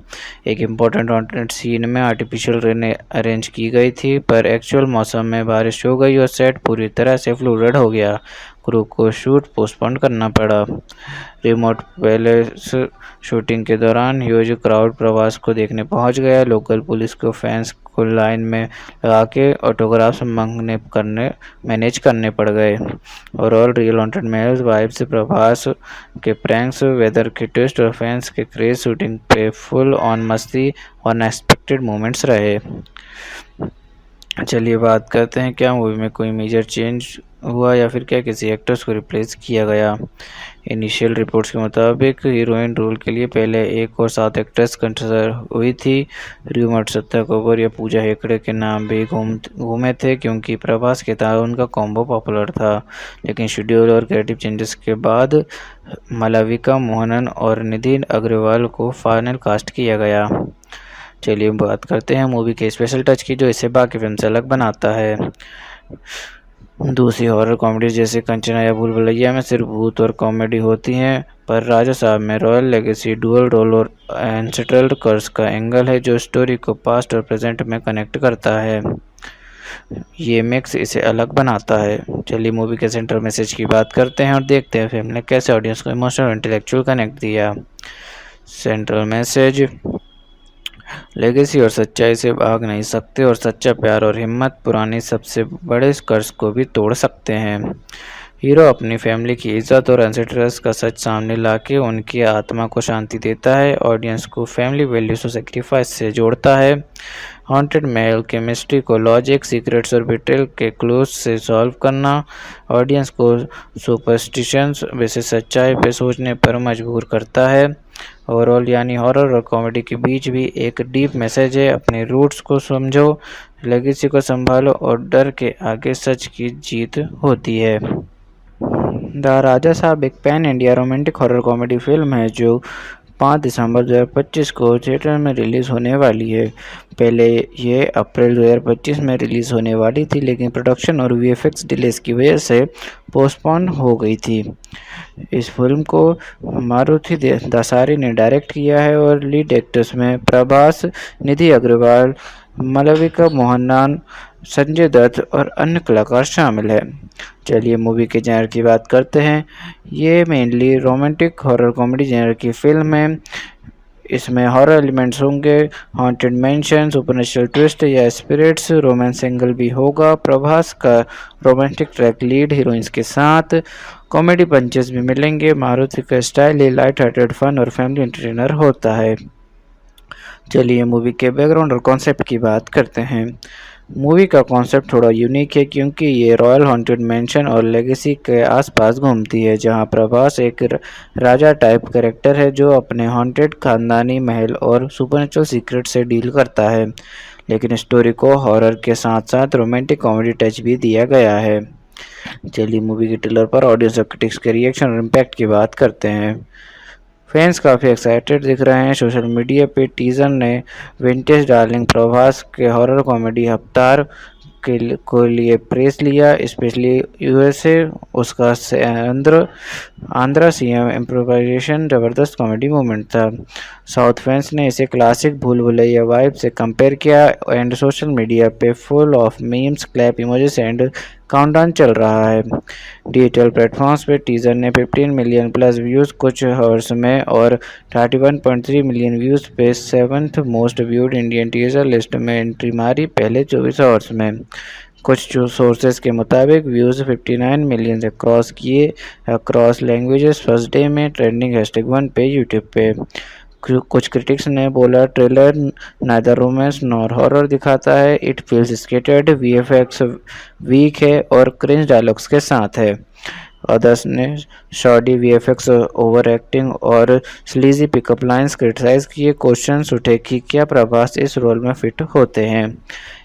एक इम्पोर्टेंट सीन में आर्टिफिशियल रेन अरेंज की गई थी, पर एक्चुअल मौसम में बारिश हो गई और सेट पूरी तरह से फ्लूइड हो गया। क्रू को शूट पोस्टपोन करना पड़ा। रिमोट पैलेस शूटिंग के दौरान ह्यूज क्राउड प्रभास को देखने पहुंच गया। लोकल पुलिस को फैंस को लाइन में लगा के ऑटोग्राफ्स मैनेज करने पड़ गए। ओवरऑल रियल हॉन्टेड महल वाइब से प्रभास के प्रैंक्स, वेदर के ट्विस्ट और फैंस के क्रेज शूटिंग पे फुल ऑन मस्ती और अनएक्सपेक्टेड मोमेंट्स रहे। चलिए बात करते हैं क्या मूवी में कोई मेजर चेंज हुआ या फिर क्या किसी एक्टर्स को रिप्लेस किया गया। इनिशियल रिपोर्ट्स के मुताबिक हीरोइन रोल के लिए पहले 1 और 7 एक्ट्रेस कंसिडर हुई थी। र्यूमर सत्ता कपूर या पूजा हेगड़े के नाम भी घूमे थे क्योंकि प्रभास के साथ उनका कॉम्बो पॉपुलर था, लेकिन शेड्यूल और क्रिएटिव चेंजेस के बाद मालविका मोहनन और निधि अग्रवाल को फाइनल कास्ट किया गया। चलिए बात करते हैं मूवी के स्पेशल टच की जो इसे बाकी फिल्म से अलग बनाता है। दूसरी हॉरर कॉमेडी जैसे कंचना या भूल भुलैया में सिर्फ भूत और कॉमेडी होती हैं, पर राजा साहब में रॉयल लेगेसी, डुअल रोल और एंसेस्ट्रल कर्स का एंगल है जो स्टोरी को पास्ट और प्रेजेंट में कनेक्ट करता है। ये मिक्स इसे अलग बनाता है। चलिए मूवी के सेंट्रल मैसेज की बात करते हैं और देखते हैं फिल्म ने कैसे ऑडियंस को इमोशनल और इंटेलेक्चुअल कनेक्ट दिया। सेंट्रल मैसेज, लेगेसी और सच्चाई से भाग नहीं सकते और सच्चा प्यार और हिम्मत पुरानी सबसे बड़े कर्ज को भी तोड़ सकते हैं। हीरो अपनी फैमिली की इज्जत और एंसेस्टर्स का सच सामने लाके उनकी आत्मा को शांति देता है। ऑडियंस को फैमिली वैल्यूज और सेक्रीफाइस से जोड़ता है। हॉन्टेड महल के मिस्ट्री को लॉजिक, सीक्रेट्स और बिट्रेयल के क्लूज से सॉल्व करना ऑडियंस को सुपरस्टिशंस वैसे सच्चाई पे सोचने पर मजबूर करता है। ओवरऑल यानी हॉरर और कॉमेडी के बीच भी एक डीप मैसेज है। अपने रूट्स को समझो, लेगेसी को संभालो और डर के आगे सच की जीत होती है। द राजा साहब एक pan India romantic horror comedy film है जो 5 दिसंबर 2025 को थिएटर में रिलीज़ होने वाली है। पहले ये अप्रैल 2025 में रिलीज़ होने वाली थी, लेकिन प्रोडक्शन और वीएफएक्स डिलेस की वजह से पोस्टपोन हो गई थी। इस फिल्म को मारुति दसारी ने डायरेक्ट किया है और लीड एक्टर्स में प्रभास, निधि अग्रवाल, मालविका मोहनन, संजय दत्त और अन्य कलाकार शामिल हैं। चलिए मूवी के जेनर की बात करते हैं। ये mainly romantic horror comedy genre की फिल्म है। इसमें हॉरर एलिमेंट्स होंगे, हॉन्टेड मैंशन, सुपरनेचुरल ट्विस्ट या स्पिरिट्स, रोमांस एंगल भी होगा। प्रभास का रोमांटिक ट्रैक लीड हीरोइंस के साथ, कॉमेडी पंचेस भी मिलेंगे। मारुति का स्टाइल ये लाइट हार्टेड फन और फैमिली एंटरटेनर होता है। चलिए मूवी के बैकग्राउंड और कॉन्सेप्ट की बात करते हैं। मूवी का कॉन्सेप्ट थोड़ा यूनिक है क्योंकि ये रॉयल हॉन्टेड मैंशन और लेगेसी के आसपास घूमती है, जहां प्रभास एक राजा टाइप कैरेक्टर है जो अपने हॉन्टेड खानदानी महल और सुपरनेचुरल सीक्रेट से डील करता है। लेकिन स्टोरी को हॉरर के साथ साथ रोमांटिक कॉमेडी टच भी दिया गया है। चलिए मूवी के ट्रेलर पर ऑडियंस और क्रिटिक्स के रिएक्शन और इम्पैक्ट की बात करते हैं। फैंस काफ़ी एक्साइटेड दिख रहे हैं। सोशल मीडिया पे टीजर ने विंटेज डार्लिंग प्रभास के हॉरर कॉमेडी अवतार को लिए प्रेस लिया, स्पेशली यूएसए। उसका आंध्रा सीएम इम्प्रोवाइजेशन जबरदस्त कॉमेडी मोमेंट था। साउथ फैंस ने इसे क्लासिक भूल भुलैया वाइब से कंपेयर किया एंड सोशल मीडिया पे full of memes, clap emojis and countdown चल रहा है। डिजिटल प्लेटफॉर्म्स पे टीजर ने 15 मिलियन प्लस व्यूज़ कुछ आवर्स में और 31.3 मिलियन व्यूज़ पे 7th most viewed Indian teaser list में एंट्री मारी पहले 24 आवर्स में। कुछ सोर्सेज के मुताबिक व्यूज़ 59 मिलियन से क्रॉस किए अक्रॉस लैंग्वेजेस फर्स्ट डे में ट्रेंडिंग #1 पे यूट्यूब पे। कुछ क्रिटिक्स ने बोला trailer neither romance nor horror दिखाता है, it feels scattered, VFX weak है और क्रिंज डायलॉग्स के साथ है। अदर्स ने शॉडी वीएफएक्स, ओवर एक्टिंग और स्लीजी पिकअप लाइंस क्रिटिसाइज किए। क्वेश्चंस उठे कि क्या प्रभास इस रोल में फिट होते हैं।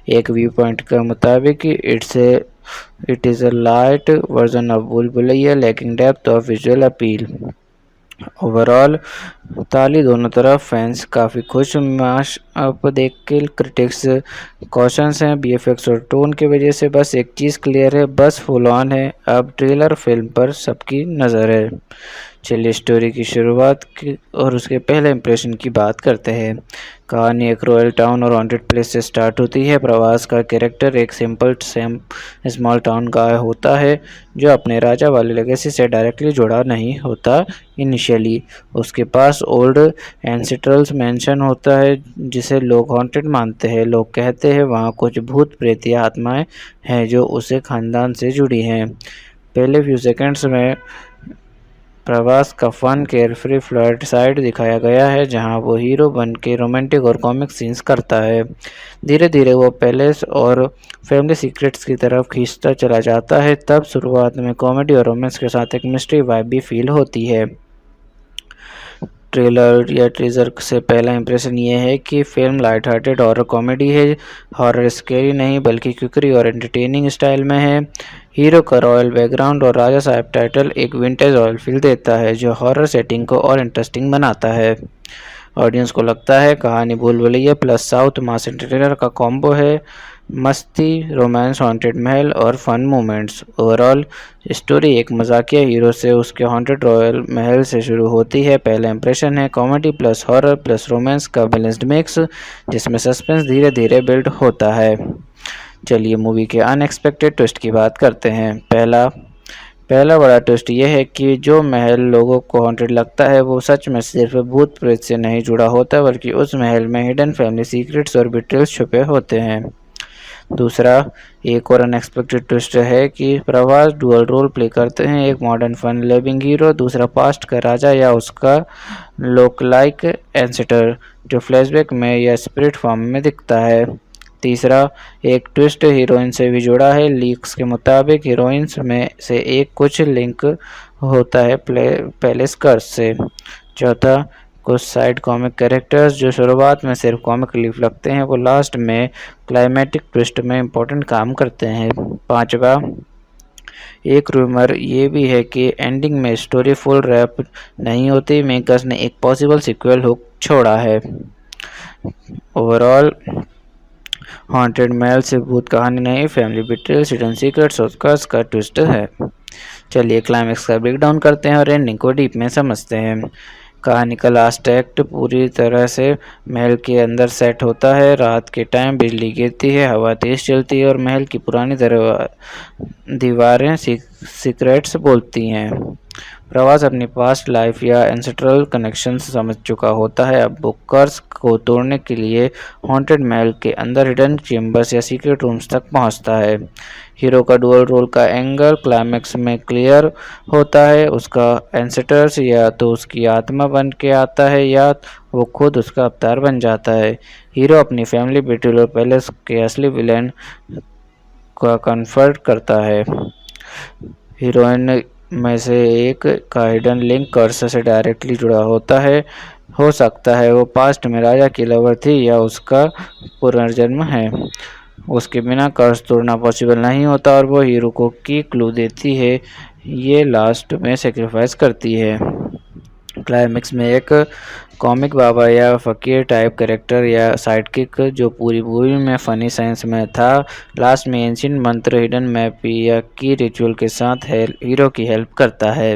एक व्यू पॉइंट के मुताबिक it is a light version of Bhool Bhulaiyaa lacking depth of visual appeal. Overall ताली दोनों तरफ, फैंस काफ़ी खुश, मैश अप देख के क्रिटिक्स कॉशंस हैं बीएफएक्स और टोन की वजह से। बस एक चीज़ क्लियर है, बस फुल ऑन है। अब ट्रेलर फिल्म पर सबकी नज़र है। चलिए स्टोरी की शुरुआत की और उसके पहले इंप्रेशन की बात करते हैं। कहानी एक रॉयल टाउन और हॉन्टेड प्लेस से स्टार्ट होती है। प्रभास का कैरेक्टर एक सिंपल स्मॉल टाउन का होता है जो अपने राजा वाले लेगेसी से डायरेक्टली जुड़ा नहीं होता। इनिशियली उसके पास ओल्ड एंसेस्ट्रल मैंशन होता है जिसे लोग हॉन्टेड मानते हैं। लोग कहते हैं वहाँ कुछ भूत प्रेत या आत्माएं हैं जो उसे खानदान से जुड़ी हैं। पहले फ्यू सेकंड्स में प्रभास का फन केयरफ्री फ्लर्ट साइड दिखाया गया है जहां वो हीरो बन के रोमांटिक और कॉमिक सीन्स करता है। धीरे धीरे वो पैलेस और फैमिली सीक्रेट्स की तरफ खींचता चला जाता है। तब शुरुआत में कॉमेडी और रोमांस के साथ एक मिस्ट्री वाइब भी फील होती है। ट्रेलर या टीजर से पहला इंप्रेशन ये है कि film light hearted horror comedy है। हॉरर स्केरी नहीं बल्कि क्विकरी और एंटरटेनिंग स्टाइल में है। हीरो का रॉयल बैकग्राउंड और राजा साहब टाइटल एक विंटेज रॉयल फील देता है जो हॉरर सेटिंग को और इंटरेस्टिंग बनाता है। ऑडियंस को लगता है कहानी भूल भुलैया प्लस साउथ मास एंटरटेनर का कॉम्बो है। मस्ती, रोमांस, हॉन्टेड महल और फन मोमेंट्स। ओवरऑल स्टोरी एक मजाकिया हीरो से उसके हॉन्टेड रॉयल महल से शुरू होती है। पहला इंप्रेशन है comedy plus horror plus romance का बैलेंस्ड मिक्स जिसमें सस्पेंस धीरे धीरे बिल्ड होता है। चलिए मूवी के अनएक्सपेक्टेड ट्विस्ट की बात करते हैं। पहला बड़ा ट्विस्ट यह है कि जो महल लोगों को हॉन्टेड लगता है वो सच में सिर्फ भूत प्रेत से नहीं जुड़ा होता बल्कि उस महल में हिडन फैमिली सीक्रेट्स और बिट्रेल्स छुपे होते हैं। दूसरा एक और अनएक्सपेक्टेड ट्विस्ट है कि प्रभास डुअल रोल प्ले करते हैं, एक मॉडर्न फन लविंग हीरो, दूसरा पास्ट का राजा या उसका लोक लाइक एंसेस्टर जो फ्लैशबैक में या स्पिरिट फॉर्म में दिखता है। तीसरा एक ट्विस्ट हीरोइन से भी जुड़ा है। लीक्स के मुताबिक हीरोइंस में से एक कुछ लिंक होता है पैलेस कर्स से। चौथा कुछ साइड कॉमिक कैरेक्टर्स जो शुरुआत में सिर्फ कॉमिक रिलीफ लगते हैं वो लास्ट में क्लाइमेटिक ट्विस्ट में इम्पोर्टेंट काम करते हैं। पांचवा एक रूमर ये भी है कि एंडिंग में स्टोरी फुल रैप नहीं होती, मेकर्स ने एक पॉसिबल सीक्वल हुक छोड़ा है। ओवरऑल हॉन्टेड महल से भूत कहानी नहीं, फैमिली बिट्रेल, हिडन सीक्रेट्स और कर्स का ट्विस्ट है। चलिए क्लाइमेक्स का ब्रेकडाउन करते हैं और एंडिंग को डीप में समझते हैं। कहानी का लास्ट एक्ट पूरी तरह से महल के अंदर सेट होता है। रात के टाइम बिजली गिरती है, हवा तेज चलती है और महल की पुरानी दीवारें सीक्रेट्स बोलती हैं। प्रभास अपनी पास्ट लाइफ या एंसेस्ट्रल कनेक्शन समझ चुका होता है। अब वो कर्स को तोड़ने के लिए हॉन्टेड महल के अंदर हिडन चेम्बर्स या सीक्रेट रूम्स तक पहुंचता है। हीरो का डुअल रोल का एंगल क्लाइमेक्स में क्लियर होता है। उसका एंसेस्टर्स या तो उसकी आत्मा बन के आता है या वो खुद उसका अवतार बन जाता है। हीरो अपनी फैमिली, बेट्रियल और पैलेस के असली विलेन का कन्फर्ट करता है। हीरोइन में से एक का हिडन लिंक कर्स से डायरेक्टली जुड़ा होता है। हो सकता है वो पास्ट में राजा की लवर थी या उसका पुनर्जन्म है। उसके बिना कर्स तोड़ना पॉसिबल नहीं होता और वो हीरो को की क्लू देती है, ये लास्ट में सेक्रीफाइस करती है। क्लाइमेक्स में एक कॉमिक बाबा या फकीर टाइप कैरेक्टर या साइडकिक जो पूरी मूवी में फनी सेंस में था, लास्ट में एंशिएंट मंत्र, हिडन मैप या की रिचुअल के साथ हीरो की हेल्प करता है।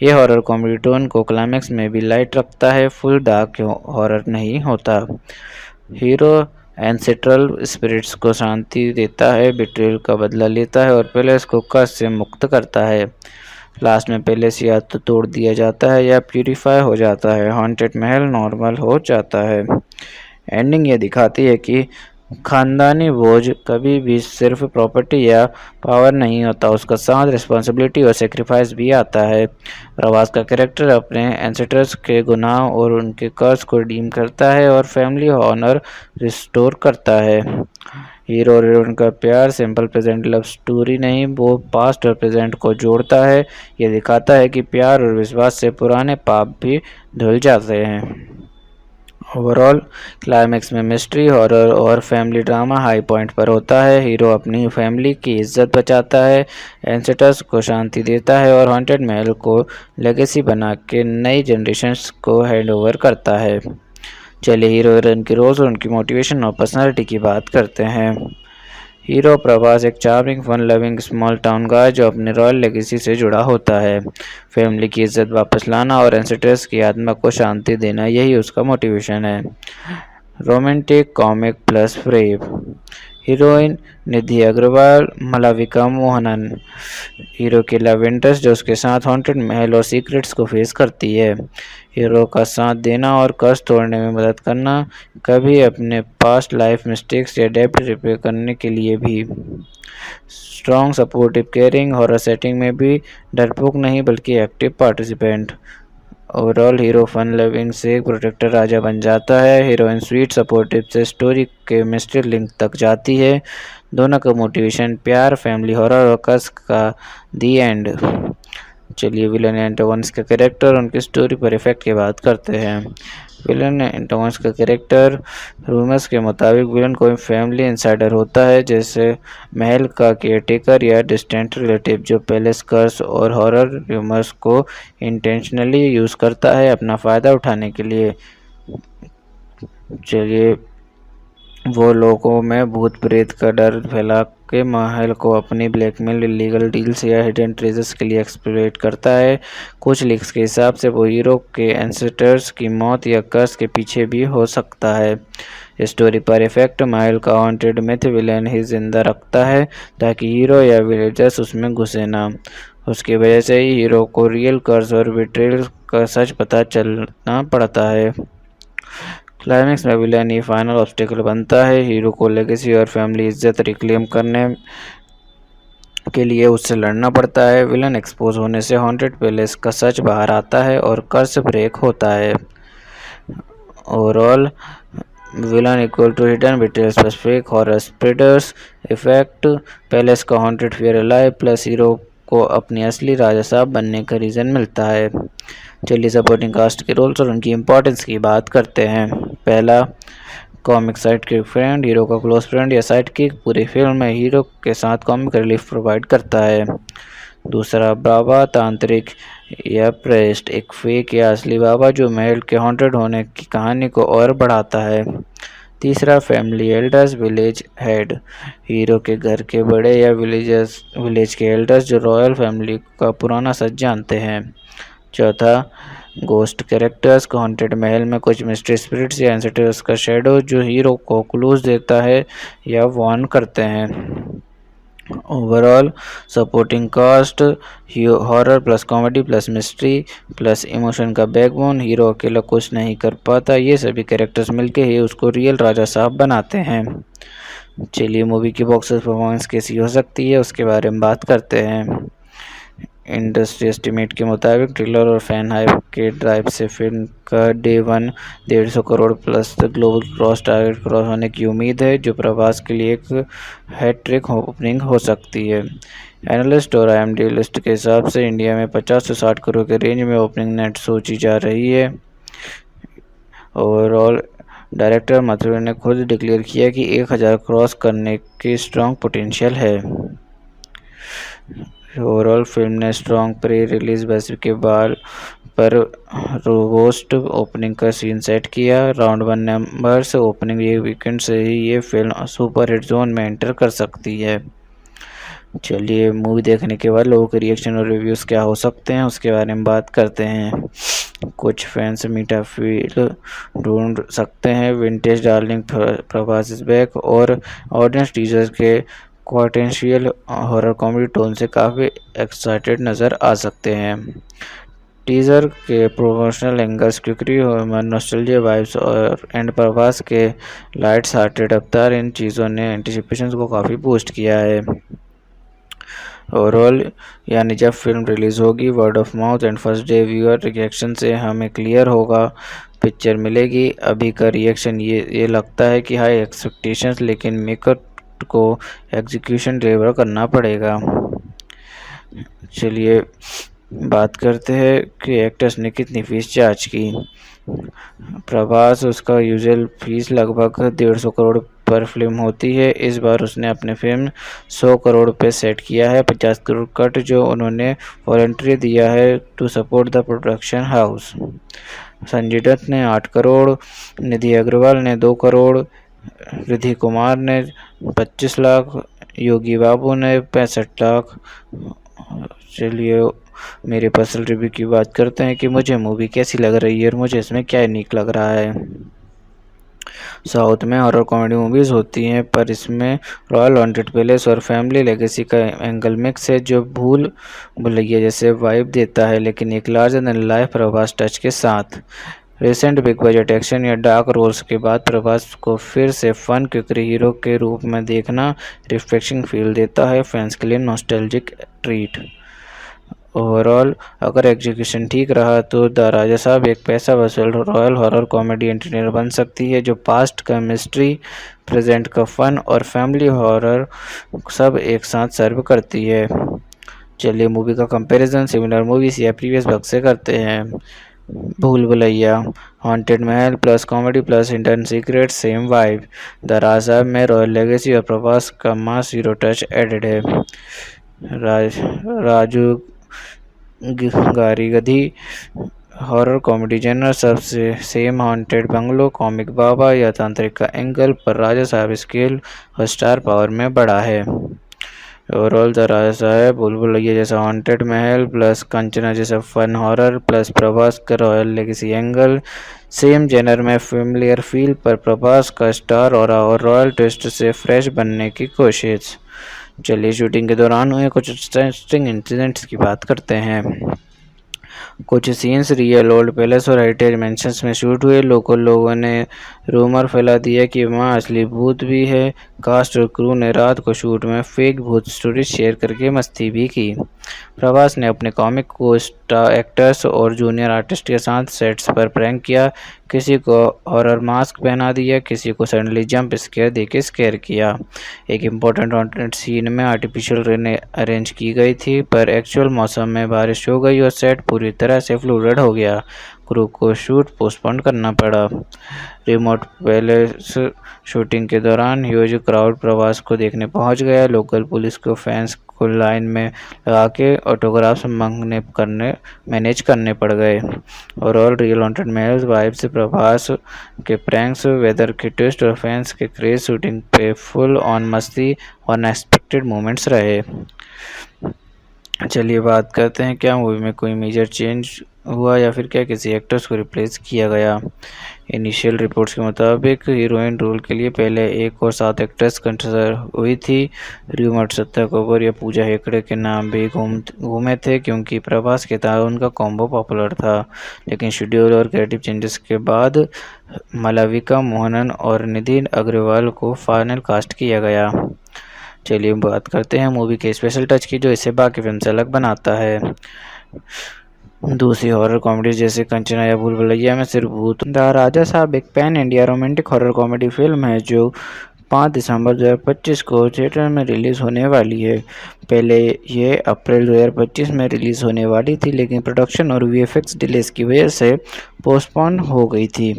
ये हॉरर कॉमेडी टोन को क्लाइमेक्स में भी लाइट रखता है, फुल डार्क हॉरर नहीं होता। हीरो एंसेस्ट्रल स्पिरिट्स को शांति देता है, बिट्रेयल का बदला लेता है और पैलेस को कर्स से मुक्त करता है। लास्ट में पैलेस या तो तोड़ दिया जाता है या प्यूरिफाई हो जाता है, हॉन्टेड महल नॉर्मल हो जाता है। एंडिंग ये दिखाती है कि खानदानी बोझ कभी भी सिर्फ प्रॉपर्टी या पावर नहीं होता, उसका साथ रिस्पॉन्सिबिलिटी और सेक्रीफाइस भी आता है। प्रभास का कैरेक्टर अपने एंसेस्टर्स के गुनाह और उनके कर्ज को रिडीम करता है और फैमिली ऑनर रिस्टोर करता है। हीरो और हीरोइन का प्यार सिंपल प्रेजेंट लव स्टोरी नहीं, वो पास्ट और प्रेजेंट को जोड़ता है। ये दिखाता है कि प्यार और विश्वास से पुराने पाप भी धुल जाते हैं। ओवरऑल क्लाइमेक्स में मिस्ट्री, हॉरर और फैमिली ड्रामा हाई पॉइंट पर होता है। हीरो अपनी फैमिली की इज्जत बचाता है, एंसेस्टर्स को शांति देता है और हॉन्टेड महल को लेगेसी बना के नई जनरेशन्स को हैंड ओवर करता है। चलिए हीरो हीरोइन की रोल्स और उनकी मोटिवेशन और पर्सनालिटी की बात करते हैं। हीरो प्रभास एक charming, fun loving small town guy जो अपने रॉयल लेगेसी से जुड़ा होता है। फैमिली की इज्जत वापस लाना और एंसेस्टर्स की आत्मा को शांति देना, यही उसका मोटिवेशन है। Romantic comic plus brave. Heroine Nidhi Agarwal, Malavika Mohanan. Hero की लव इंटरेस्ट जो उसके साथ हॉन्टेड महल और सीक्रेट्स को फेस करती है। हीरो का साथ देना और कर्ज तोड़ने में मदद करना, कभी अपने पास्ट लाइफ मिस्टेक्स या डेब्ट रिपेयर करने के लिए भी। Strong supportive caring, horror setting में भी डरपोक नहीं बल्कि active participant. Overall hero fun loving से प्रोटेक्टर राजा बन जाता है, हीरोइन स्वीट सपोर्टिव से स्टोरी के मिस्ट्री लिंक तक जाती है। दोनों का मोटिवेशन प्यार, फैमिली, हॉरर और कर्ज का दी एंड। चलिए विलन एंटागोनिस्ट का कैरेक्टर, उनकी स्टोरी पर इफेक्ट की बात करते हैं। विलन एंटागोनिस्ट का कैरेक्टर, रूमर्स के मुताबिक विलन कोई फैमिली इंसाइडर होता है, जैसे महल का केयरटेकर या डिस्टेंट रिलेटिव जो पैलेस कर्स और हॉरर रूमर्स को इंटेंशनली यूज़ करता है अपना फ़ायदा उठाने के लिए। चलिए वो लोगों में भूत प्रेत का डर फैला के महल को अपनी ब्लैकमेल, इलीगल डील्स या हिडन ट्रेजर्स के लिए एक्सप्लॉइट करता है। कुछ लीक्स के हिसाब से वो हीरो के एंसेस्टर्स की मौत या कर्स के पीछे भी हो सकता है। स्टोरी पर इफेक्ट, महल का हॉन्टेड मिथ विलेन ही जिंदा रखता है ताकि हीरो या विलेजर्स उसमें घुसे ना। उसकी वजह से ही हीरो को रियल कर्स और बिट्रेयल का सच पता चलना पड़ता है। क्लाइमेक्स में विलेन ही फाइनल ऑब्स्टेकल बनता है, हीरो को लेगेसी और फैमिली इज्जत रिक्लेम करने के लिए उससे लड़ना पड़ता है। विलन एक्सपोज होने से हॉन्टेड पैलेस का सच बाहर आता है और कर्स ब्रेक होता है। Overall villain equal to hidden betrayal plus fake horror spreaders effect, palace का haunted fear alive plus hero को अपनी असली राजा साहब बनने का रीज़न मिलता है। चलिए सपोर्टिंग कास्ट के रोल्स और उनकी इम्पोर्टेंस की बात करते हैं। पहला, comic side kick friend, hero का क्लोज फ्रेंड या साइड किक पूरी फिल्म में हीरो के साथ कॉमिक रिलीफ प्रोवाइड करता है। दूसरा, बाबा तांत्रिक या प्रेस्ट, एक फेक या असली बाबा जो महल के हॉन्टेड होने की कहानी को और बढ़ाता है। तीसरा, family elders, village head, hero के घर के बड़े या विलेज के एल्डर्स जो रॉयल फैमिली का पुराना सच जानते हैं। चौथा, गोस्ट कैरेक्टर्स, हॉन्टेड महल में कुछ मिस्ट्री स्पिरिट्स या एंसेस्टर्स का शैडो जो हीरो को क्लूज देता है या वार्न करते हैं। Overall supporting cast, horror plus comedy plus mystery plus emotion का बैकबोन, हीरो अकेला कुछ नहीं कर पाता, ये सभी कैरेक्टर्स मिलके ही उसको रियल राजा साहब बनाते हैं। चलिए मूवी की बॉक्स ऑफिस परफॉर्मेंस कैसी हो सकती है उसके बारे में बात करते हैं। इंडस्ट्री एस्टीमेट के मुताबिक ट्रेलर और फैन हाइप के ड्राइव से फिल्म का day one 150 crore plus global cross target cross होने की उम्मीद है, जो प्रभास के लिए एक हैट्रिक ओपनिंग हो सकती है। एनालिस्ट और IMDb लिस्ट के हिसाब से इंडिया में 50 से 60 करोड़ के रेंज में ओपनिंग नेट सोची जा रही है। ओवरऑल डायरेक्टर माथुर ने खुद डिक्लेयर किया कि 1000 क्रॉस करने की स्ट्रॉन्ग पोटेंशियल है। ओवरऑल फिल्म ने स्ट्रॉन्ग प्री रिलीज बेस के बाल पर रोबोस्ट ओपनिंग का सीन सेट किया। राउंड 1 नंबर्स ओपनिंग ये वीकेंड से ही ये फिल्म सुपर हिट जोन में एंटर कर सकती है। चलिए मूवी देखने के बाद लोगों के रिएक्शन और रिव्यूज़ क्या हो सकते हैं उसके बारे में बात करते हैं। कुछ फैंस मीठा फील ढूंढ सकते हैं, vintage darling Prabhas is back, और ऑडियंस टीजर के पोटेंशियल हॉरर कॉमेडी टोन से काफ़ी एक्साइटेड नज़र आ सकते हैं। टीजर के promotional angles, quirky humour, nostalgia vibes और एंड प्रभास के लाइट्स हार्टेड अवतार, इन चीज़ों ने एंटिसिपेशन को काफ़ी बूस्ट किया है। ओवरऑल यानी जब फिल्म रिलीज़ होगी, word of mouth and first day viewer reaction से हमें क्लियर होगा पिक्चर मिलेगी। अभी का रिएक्शन ये लगता है कि हाई एक्सपेक्टेशंस, लेकिन मेकर को एग्जीक्यूशन डिलीवर करना पड़ेगा। चलिए बात करते हैं कि एक्टर्स ने कितनी फीस चार्ज की। प्रभास, उसका यूजुअल फीस लगभग 150 करोड़ पर फिल्म होती है। इस बार उसने अपने फिल्म 100 करोड़ पे सेट किया है। 50 करोड़ कट जो उन्होंने वॉलंटरी दिया है to support the production house. Sanjay Dutt ने 8 करोड़, निधि अग्रवाल ने 2 करोड़, रिद्धि कुमार ने 25 लाख, योगी बाबू ने 65 लाख। चलिए मेरे पर्सनल रिव्यू की बात करते हैं कि मुझे मूवी कैसी लग रही है और मुझे इसमें क्या यूनिक लग रहा है। साउथ में हॉरर कॉमेडी मूवीज़ होती हैं, पर इसमें रॉयल हॉन्टेड पैलेस और फैमिली लेगेसी का एंगल मिक्स है, जो भूल भुलैया जैसे वाइब देता है, लेकिन एक larger than life Prabhas touch के साथ। रिसेंट बिग बजट एक्शन या डार्क रोल्स के बाद प्रभास को फिर से फन क्विकरी हीरो के रूप में देखना रिफ्रेशिंग फील देता है, फैंस के लिए नॉस्टैल्जिक ट्रीट। ओवरऑल अगर एग्जीक्यूशन ठीक रहा तो द राजा साहब एक पैसा वसूल रॉयल हॉरर कॉमेडी एंटरटेनर बन सकती है, जो पास्ट का मिस्ट्री, प्रेजेंट का फन और फैमिली हॉरर सब एक साथ सर्व करती है। चलिए मूवी का कंपैरिजन सिमिलर मूवीज या प्रीवियस वर्क से करते हैं। Bhool Bhulaiyaa, haunted mahal plus comedy plus intern secret, same vibe. The Raja Saab में रॉयल लेगेसी और प्रभास का मास हीरो टच एडेड है। राजू गारी गधी, हॉरर कॉमेडी जनर सबसे सेम, हॉन्टेड बंगलो, कॉमिक बाबा या तांत्रिक का एंगल, पर राजा साहब स्केल और स्टार पावर में बड़ा है। ओवरऑल द राजा साहब भूल भुलैया जैसा हॉन्टेड महल प्लस कंचना जैसा फन हॉरर प्लस प्रभास का royal legacy angle, same genre में फेमिलियर फील, पर प्रभास का स्टार और रॉयल ट्विस्ट से फ्रेश बनने की कोशिश। चलिए शूटिंग के दौरान हुए कुछ इंटरेस्टिंग इंसिडेंट्स की बात करते हैं। कुछ सीन्स रियल ओल्ड पैलेस और हेरिटेज मेंशंस में शूट हुए। लोगों ने रूमर फैला दिया कि वहाँ असली भूत भी है। कास्ट और क्रू ने रात को शूट में फेक भूत स्टोरी शेयर करके मस्ती भी की। प्रभास ने अपने कॉमिक को स्टार एक्टर्स और जूनियर आर्टिस्ट के साथ सेट्स पर प्रैंक किया। किसी को हॉरर मास्क पहना दिया, किसी को सडनली जंप स्केयर देके स्केयर किया। एक इम्पोर्टेंट हॉन्टेड सीन में आर्टिफिशियल रेन अरेंज की गई थी, पर एक्चुअल मौसम में बारिश हो गई और सेट पूरी तरह से फ्लूडेड हो गया। क्रू को शूट पोस्टपोन करना पड़ा। रिमोट पैलेस शूटिंग के दौरान ह्यूज क्राउड प्रभास को देखने पहुंच गया। लोकल पुलिस को फैंस को लाइन में लगा के ऑटोग्राफ्स मैनेज करने पड़ गए। ओवरऑल रियल हॉन्टेड महल वाइब से प्रभास के प्रैंक्स, वेदर के ट्विस्ट और फैंस के क्रेज शूटिंग पे फुल ऑन मस्ती और अनएक्सपेक्टेड मोमेंट्स रहे। चलिए बात करते हैं क्या मूवी में कोई मेजर चेंज हुआ या फिर क्या किसी एक्टर्स को रिप्लेस किया गया। इनिशियल रिपोर्ट्स के मुताबिक हीरोइन रोल के लिए पहले 1 और 7 एक्ट्रेस कंसिडर हुई थी। र्यूमर सत्या कपूर या पूजा हेगड़े के नाम भी घूमे थे, क्योंकि प्रभास के साथ उनका कॉम्बो पॉपुलर था, लेकिन शेड्यूल और क्रिएटिव चेंजेस के बाद मालविका मोहनन और निधि अग्रवाल को फाइनल कास्ट किया गया। चलिए बात करते हैं मूवी के स्पेशल टच की जो इसे बाकी फिल्म से अलग बनाता है। दूसरी हॉरर कॉमेडी जैसे कंचना या भूल भुलैया में सिर्फ भूत। द राजा साहब एक pan India romantic horror comedy film है जो 5 दिसंबर 2025 को थिएटर में रिलीज़ होने वाली है। पहले ये अप्रैल 2025 में रिलीज़ होने वाली थी, लेकिन प्रोडक्शन और वीएफएक्स डिलेस की वजह से पोस्टपोन हो गई थी।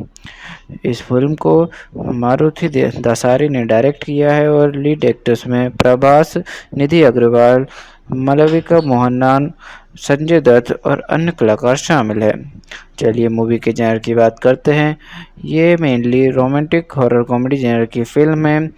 इस फिल्म को मारुति दसारी ने डायरेक्ट किया है और लीड एक्टर्स में प्रभास, निधि अग्रवाल, मालविका मोहनन, संजय दत्त और अन्य कलाकार शामिल हैं। चलिए मूवी के जेनर की बात करते हैं। ये mainly romantic horror comedy genre की फिल्म है।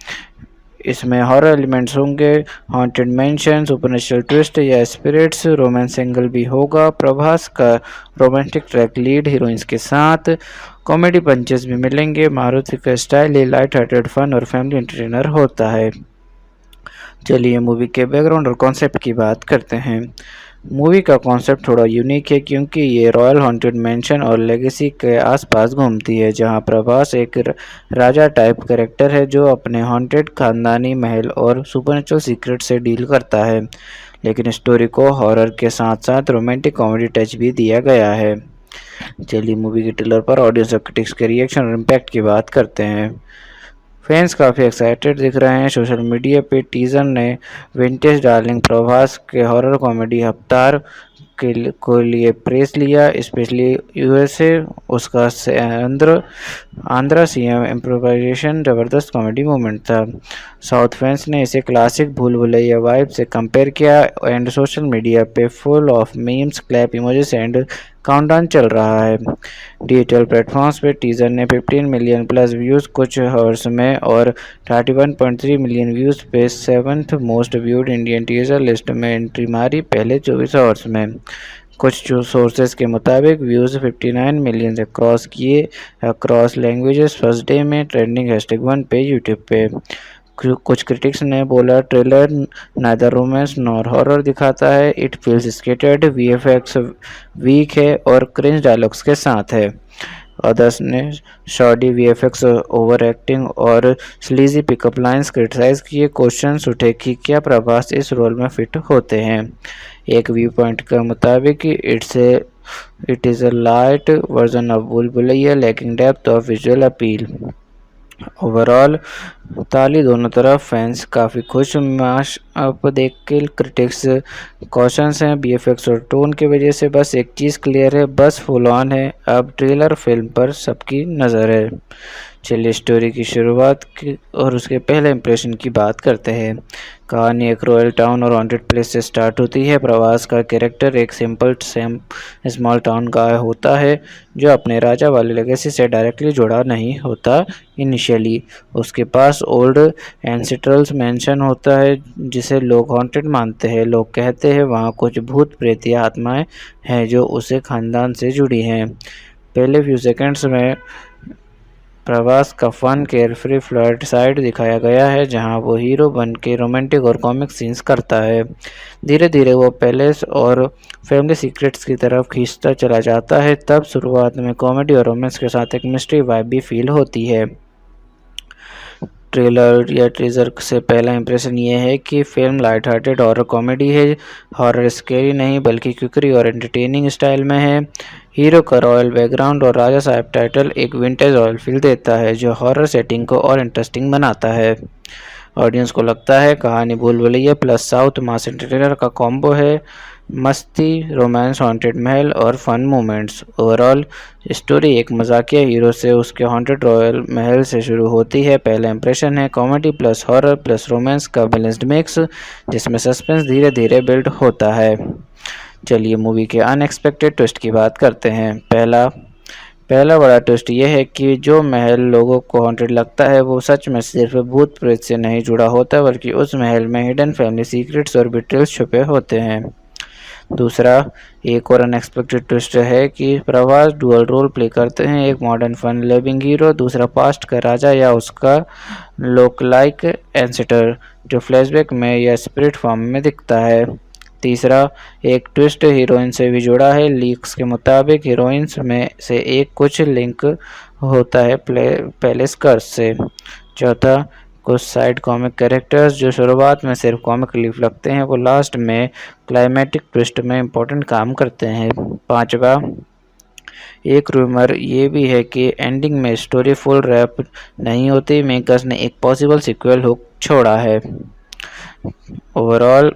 इसमें हॉरर एलिमेंट्स होंगे, हॉन्टेड मैंशन, सुपरनेचुरल ट्विस्ट या स्पिरिट्स, रोमांस एंगल भी होगा। प्रभास का रोमांटिक ट्रैक लीड हीरोइंस के साथ, कॉमेडी पंचेस भी मिलेंगे। मारुति का स्टाइल ये लाइट हार्टेड फन और फैमिली एंटरटेनर होता है। चलिए मूवी के बैकग्राउंड और कॉन्सेप्ट की बात करते हैं। मूवी का कॉन्सेप्ट थोड़ा यूनिक है क्योंकि ये रॉयल हॉन्टेड मैंशन और लेगेसी के आसपास घूमती है, जहां प्रभास एक राजा टाइप कैरेक्टर है जो अपने हॉन्टेड खानदानी महल और सुपरनेचुरल सीक्रेट से डील करता है। लेकिन स्टोरी को हॉरर के साथ साथ रोमांटिक कॉमेडी टच भी दिया गया है। चलिए मूवी के ट्रेलर पर ऑडियंस और क्रिटिक्स के रिएक्शन और इम्पैक्ट की बात करते हैं। फैंस काफ़ी एक्साइटेड दिख रहे हैं। सोशल मीडिया पे टीजर ने विंटेज डार्लिंग प्रभास के हॉरर कॉमेडी अवतार को लिए प्रेस लिया, स्पेशली यूएसए। उसका आंध्रा सीएम इम्प्रोवाइजेशन ज़बरदस्त कॉमेडी मोमेंट था। साउथ फैंस ने इसे क्लासिक भूल भुलैया वाइब से कंपेयर किया एंड सोशल मीडिया पे full of memes, clap emojis and countdown चल रहा है। डिजिटल प्लेटफॉर्म्स पे टीजर ने 15 मिलियन प्लस व्यूज़ कुछ आवर्स में और 31.3 मिलियन व्यूज़ पे 7th most viewed Indian teaser list में एंट्री मारी पहले 24 आवर्स में। कुछ सोर्सेज के मुताबिक व्यूज़ 59 मिलियन से क्रॉस किए अक्रॉस लैंग्वेजेस फर्स्ट डे में ट्रेंडिंग #1 पे यूट्यूब पे। कुछ क्रिटिक्स ने बोला trailer neither romance nor horror दिखाता है, it feels scattered, VFX weak है और क्रिंज डायलॉग्स के साथ है। अदर्स ने शॉडी वीएफएक्स, ओवर एक्टिंग और स्लीजी पिकअप लाइंस क्रिटिसाइज किए। क्वेश्चंस उठे कि क्या प्रभास इस रोल में फिट होते हैं। एक व्यू पॉइंट के मुताबिक it is a light version of Bhool Bhulaiyaa lacking depth of visual appeal. Overall ताली दोनों तरफ, फैंस काफ़ी खुश। मैश अप देख के क्रिटिक्स कॉशंस हैं बीएफएक्स और टोन की वजह से। बस एक चीज़ क्लियर है, बस फुल ऑन है। अब ट्रेलर फिल्म पर सबकी नज़र है। चलिए स्टोरी की शुरुआत की और उसके पहले इंप्रेशन की बात करते हैं। कहानी एक रॉयल टाउन और हॉन्टेड प्लेस से स्टार्ट होती है। प्रभास का कैरेक्टर एक सिंपल स्मॉल टाउन का होता है जो अपने राजा वाले लेगेसी से डायरेक्टली जुड़ा नहीं होता। इनिशियली उसके पास ओल्ड एंसेस्ट्रल मैंशन होता है जिसे लोग हॉन्टेड मानते हैं। लोग कहते हैं वहाँ कुछ भूत प्रेत या आत्माएं हैं जो उसे खानदान से जुड़ी हैं। पहले फ्यू सेकंड्स में प्रभास का फन केयरफ्री फ्लर्ट साइड दिखाया गया है जहां वो हीरो बन के रोमांटिक और कॉमिक सीन्स करता है। धीरे धीरे वो पैलेस और फैमिली सीक्रेट्स की तरफ खींचता चला जाता है। तब शुरुआत में कॉमेडी और रोमांस के साथ एक मिस्ट्री वाइब भी फील होती है। ट्रेलर या टीजर से पहला इंप्रेशन ये है कि film light hearted horror comedy है। हॉरर स्केरी नहीं बल्कि क्विकरी और एंटरटेनिंग स्टाइल में है। हीरो का रॉयल बैकग्राउंड और राजा साहब टाइटल एक विंटेज रॉयल फील देता है जो हॉरर सेटिंग को और इंटरेस्टिंग बनाता है। ऑडियंस को लगता है कहानी भूल भुलैया प्लस साउथ मास एंटरटेनर का कॉम्बो है। मस्ती, रोमांस, हॉन्टेड महल और फन मोमेंट्स। ओवरऑल स्टोरी एक मजाकिया हीरो से उसके हॉन्टेड रॉयल महल से शुरू होती है। पहला इंप्रेशन है comedy plus horror plus romance का बैलेंस्ड मिक्स जिसमें सस्पेंस धीरे धीरे बिल्ड होता है। चलिए मूवी के अनएक्सपेक्टेड ट्विस्ट की बात करते हैं। पहला बड़ा ट्विस्ट यह है कि जो महल लोगों को हॉन्टेड लगता है वो सच में सिर्फ भूत प्रेत से नहीं जुड़ा होता बल्कि उस महल में हिडन फैमिली सीक्रेट्स और बिट्रेल्स छुपे होते हैं। दूसरा एक और अनएक्सपेक्टेड ट्विस्ट है कि प्रभास डुअल रोल प्ले करते हैं, एक मॉडर्न फन लविंग हीरो, दूसरा पास्ट का राजा या उसका लोक लाइक एंसेस्टर जो फ्लैशबैक में या स्पिरिट फॉर्म में दिखता है। तीसरा एक ट्विस्ट हीरोइन से भी जुड़ा है। लीक्स के मुताबिक हीरोइंस में से एक कुछ लिंक होता है पैलेस कर्स से। चौथा कुछ साइड कॉमिक कैरेक्टर्स जो शुरुआत में सिर्फ कॉमिक रिलीफ लगते हैं वो लास्ट में क्लाइमेटिक ट्विस्ट में इम्पोर्टेंट काम करते हैं। 5वां, एक रूमर ये भी है कि एंडिंग में स्टोरी फुल रैप नहीं होती, मेकर्स ने एक पॉसिबल सीक्वल हुक छोड़ा है। ओवरऑल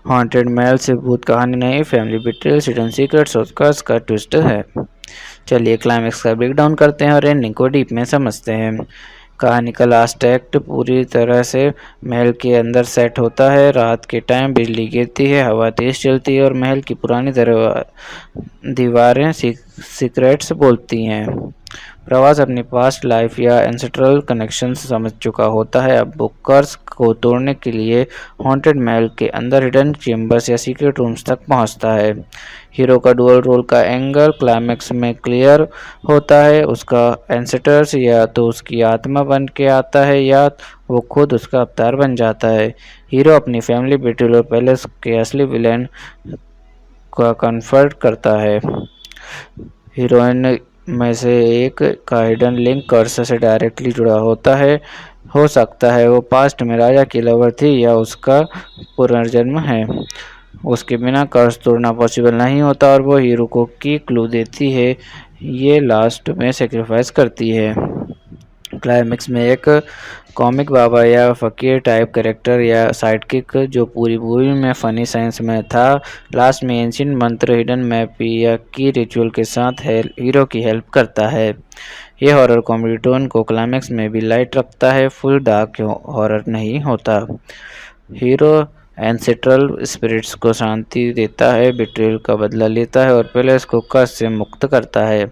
हॉन्टेड महल से भूत कहानी नहीं, फैमिली बिट्रेयल, हिडन सीक्रेट्स और कर्स का ट्विस्ट है। चलिए क्लाइमेक्स का ब्रेकडाउन करते हैं और एंडिंग को डीप में समझते हैं। कहानी का लास्ट एक्ट पूरी तरह से महल के अंदर सेट होता है। रात के टाइम बिजली गिरती है, हवा तेज चलती है और महल की पुरानी दीवारें सीक्रेट्स बोलती हैं। प्रवास अपनी पास्ट लाइफ या एंसेस्ट्रल कनेक्शन समझ चुका होता है। अब वो कर्स को तोड़ने के लिए हॉन्टेड महल के अंदर हिडन चेम्बर्स या सीक्रेट रूम्स तक पहुंचता है। हीरो का डुअल रोल का एंगल क्लाइमेक्स में क्लियर होता है। उसका एंसेस्टर्स या तो उसकी आत्मा बन के आता है या वो खुद उसका अवतार बन जाता है। हीरो अपनी फैमिली बेटल और पैलेस के असली विलेन का कन्फर्ट करता है। हीरोइन में से एक का हिडन लिंक कर्स से डायरेक्टली जुड़ा होता है। हो सकता है वो पास्ट में राजा की लवर थी या उसका पुनर्जन्म है। उसके बिना कर्स तोड़ना पॉसिबल नहीं होता और वो हीरो को की क्लू देती है, ये लास्ट में सेक्रीफाइस करती है। क्लाइमेक्स में एक कॉमिक बाबा या फकीर टाइप कैरेक्टर या साइडकिक जो पूरी मूवी में फनी साइंस में था, लास्ट में एंशिएंट मंत्र, हिडन मैप या की रिचुअल के साथ हीरो की हेल्प करता है। यह हॉरर कॉमेडी टोन को क्लाइमेक्स में भी लाइट रखता है, फुल डार्क हॉरर नहीं होता। हीरो एंसेस्ट्रल स्पिरिट्स को शांति देता है, बिट्रेयल का बदला लेता है और पैलेस को कर्स से मुक्त करता है।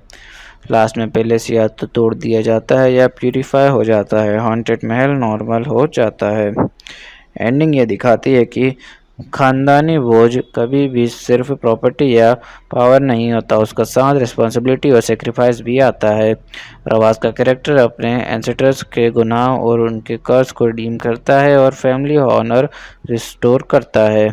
लास्ट में पैलेस या तो तोड़ दिया जाता है या प्यूरिफाई हो जाता है। हॉन्टेड महल नॉर्मल हो जाता है। एंडिंग ये दिखाती है कि खानदानी बोझ कभी भी सिर्फ प्रॉपर्टी या पावर नहीं होता, उसका साथ रिस्पॉन्सिबिलिटी और सेक्रीफाइस भी आता है। प्रवास का कैरेक्टर अपने एंसेस्टर्स के गुनाह और उनके कर्ज को रिडीम करता है और फैमिली ऑनर रिस्टोर करता है।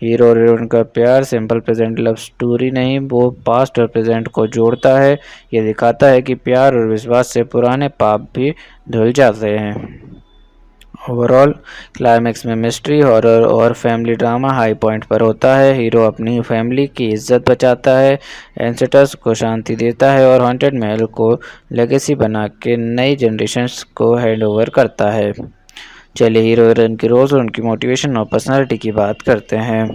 हीरो और हीरोइन का प्यार सिंपल प्रेजेंट लव स्टोरी नहीं, वो पास्ट और प्रेजेंट को जोड़ता है। ये दिखाता है कि प्यार और विश्वास से पुराने पाप भी धुल जाते हैं। ओवरऑल क्लाइमेक्स में मिस्ट्री, हॉरर और फैमिली ड्रामा हाई पॉइंट पर होता है। हीरो अपनी फैमिली की इज्जत बचाता है, एंसेस्टर्स को शांति देता है और हॉन्टेड महल को लेगेसी बना के नई जनरेशन्स को हैंड ओवर करता है। चलिए हीरो हीरोइन की रोल्स और उनकी मोटिवेशन और पर्सनालिटी की बात करते हैं।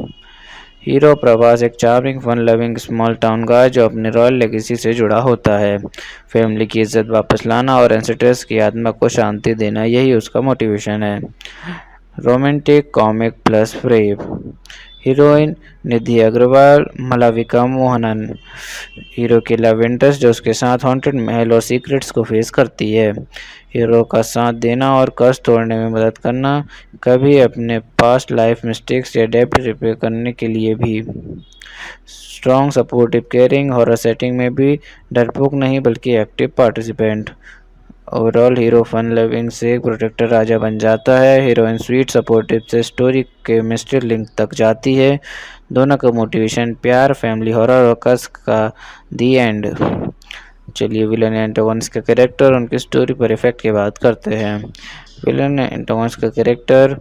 हीरो प्रभास एक charming fun loving small town guy जो अपने रॉयल लेगेसी से जुड़ा होता है। फैमिली की इज्जत वापस लाना और एंसेस्टर्स की आत्मा को शांति देना, यही उसका मोटिवेशन है। Romantic comic plus brave. Heroine Nidhi Agarwal, Malavika Mohanan. Hero की लव इंटरेस्ट जो उसके साथ हॉन्टेड महल और सीक्रेट्स को फेस करती है। हीरो का साथ देना और कर्ज तोड़ने में मदद करना, कभी अपने पास्ट लाइफ मिस्टेक्स या डेब्ट रिपेयर करने के लिए भी। Strong supportive caring, horror setting में भी डरपोक नहीं बल्कि active participant. Overall hero fun loving से प्रोटेक्टर राजा बन जाता है, हीरोइन स्वीट सपोर्टिव से स्टोरी के मिस्ट्री लिंक तक जाती है। दोनों का मोटिवेशन प्यार, फैमिली, हॉरर और कर्ज का दी एंड। चलिए विलन एंटागोनिस्ट का कैरेक्टर उनकी स्टोरी पर इफेक्ट की बात करते हैं। विलन एंटागोनिस्ट का कैरेक्टर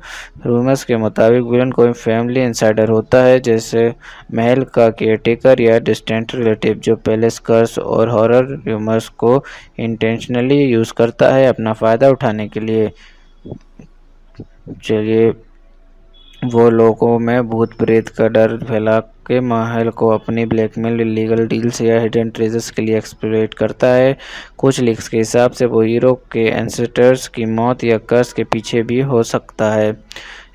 रूमर्स के मुताबिक विलन कोई फैमिली इंसाइडर होता है, जैसे महल का केयरटेकर या डिस्टेंट रिलेटिव जो पैलेस कर्स और हॉरर रूमर्स को इंटेंशनली यूज़ करता है अपना फ़ायदा उठाने के लिए। चलिए वो लोगों में भूत प्रेत का डर फैला के महल को अपनी ब्लैकमेल, इलीगल डील्स या हिडन ट्रेजर्स के लिए एक्सप्लॉइट करता है। कुछ लीक्स के हिसाब से वो हीरो के एंसेस्टर्स की मौत या कर्स के पीछे भी हो सकता है।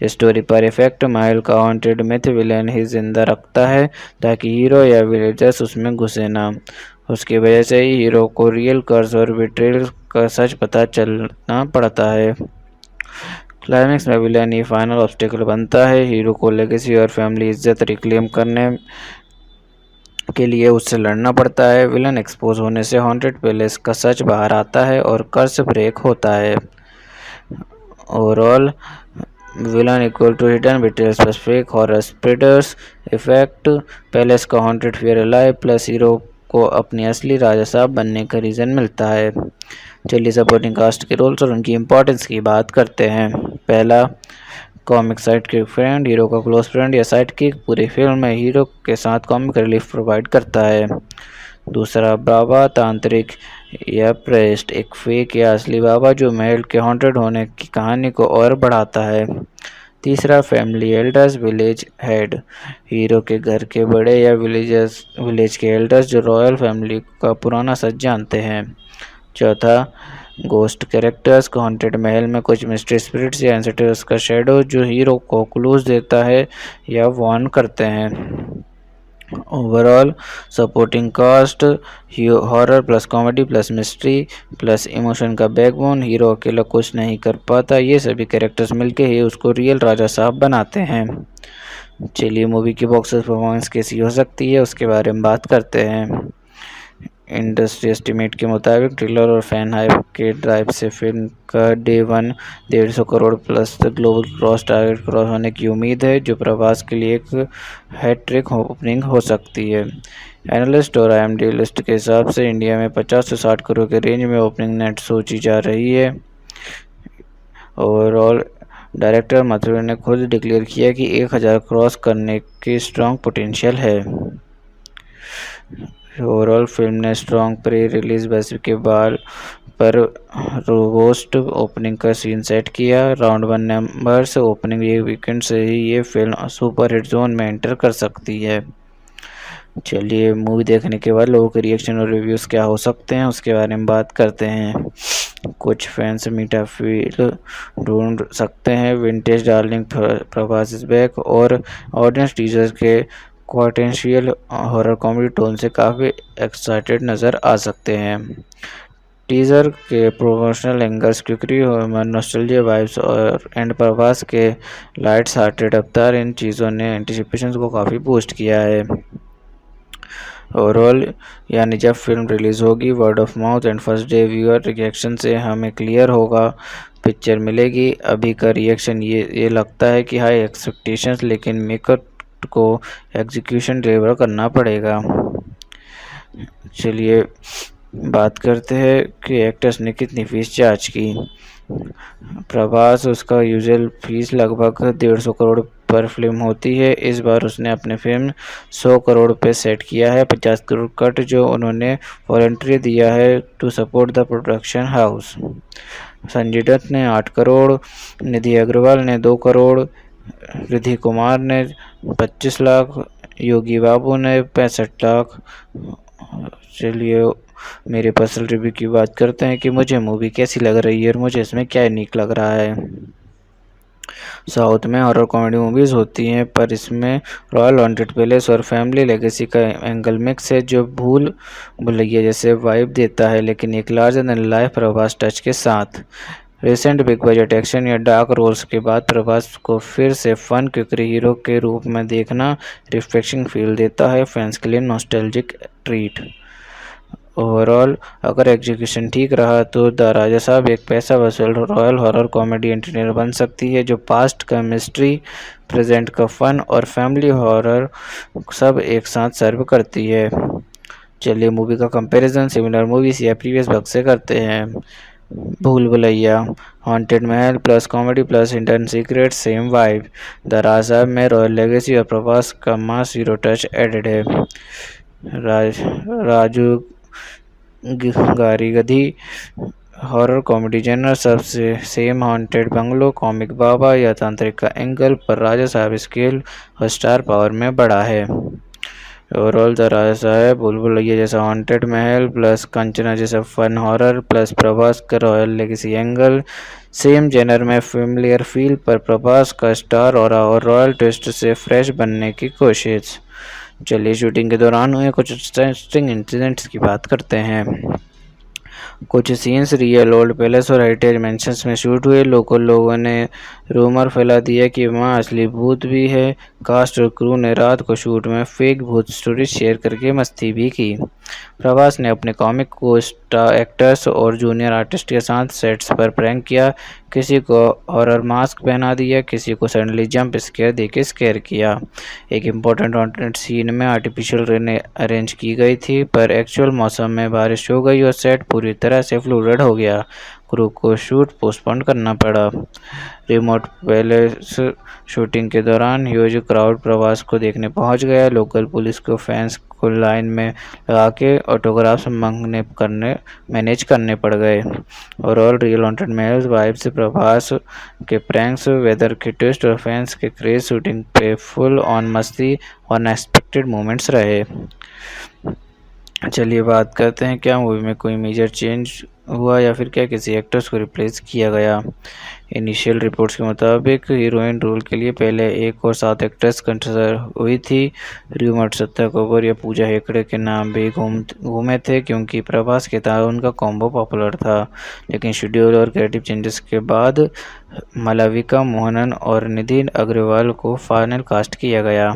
स्टोरी पर इफेक्ट, महल का हॉन्टेड मिथ विलेन ही जिंदा रखता है ताकि हीरो या विलेजर्स उसमें घुसे ना। उसकी वजह से ही हीरो को रियल कर्स और बिट्रेयल का सच पता चलना पड़ता है। क्लाइमेक्स में विलेन ही फाइनल ऑब्स्टेकल बनता है। हीरो को लेगेसी और फैमिली इज्जत रिक्लेम करने के लिए उससे लड़ना पड़ता है। विलन एक्सपोज होने से हॉन्टेड पैलेस का सच बाहर आता है और कर्स ब्रेक होता है। Overall villain equal to hidden betrayal specific horror spreaders effect, palace का haunted fear alive plus hero को अपनी असली राजा साहब बनने का रीज़न मिलता है। चलिए सपोर्टिंग कास्ट के रोल्स और उनकी इम्पोर्टेंस की बात करते हैं। पहला, कॉमिक साइडकिक फ्रेंड, हीरो का क्लोज फ्रेंड या साइडकिक पूरी फिल्म में हीरो के साथ कॉमिक रिलीफ प्रोवाइड करता है। दूसरा, बाबा तांत्रिक या प्रेस्ट, एक फेक या असली बाबा जो महल के हॉन्टेड होने की कहानी को और बढ़ाता है। तीसरा, family elders, village head, hero के घर के बड़े या विलेज के एल्डर्स जो रॉयल फैमिली का पुराना सच जानते हैं। चौथा, गोस्ट कैरेक्टर्स, हॉन्टेड महल में कुछ मिस्ट्री स्पिरिट्स या एंसेस्टर्स का शैडो जो हीरो को क्लूज देता है या वार्न करते हैं। Overall supporting cast, horror plus comedy plus mystery plus emotion का बैकबोन, हीरो अकेला कुछ नहीं कर पाता, ये सभी कैरेक्टर्स मिलके ही उसको रियल राजा साहब बनाते हैं। चलिए मूवी की बॉक्स ऑफिस परफॉर्मेंस कैसी हो सकती है उसके बारे में बात करते हैं। इंडस्ट्री एस्टीमेट के मुताबिक ट्रेलर और फैन हाइप के ड्राइव से फिल्म का day 1 150 crore plus global cross target cross होने की उम्मीद है, जो प्रभास के लिए एक हैट्रिक ओपनिंग हो सकती है। एनालिस्ट और IMDb लिस्ट के हिसाब से इंडिया में 50 से 60 करोड़ के रेंज में ओपनिंग नेट सोची जा रही है। ओवरऑल डायरेक्टर माथुर ने खुद डिक्लेयर किया कि 1000 क्रॉस करने की स्ट्रॉन्ग पोटेंशियल है। ओवरऑल फिल्म ने स्ट्रॉन्ग प्री रिलीज बेस के बाल पर रोबोस्ट ओपनिंग का सीन सेट किया। राउंड 1 नंबर्स ओपनिंग ये वीकेंड से ही ये फिल्म सुपर हिट जोन में एंटर कर सकती है। चलिए मूवी देखने के बाद लोगों के रिएक्शन और रिव्यूज़ क्या हो सकते हैं उसके बारे में बात करते हैं। कुछ फैंस मीठा फील ढूंढ सकते हैं, vintage darling Prabhas is back, और ऑडियंस टीजर के पोटेंशियल हॉरर कॉमेडी टोन से काफ़ी एक्साइटेड नज़र आ सकते हैं। टीज़र के प्रोमोशनल एंगल्स, क्यूकरी नॉस्टैल्जिया वाइब्स और एंड प्रभास के लाइट्स हार्टेड अवतार, इन चीज़ों ने एंटिसिपेशन को काफ़ी बूस्ट किया है। ओवरऑल यानी जब फिल्म रिलीज़ होगी word of mouth and first day viewer reaction से हमें क्लियर होगा पिक्चर मिलेगी। अभी का रिएक्शन ये लगता है कि हाई एक्सपेक्टेशंस, लेकिन मेकर को एग्जीक्यूशन डिलीवर करना पड़ेगा। चलिए बात करते हैं कि एक्टर्स ने कितनी फीस चार्ज की। प्रभास, उसका यूजुअल फीस लगभग 150 करोड़ पर फिल्म होती है। इस बार उसने अपने फिल्म 100 करोड़ पे सेट किया है। 50 करोड़ कट जो उन्होंने वॉलंटरी दिया है to support the production house. Sanjay Dutt ने 8 करोड़, निधि अग्रवाल ने 2 करोड़, रिद्धि कुमार ने 25 लाख, योगी बाबू ने 65 लाख। चलिए मेरे पर्सनल रिव्यू की बात करते हैं कि मुझे मूवी कैसी लग रही है और मुझे इसमें क्या यूनिक लग रहा है। साउथ में हॉरर कॉमेडी मूवीज़ होती हैं, पर इसमें रॉयल हॉन्टेड पैलेस और फैमिली लेगेसी का एंगल मिक्स है जो भूल भुलैया जैसे वाइब देता है, लेकिन एक larger than life Prabhas touch के साथ। रिसेंट बिग बजट एक्शन या डार्क रोल्स के बाद प्रभास को फिर से फन क्विकरी हीरो के रूप में देखना रिफ्रेशिंग फील देता है, फैंस के लिए नॉस्टैल्जिक ट्रीट। ओवरऑल अगर एग्जीक्यूशन ठीक रहा तो द राजा साहब एक पैसा वसूल रॉयल हॉरर कॉमेडी एंटरटेनर बन सकती है जो पास्ट का मिस्ट्री, प्रेजेंट का फन और फैमिली हॉरर सब एक साथ सर्व करती है। चलिए मूवी का कंपैरिजन सिमिलर मूवीज या प्रीवियस वर्क से करते हैं। Bhool Bhulaiyaa, haunted mahal plus comedy plus hidden secret, same vibe. The Raja Saab में रॉयल लेगेसी और प्रभास का मास हीरो टच एडेड है। राजू गारी गधी, हॉरर कॉमेडी जनर सबसे सेम हॉन्टेड बंगलो, कॉमिक बाबा या तांत्रिक का एंगल, पर राजा साहब स्केल और स्टार पावर में बड़ा है। ओवरऑल द राजा साहब भूल भुलैया जैसा हॉन्टेड महल प्लस कंचना जैसा फन हॉरर प्लस प्रभास का royal legacy angle, same genre में फेमिलियर फील पर प्रभास का स्टार और रॉयल ट्विस्ट से फ्रेश बनने की कोशिश। चलिए शूटिंग के दौरान हुए कुछ इंटरेस्टिंग इंसिडेंट्स की बात करते हैं। कुछ सीन्स रियल ओल्ड पैलेस और हेरिटेज मेंशंस में शूट हुए। लोगों ने रूमर फैला दिया कि वहाँ असली भूत भी है। कास्ट और क्रू ने रात को शूट में फेक भूत स्टोरी शेयर करके मस्ती भी की। प्रभास ने अपने कॉमिक को स्टार एक्टर्स और जूनियर आर्टिस्ट के साथ सेट्स पर प्रैंक किया, किसी को हॉरर मास्क पहना दिया, किसी को सडनली जंप स्केयर देके स्केयर किया। एक इम्पोर्टेंट हॉन्टेड सीन में आर्टिफिशियल रेन अरेंज की गई थी, पर एक्चुअल मौसम में बारिश हो गई और सेट पूरी तरह से फ्लूइड हो गया। क्रू को शूट पोस्टपोन करना पड़ा। रिमोट पैलेस शूटिंग के दौरान ह्यूज क्राउड प्रवास को देखने पहुंच गया। लोकल पुलिस को फैंस को लाइन में लगा के ऑटोग्राफ्स मैनेज करने पड़ गए। ओवरऑल रियल हॉन्टेड महल वाइब से प्रभास के प्रैंक्स, वेदर के ट्विस्ट और फैंस के क्रेज शूटिंग पे फुल ऑन मस्ती और अनएक्सपेक्टेड मोमेंट्स रहे। चलिए बात करते हैं क्या मूवी में कोई मेजर चेंज हुआ या फिर क्या किसी एक्टर्स को रिप्लेस किया गया। इनिशियल रिपोर्ट्स के मुताबिक हीरोइन रोल के लिए पहले 1 और 7 एक्ट्रेस कंसिडर हुई थी। र्यूमर श्रद्धा कपूर या पूजा हेगड़े के नाम भी घूमे थे क्योंकि प्रभास के साथ उनका कॉम्बो पॉपुलर था, लेकिन शेड्यूल और क्रिएटिव चेंजेस के बाद मालविका मोहनन और निधि अग्रवाल को फाइनल कास्ट किया गया।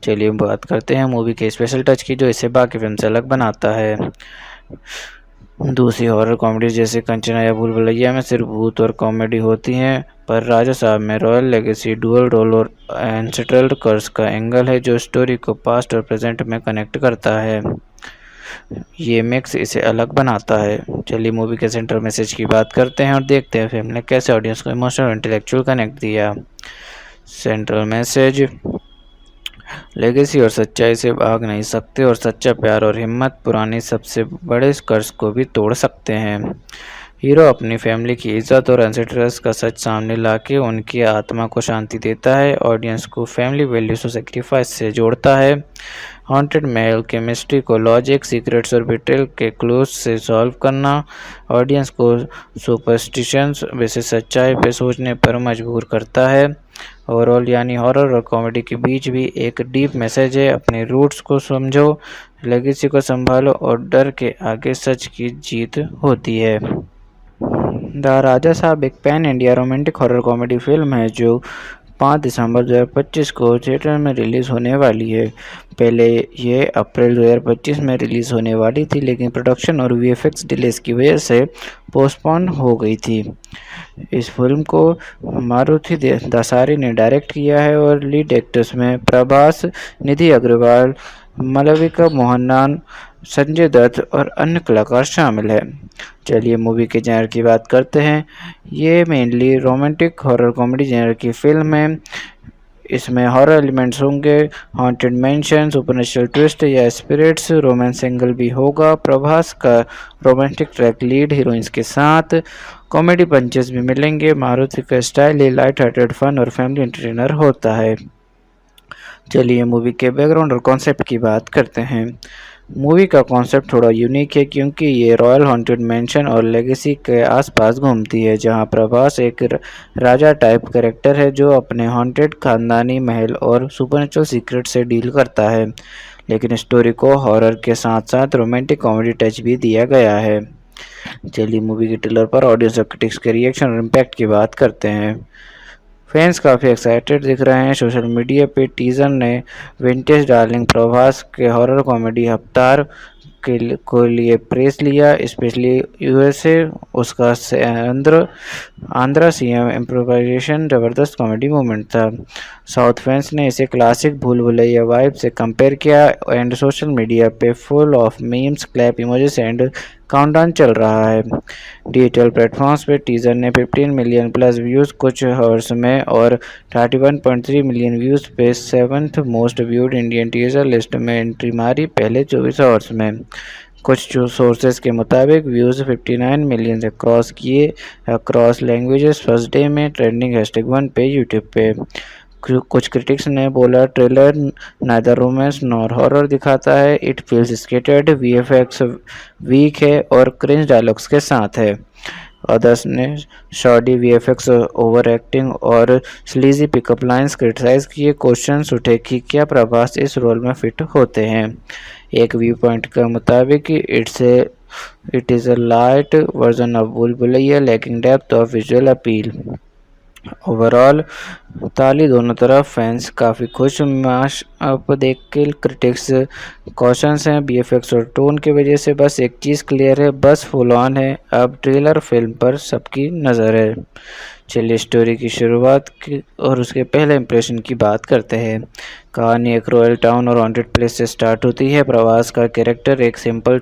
चलिए बात करते हैं मूवी के स्पेशल टच की जो इसे बाकी फिल्म से अलग बनाता है। दूसरी हॉरर कॉमेडी जैसे कंचना या भूल भुलैया में सिर्फ भूत और कॉमेडी होती हैं, पर राजा साहब में रॉयल लेगेसी, डुअल रोल और एंसेस्ट्रल कर्स का एंगल है जो स्टोरी को पास्ट और प्रेजेंट में कनेक्ट करता है। ये मिक्स इसे अलग बनाता है। चलिए मूवी के सेंट्रल मैसेज की बात करते हैं और देखते हैं फिल्म ने कैसे ऑडियंस को इमोशनल और इंटेलेक्चुअल कनेक्ट दिया। सेंट्रल मैसेज, लेगेसी और सच्चाई से भाग नहीं सकते और सच्चा प्यार और हिम्मत पुरानी सबसे बड़े कर्ज को भी तोड़ सकते हैं। हीरो अपनी फैमिली की इज्जत और एंसेस्टर्स का सच सामने लाके उनकी आत्मा को शांति देता है। ऑडियंस को फैमिली वैल्यूज और सेक्रीफाइस से जोड़ता है। हॉन्टेड महल के मिस्ट्री को लॉजिक, सीक्रेट्स और बिट्रेल के क्लूज से सॉल्व करना ऑडियंस को सुपरस्टिशंस वैसे सच्चाई पे सोचने पर मजबूर करता है। ओवरऑल यानी हॉरर और कॉमेडी के बीच भी एक डीप मैसेज है। अपने रूट्स को समझो, लेगेसी को संभालो और डर के आगे सच की जीत होती है। द राजा साहब एक pan India romantic horror comedy film है जो 5 दिसंबर 2025 को थिएटर में रिलीज़ होने वाली है। पहले ये अप्रैल 2025 में रिलीज़ होने वाली थी, लेकिन प्रोडक्शन और वीएफएक्स डिलेस की वजह से पोस्टपोन हो गई थी। इस फिल्म को मारुति दसारी ने डायरेक्ट किया है और लीड एक्टर्स में प्रभास, निधि अग्रवाल, मालविका मोहनन, संजय दत्त और अन्य कलाकार शामिल हैं। चलिए मूवी के जेनर की बात करते हैं। ये mainly romantic horror comedy genre की फिल्म है। इसमें हॉरर एलिमेंट्स होंगे, हॉन्टेड मैंशन, सुपरनेचुरल ट्विस्ट या स्पिरिट्स, रोमांस एंगल भी होगा। प्रभास का रोमांटिक ट्रैक लीड हीरोइंस के साथ, कॉमेडी पंचेस भी मिलेंगे। मारुति का स्टाइल ये लाइट हार्टेड फन और फैमिली एंटरटेनर होता है। चलिए मूवी के बैकग्राउंड और कॉन्सेप्ट की बात करते हैं। मूवी का कॉन्सेप्ट थोड़ा यूनिक है क्योंकि ये रॉयल हॉन्टेड मैंशन और लेगेसी के आसपास घूमती है, जहां प्रभास एक राजा टाइप कैरेक्टर है जो अपने हॉन्टेड खानदानी महल और सुपरनेचुरल सीक्रेट से डील करता है। लेकिन स्टोरी को हॉरर के साथ साथ रोमांटिक कॉमेडी टच भी दिया गया है। चलिए मूवी के ट्रेलर पर ऑडियंस और क्रिटिक्स के रिएक्शन और इम्पैक्ट की बात करते हैं। फैंस काफ़ी एक्साइटेड दिख रहे हैं। सोशल मीडिया पे टीजर ने विंटेज डार्लिंग प्रभास के हॉरर कॉमेडी अवतार को लिए प्रेस लिया, स्पेशली यूएसए। उसका आंध्रा सीएम इम्प्रोवाइजेशन ज़बरदस्त कॉमेडी मोमेंट था। साउथ फैंस ने इसे क्लासिक भूल भुलैया वाइब से कंपेयर किया एंड सोशल मीडिया पे full of memes, clap emojis and countdown चल रहा है। डिजिटल प्लेटफॉर्म्स पे टीजर ने 15 मिलियन प्लस व्यूज़ कुछ आवर्स में और 31.3 मिलियन व्यूज़ पे 7th most viewed Indian teaser list में एंट्री मारी पहले 24 आवर्स में। कुछ सोर्सेज के मुताबिक व्यूज़ 59 मिलियन से क्रॉस किए अक्रॉस लैंग्वेजेस फर्स्ट डे में ट्रेंडिंग #1 पे यूट्यूब पे। कुछ क्रिटिक्स ने बोला trailer neither romance nor horror दिखाता है, it feels scattered, VFX weak है और क्रिंज डायलॉग्स के साथ है। अदर्स ने शॉर्टी वीएफएक्स, ओवर एक्टिंग और स्लीजी पिकअप लाइंस क्रिटिसाइज किए। क्वेश्चंस उठे कि क्या प्रभास इस रोल में फिट होते हैं। एक व्यू पॉइंट के मुताबिक it is a light version of Bhool Bhulaiyaa lacking depth of visual appeal. Overall ताली दोनों तरफ, फैंस काफ़ी खुश, मैश अप देख के क्रिटिक्स कॉशंस हैं बीएफएक्स और टोन की वजह से। बस एक चीज़ क्लियर है, बस फुल ऑन है। अब ट्रेलर फिल्म पर सबकी नज़र है। चलिए स्टोरी की शुरुआत की और उसके पहले इंप्रेशन की बात करते हैं। कहानी एक रॉयल टाउन और हॉन्टेड प्लेस से स्टार्ट होती है। प्रवास का कैरेक्टर एक सिंपल